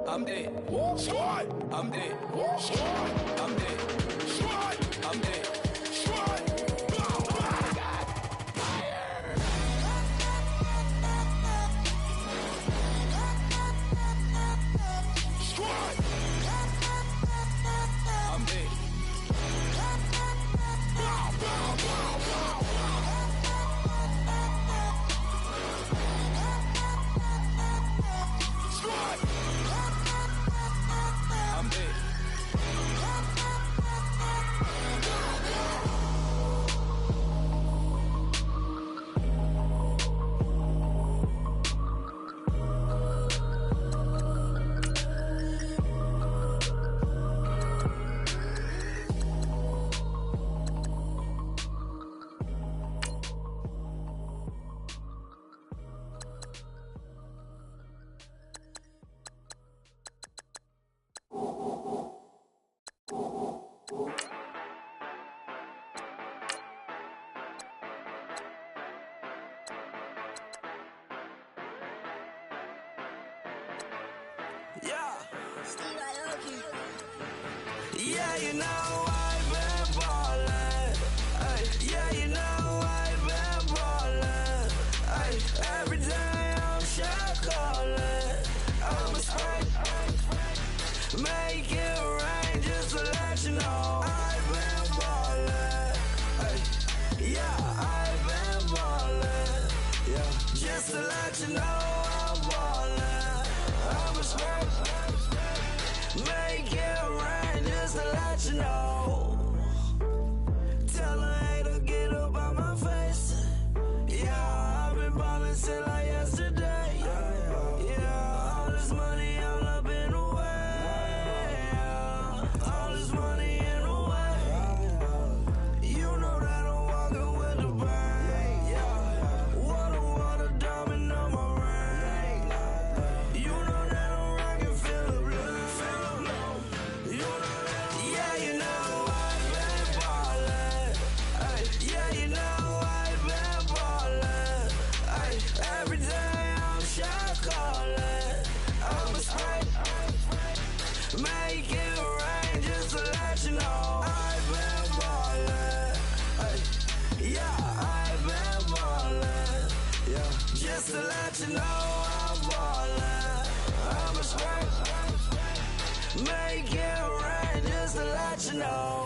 I'm dead. I'm dead. I'm dead. I'm dead. Yeah, you know I've been ballin'. Ay, yeah, you know I've been ballin'. Ay, every day I'm shot callin'. I'm a spray, make it rain just to let you know I've been ballin'. Ay, yeah, I've been ballin'. Yeah, just to let you know I'm ballin'. I'm a spray, make it rain just to let you know. Tell a hater get up on my face. Yeah, I've been ballin' since like yesterday. Yeah, all this money all up in the way. All this money in the way. You know that I'm walking with the bang. Yeah, water, diamond on my ring. You know that I'm rockin' feel the blue. You know that, yeah, you know I've been ballin'. Ay, yeah, you know I've been ballin'. Ay, every day I'm shot callin'. I'm a spray, make it rain just to let you know I've been ballin'. Ay, yeah, I've been ballin'. Yeah, just to let you know I'm ballin'. I'm a spray, make it rain just to let you know.